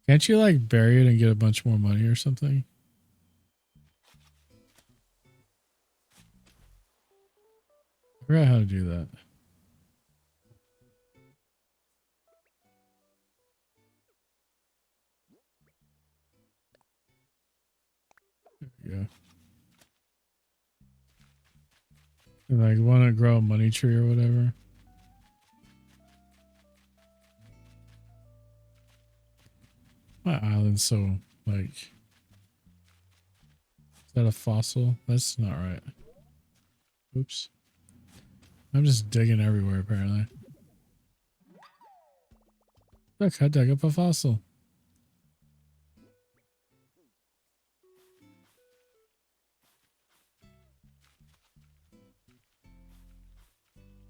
Can't you like bury it and get a bunch more money or something? I forgot how to do that. There we go. And like want to grow a money tree or whatever. My island's so like. Is that a fossil? That's not right. Oops. I'm just digging everywhere apparently. Look, I dug up a fossil.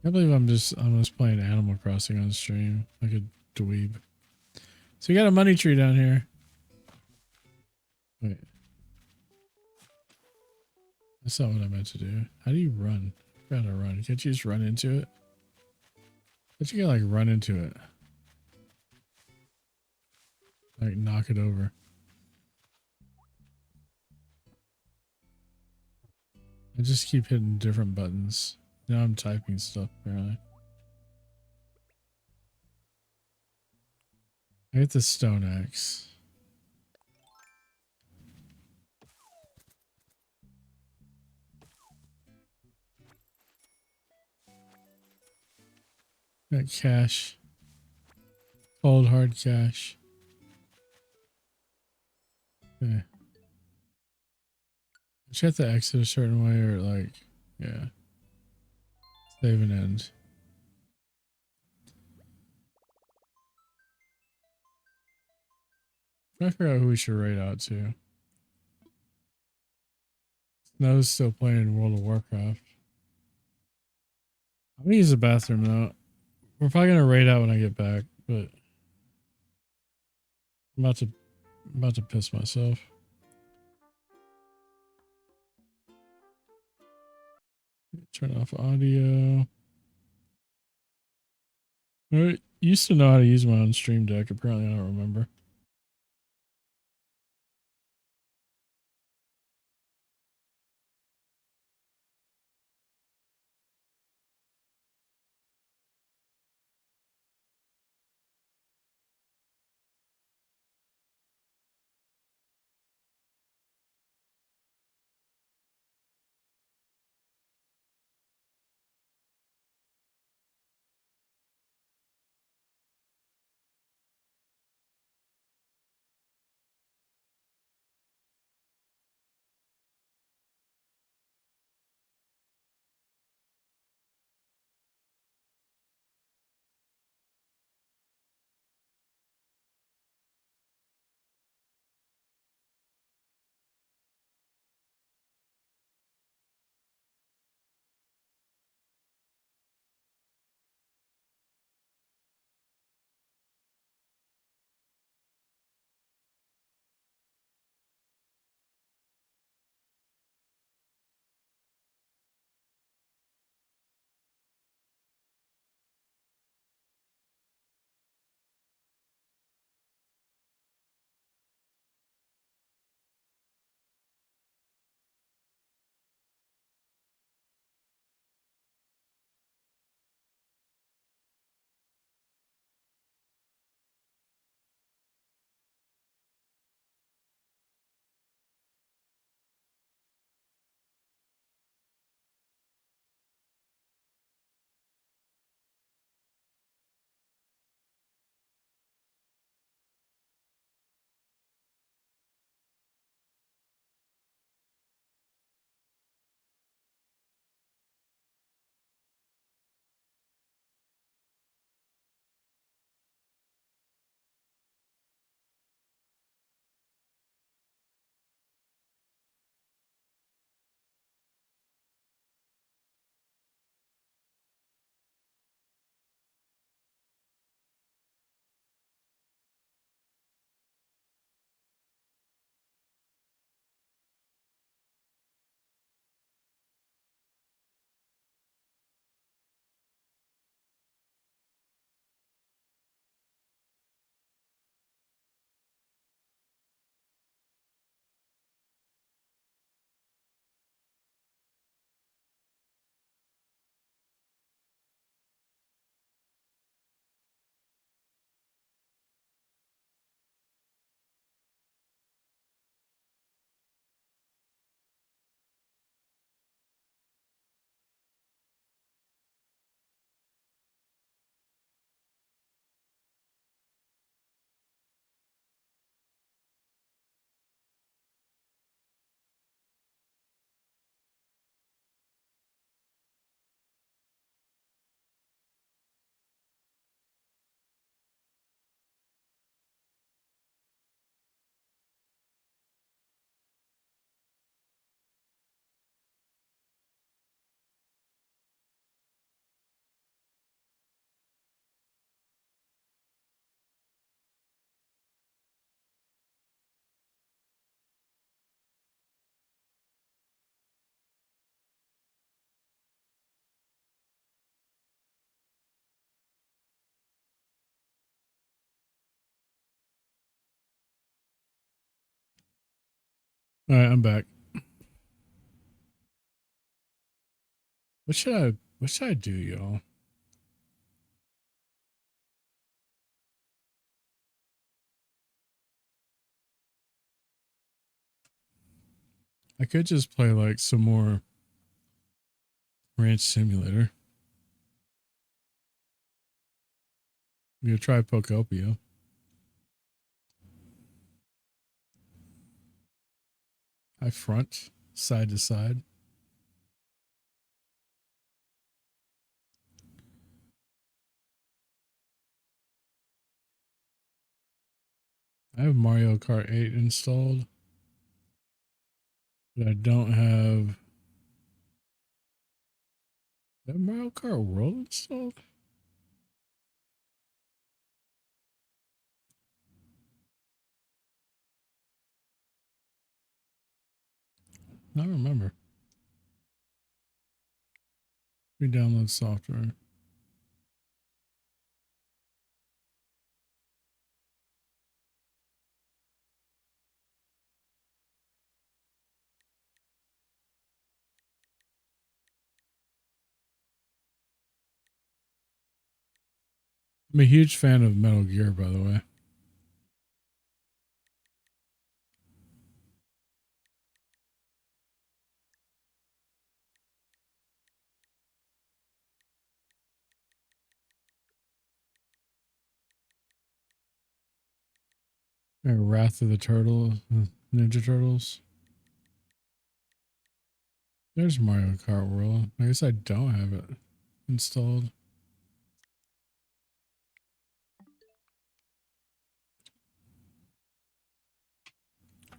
I believe I'm just playing Animal Crossing on stream like a dweeb. So you got a money tree down here. Wait. That's not what I meant to do. How do you run? You gotta run. Can't you just run into it? But you gotta like run into it. Like knock it over. I just keep hitting different buttons. Now I'm typing stuff apparently. I get the stone axe. Got cash. Cold hard cash. Okay. I just have to exit a certain way or like, yeah. Save and end. I figure out who we should raid out to. Snow's still playing World of Warcraft. I'm gonna use the bathroom though. We're probably gonna raid out when I get back, but I'm about to piss myself. Turn off audio. I used to know how to use my own stream deck. Apparently I don't remember. All right, I'm back. What should I do, y'all? I could just play like some more Ranch Simulator. I'm gonna try Pokopio. I front, side to side. I have Mario Kart 8 installed, but I don't have. Do I have Mario Kart World installed? I don't remember. Re-download software. I'm a huge fan of Metal Gear, by the way. Wrath of the Turtle, Ninja Turtles. There's Mario Kart World. I guess I don't have it installed.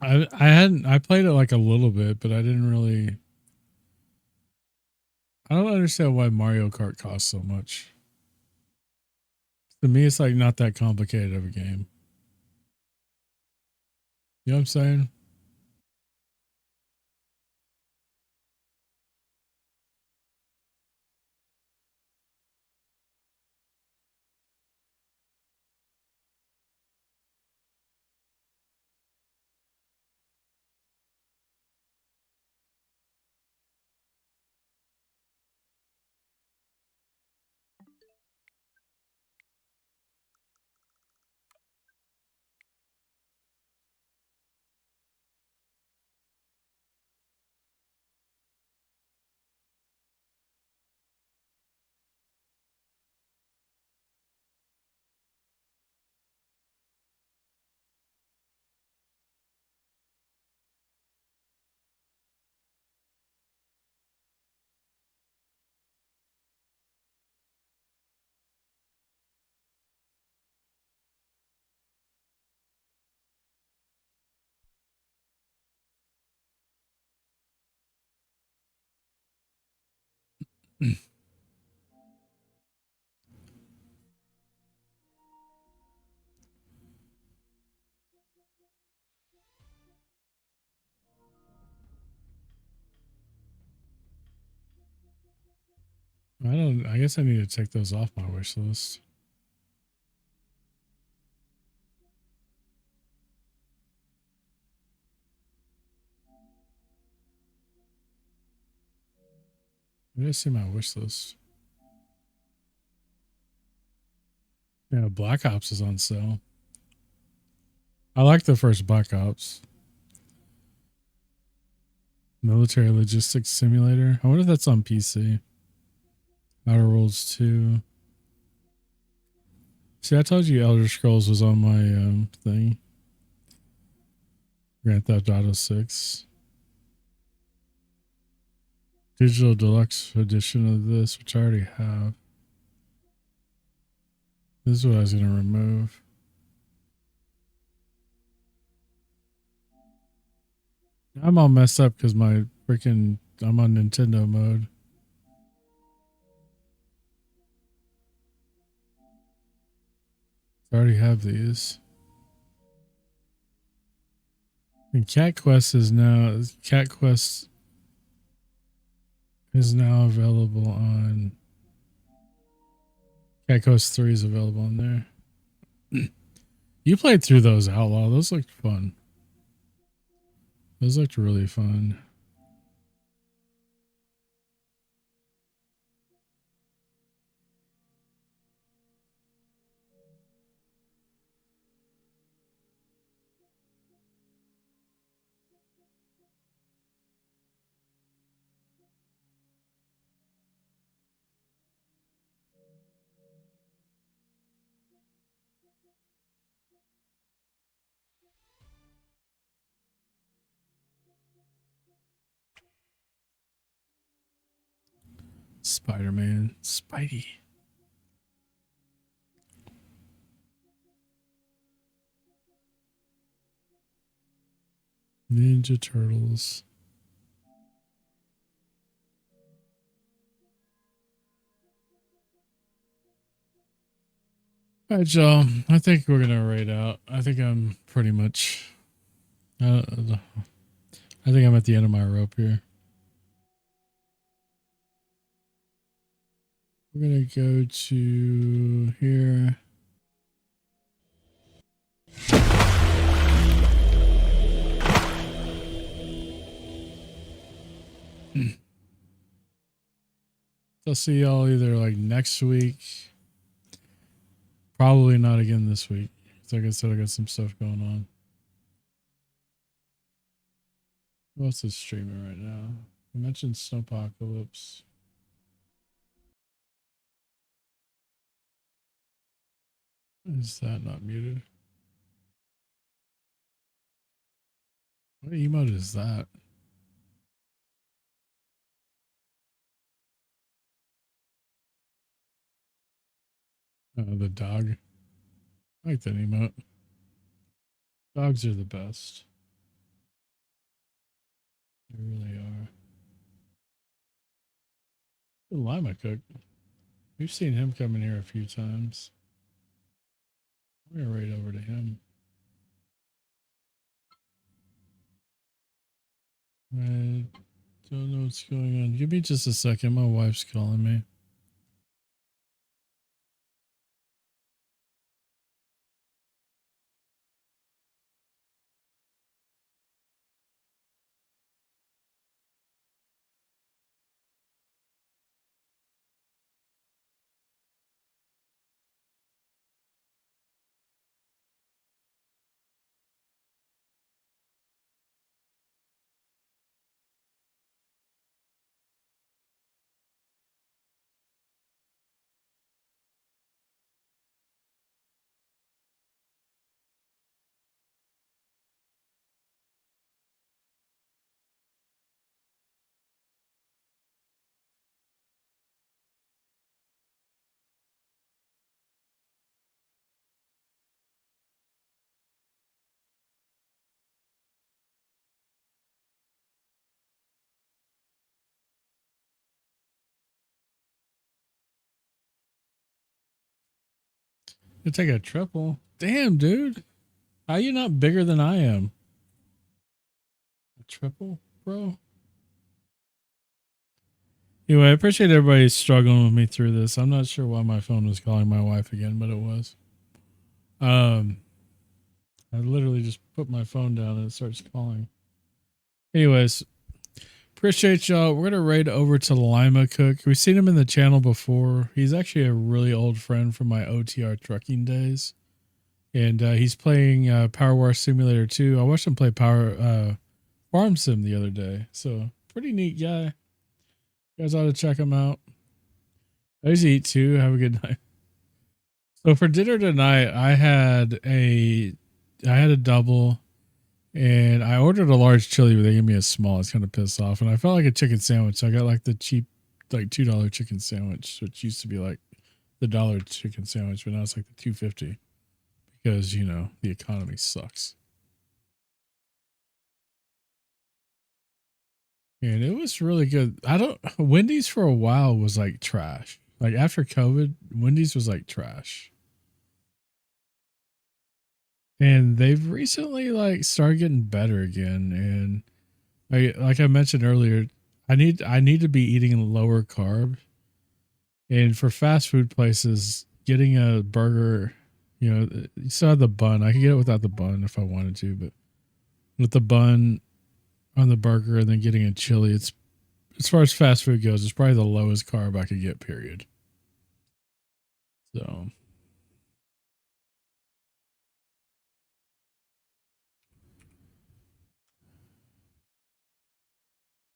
I played it like a little bit, but I didn't really. I don't understand why Mario Kart costs so much. To me, it's like not that complicated of a game. You know what I'm saying? I guess I need to take those off my wish list. Where did I see my wish list? Yeah, Black Ops is on sale. I like the first Black Ops. Military Logistics Simulator. I wonder if that's on PC. Outer Worlds 2. See, I told you Elder Scrolls was on my thing. Grand Theft Auto 6. Digital Deluxe edition of this, which I already have. This is what I was going to remove. I'm all messed up because I'm on Nintendo mode. I already have these. And Cat Quest is now available on Cat Quest 3 is available on there. You played through those, Outlaw. Those looked fun. Those looked really fun. Spider-Man. Spidey. Ninja Turtles. All right, y'all. I think we're gonna raid out. I think I'm pretty much. I think I'm at the end of my rope here. We're gonna go to here. I'll see y'all either like next week. Probably not again this week. Like I said, I got some stuff going on. Who else is streaming right now? I mentioned Snowpocalypse. Is that not muted? What emote is that? The dog. I like that emote. Dogs are the best. They really are. The Lima Cook. We've seen him come in here a few times. We're gonna raid over to him. I don't know what's going on. Give me just a second. My wife's calling me. You take a triple. Damn, dude. How you not bigger than I am? A triple, bro? Anyway, I appreciate everybody struggling with me through this. I'm not sure why my phone was calling my wife again, but it was. I literally just put my phone down and it starts calling. Anyways, appreciate y'all. We're gonna raid over to Lima Cook. We've seen him in the channel before. He's actually a really old friend from my OTR trucking days. And he's playing Power Wash Simulator 2. I watched him play Farm Sim the other day. So pretty neat guy. You guys ought to check him out. I usually eat too. Have a good night. So for dinner tonight, I had a double, and I ordered a large chili, but they gave me a small. It's kind of pissed off, and I felt like a chicken sandwich. So I got like the cheap, like $2 chicken sandwich, which used to be like the dollar chicken sandwich, but now it's like the $2.50 because you know the economy sucks. And it was really good. Wendy's for a while was like trash. Like after COVID, Wendy's was like trash. And they've recently like started getting better again. And like I mentioned earlier, I need to be eating lower carb. And for fast food places, getting a burger, you know, you still have the bun. I could get it without the bun if I wanted to, but with the bun, on the burger and then getting a chili. It's, as far as fast food goes, it's probably the lowest carb I could get, period. So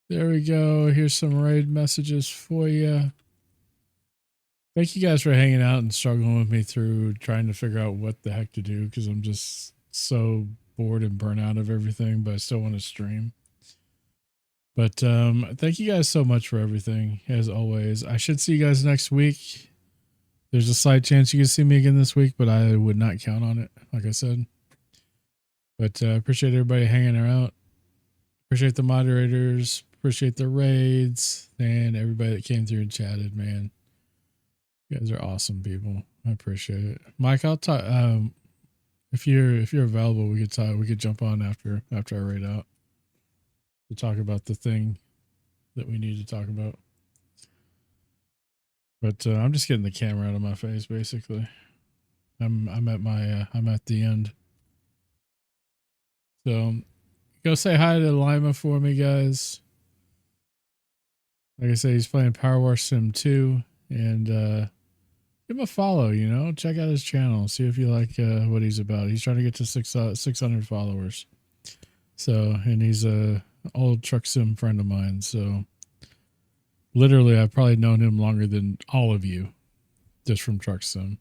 there we go. Here's some raid messages for you. Thank you guys for hanging out and struggling with me through trying to figure out what the heck to do, because I'm just so bored and burnt out of everything, but I still want to stream. But thank you guys so much for everything, as always. I should see you guys next week. There's a slight chance you can see me again this week, but I would not count on it, like I said. But appreciate everybody hanging out. Appreciate the moderators. Appreciate the raids and everybody that came through and chatted, man. You guys are awesome people. I appreciate it. Mike, I'll talk. If you're available, we could talk. We could jump on after I raid out to talk about the thing that we need to talk about. But I'm just getting the camera out of my face, basically. I'm at the end. So go say hi to Lima for me, guys. Like I say, he's playing Power Wash Sim 2, and give him a follow. You know, check out his channel, see if you like what he's about. He's trying to get to 600 followers. So, and he's a old truck sim friend of mine. So, literally, I've probably known him longer than all of you, just from truck sim.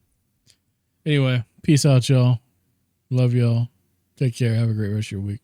Anyway, peace out, y'all. Love y'all. Take care. Have a great rest of your week.